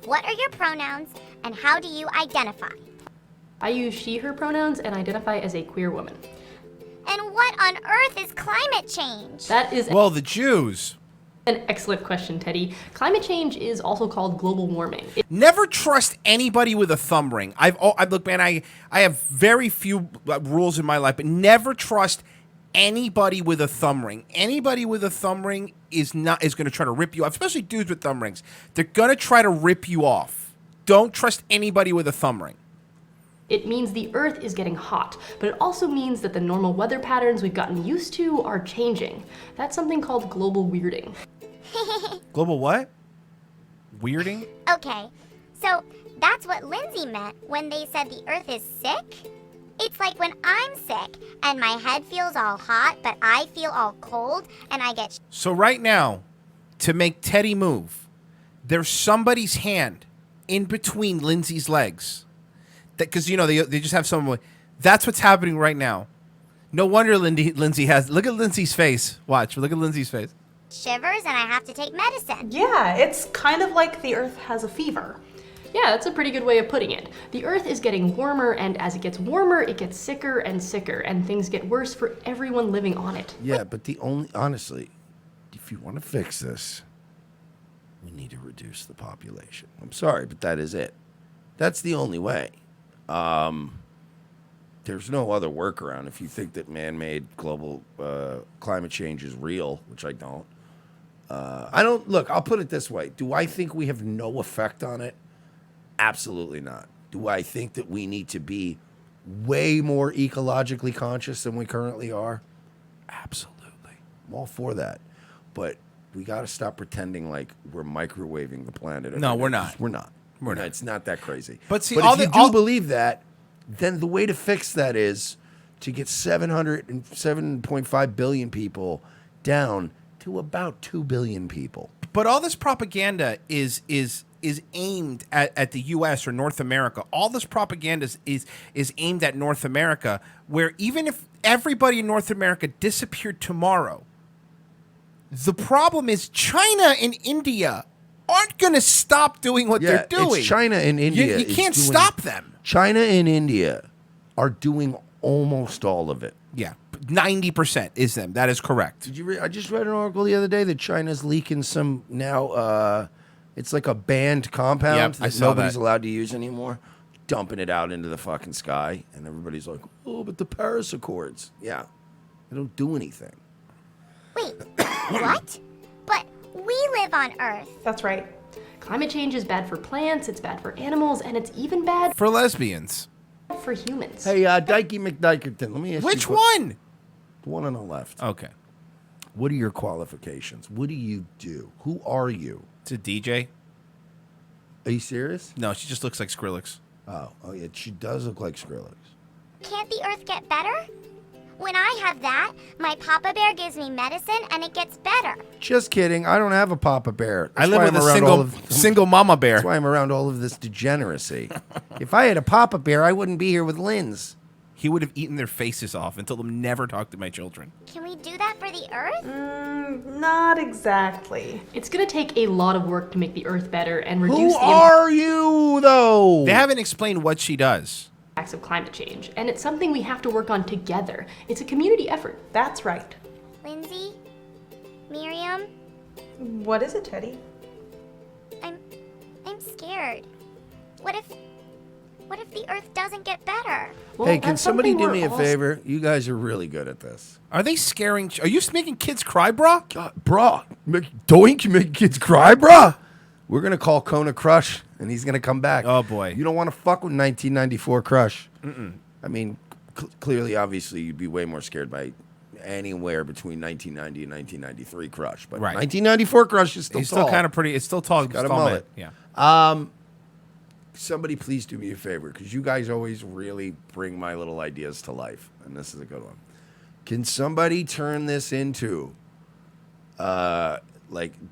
What are your pronouns and how do you identify? I use she, her pronouns and identify as a queer woman. And what on earth is climate change? That is Well, the Jews. an excellent question, Teddy. Climate change is also called global warming. Never trust anybody with a thumb ring. Look, man, I have very few rules in my life, but never trust anybody with a thumb ring. Anybody with a thumb ring is going to try to rip you off, especially dudes with thumb rings. They're going to try to rip you off. Don't trust anybody with a thumb ring. It means the Earth is getting hot, but it also means that the normal weather patterns we've gotten used to are changing. That's something called global weirding. Global what? Weirding? Okay, so that's what Lindsay meant when they said the Earth is sick? It's like when I'm sick and my head feels all hot, but I feel all cold and I get... So right now, to make Teddy move, there's somebody's hand in between Lindsay's legs. Because, you know, they just have someone... That's what's happening right now. No wonder Lindsay has... Look at Lindsay's face. Watch. Look at Lindsay's face. shivers and I have to take medicine. Yeah, it's kind of like the Earth has a fever. Yeah, that's a pretty good way of putting it. The Earth is getting warmer, and as it gets warmer, it gets sicker, and things get worse for everyone living on it. Yeah, but honestly, if you want to fix this, we need to reduce the population. I'm sorry, but that is it. That's the only way. There's no other workaround. If you think that man-made global climate change is real, which I don't. Look, I'll put it this way. Do I think we have no effect on it? Absolutely not. Do I think that we need to be way more ecologically conscious than we currently are? Absolutely. I'm all for that. But we got to stop pretending like we're microwaving the planet. No, we're not. We're not. We're not. It's not that crazy. But see, if you do believe that, then the way to fix that is to get 7.5 billion people down to about 2 billion people. But all this propaganda is aimed at the U.S. or North America. All this propaganda is aimed at North America, where even if everybody in North America disappeared tomorrow, the problem is China and India aren't going to stop doing what they're doing. It's China and India. You can't stop them. China and India are doing almost all of it. Yeah, 90% is them. That is correct. Did you read? I just read an article the other day that China's leaking some now. It's like a banned compound I that saw nobody's that. allowed to use anymore, dumping it out into the fucking sky, and everybody's like, "Oh, but the Paris Accords, yeah, they don't do anything." Wait, what? But we live on Earth. That's right. Climate change is bad for plants, it's bad for animals, and it's even bad For lesbians. for humans. Hey, Dikey McDikerton, let me ask Which you one? The one on the left. Okay. What are your qualifications? What do you do? Who are you? It's a DJ. Are you serious? No, she just looks like Skrillex. Oh yeah, she does look like Skrillex. Can't the Earth get better? When I have that, my Papa Bear gives me medicine and it gets better. Just kidding. I don't have a Papa Bear. I That's live why with I'm a around all single mama bear. That's why I'm around all of this degeneracy. If I had a Papa Bear, I wouldn't be here with Linz. He would have eaten their faces off and told them never talk to my children. Can we do that for the Earth? Not exactly. It's gonna take a lot of work to make the Earth better and reduce Who the are you, though? They haven't explained what she does. impacts of climate change, and it's something we have to work on together. It's a community effort. That's right. Lindsay? Miriam? What is it, Teddy? I'm scared. What if the Earth doesn't get better? Well, Hey, can that's somebody something do we're me a all- favor? You guys are really good at this. Are they scaring? Are you making kids cry, brah? Brah, doink, you make kids cry, brah. We're going to call Kona Crush, and he's going to come back. Oh, boy. You don't want to fuck with 1994 Crush. Mm-mm. I mean, clearly, obviously, you'd be way more scared by anywhere between 1990 and 1993 Crush. But Right. 1994 Crush is still He's tall. still kind of pretty. It's still tall. He's got a tall mullet. man. Yeah. somebody please do me a favor, because you guys always really bring my little ideas to life, and this is a good one. Can somebody turn this into,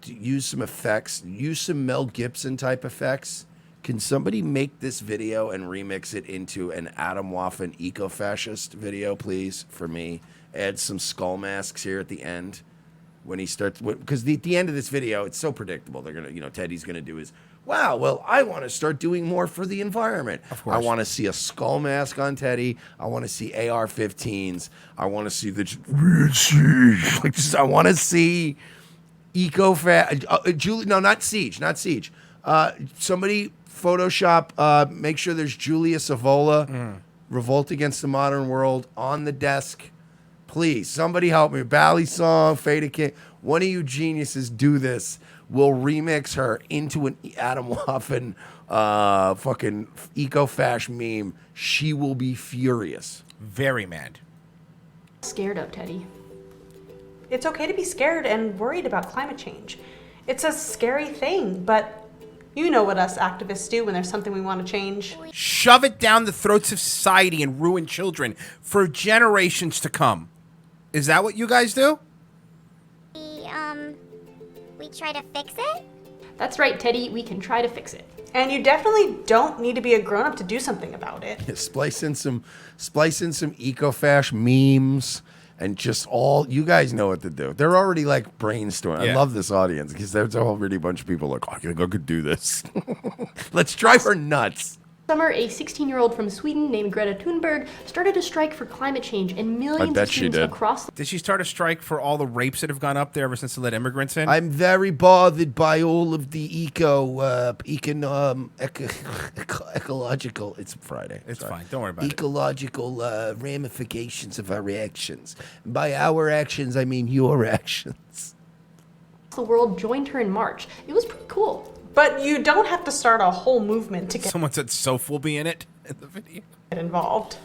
use some effects, use some Mel Gibson type effects? Can somebody make this video and remix it into an Adam Waffen eco-fascist video, please, for me? Add some skull masks here at the end when he starts, because the end of this video, it's so predictable. They're gonna, Teddy's gonna do his, wow, well, I want to start doing more for the environment. Of course. I want to see a skull mask on Teddy. I want to see AR-15s. I want to see I want to see Julie. No, not Siege. Somebody Photoshop. Make sure there's Julia Savola, Revolt Against the Modern World on the desk. Please, somebody help me. Bally Song, Fada King. One of you geniuses do this. We'll remix her into an Adam Waffen fucking eco-fash meme. She will be furious. Very mad. Scared of, Teddy. It's okay to be scared and worried about climate change. It's a scary thing, but you know what us activists do when there's something we want to change. Shove it down the throats of society and ruin children for generations to come. Is that what you guys do? We try to fix it? That's right, Teddy. We can try to fix it. And you definitely don't need to be a grown-up to do something about it. Yeah, splice in some eco-fash memes and just all, you guys know what to do. They're already like brainstorming. Yeah. I love this audience because there's already a bunch of people like, I think I could do this. Let's drive her nuts. Summer, a 16-year-old from Sweden named Greta Thunberg started a strike for climate change, and millions of students across. Did she start a strike for all the rapes that have gone up there ever since they let immigrants in? I'm very bothered by all of the ecological. It's Friday. It's fine. Don't worry about it. Ecological ramifications of our actions. By our actions, I mean your actions. The world joined her in March. It was pretty cool. But you don't have to start a whole movement to get Someone said Soph will be in it in the video. Involved.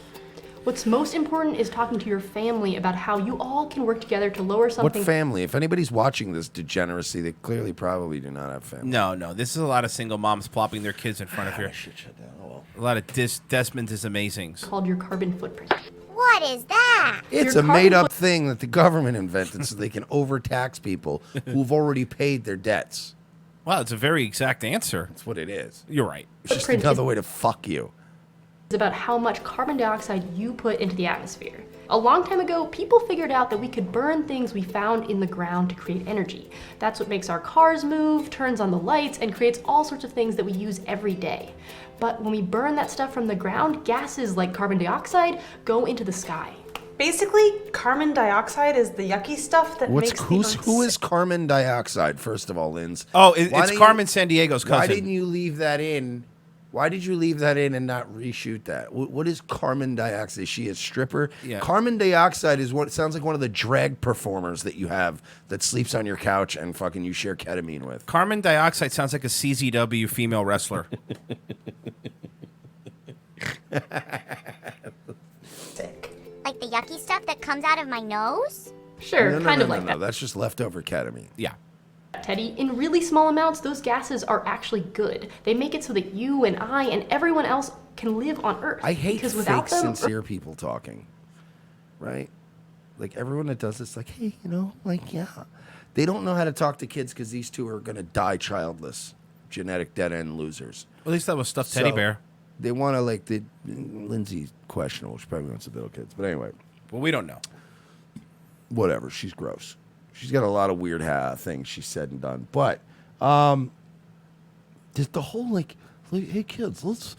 What's most important is talking to your family about how you all can work together to lower something. What family? If anybody's watching this degeneracy, they clearly probably do not have family. No. This is a lot of single moms plopping their kids in front of you. A lot of Desmond is amazing. Called your carbon footprint. What is that? It's a made-up thing that the government invented so they can overtax people who've already paid their debts. Wow, it's a very exact answer. That's what it is. You're right. It's just another way to fuck you. It's about how much carbon dioxide you put into the atmosphere. A long time ago, people figured out that we could burn things we found in the ground to create energy. That's what makes our cars move, turns on the lights, and creates all sorts of things that we use every day. But when we burn that stuff from the ground, gases like carbon dioxide go into the sky. Basically, carbon dioxide is the yucky stuff that makes who is carbon dioxide? First of all, Linz. Oh, it's Carmen Sandiego's cousin. Why didn't you leave that in? Why did you leave that in and not reshoot that? What is carbon dioxide? Is she a stripper? Yeah. Carbon dioxide is what sounds like one of the drag performers that you have that sleeps on your couch and fucking you share ketamine with. Carmen dioxide sounds like a CZW female wrestler. Like the yucky stuff that comes out of my nose? Sure, kind of like that. That's just leftover ketamine. Yeah. Teddy, in really small amounts, those gases are actually good. They make it so that you and I and everyone else can live on Earth. I hate because fake, without them, sincere people talking. Right? Like everyone that does this, like, hey, yeah. They don't know how to talk to kids because these two are going to die childless. Genetic dead-end losers. At least that was stuffed teddy bear. They want to, Lindsay's questionable. She probably wants to little kids. But anyway. Well, we don't know. Whatever. She's gross. She's got a lot of weird things she said and done. But just the whole, hey, kids, let's...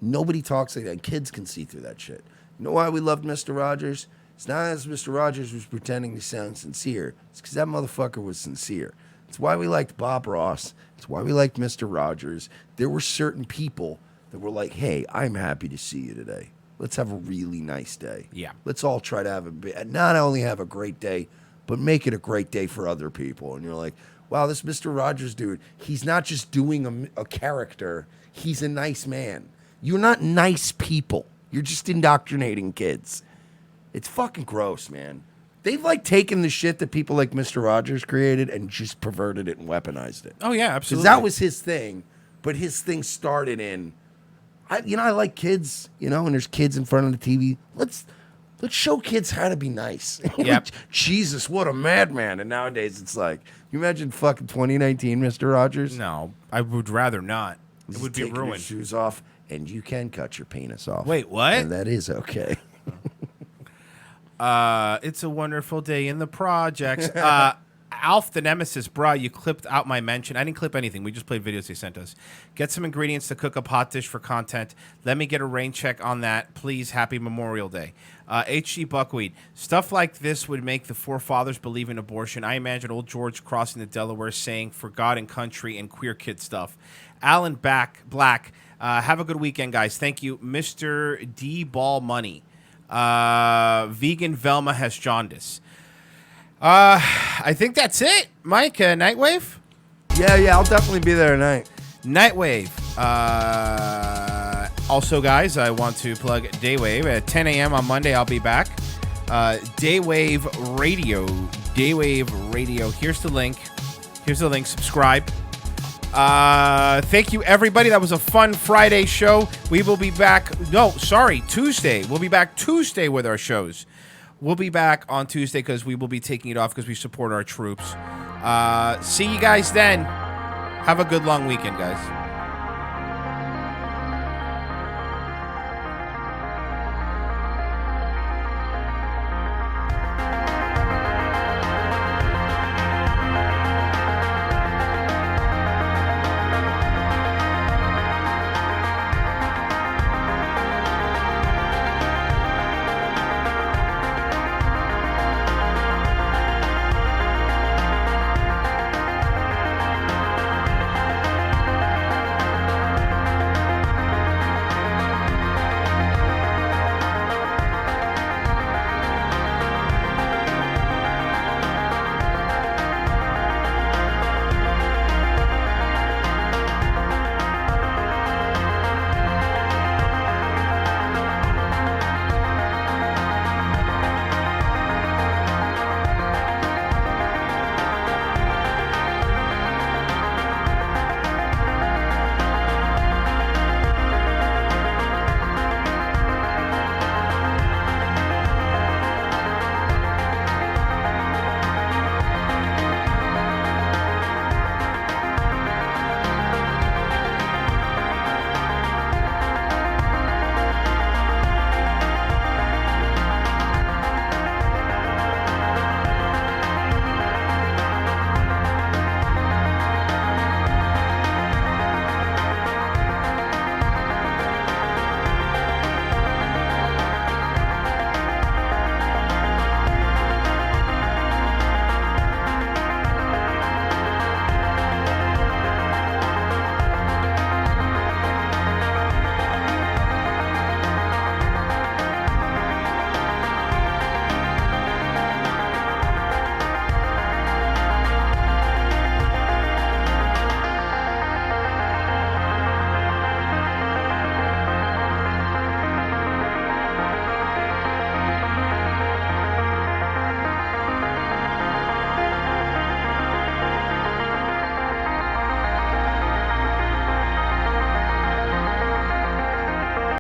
Nobody talks like that. Kids can see through that shit. You know why we loved Mr. Rogers? It's not as Mr. Rogers was pretending to sound sincere. It's because that motherfucker was sincere. It's why we liked Bob Ross. It's why we liked Mr. Rogers. There were certain people that were like, hey, I'm happy to see you today. Let's have a really nice day. Yeah. Let's all try to not only have a great day, but make it a great day for other people. And you're like, wow, this Mr. Rogers dude, he's not just doing a character. He's a nice man. You're not nice people. You're just indoctrinating kids. It's fucking gross, man. They've taken the shit that people like Mr. Rogers created and just perverted it and weaponized it. Oh, yeah, absolutely. Because that was his thing. but his thing started in. I like kids, and there's kids in front of the TV. Let's show kids how to be nice. Yep. Jesus, what a madman! And nowadays it's like, you imagine fucking 2019, Mr. Rogers? No, I would rather not. It Just would be taking your ruined. shoes off, and you can cut your penis off. Wait, what? And that is okay. It's a wonderful day in the projects. Alf the Nemesis, bruh, you clipped out my mention. I didn't clip anything. We just played videos they sent us. Get some ingredients to cook up hot dish for content. Let me get a rain check on that. Please, happy Memorial Day. H.G. Buckwheat. Stuff like this would make the forefathers believe in abortion. I imagine old George crossing the Delaware saying, for God and country and queer kid stuff. Alan Black. Have a good weekend, guys. Thank you. Mr. D. Ball Money. Vegan Velma has jaundice. I think that's it. Mike, Nightwave? Yeah, I'll definitely be there tonight. Nightwave. Also, guys, I want to plug Daywave. At 10 a.m. on Monday, I'll be back. Daywave Radio. Daywave Radio. Here's the link. Subscribe. Thank you, everybody. That was a fun Friday show. We will be back. Tuesday. We'll be back Tuesday with our shows. We'll be back on Tuesday because we will be taking it off because we support our troops. See you guys then. Have a good long weekend, guys.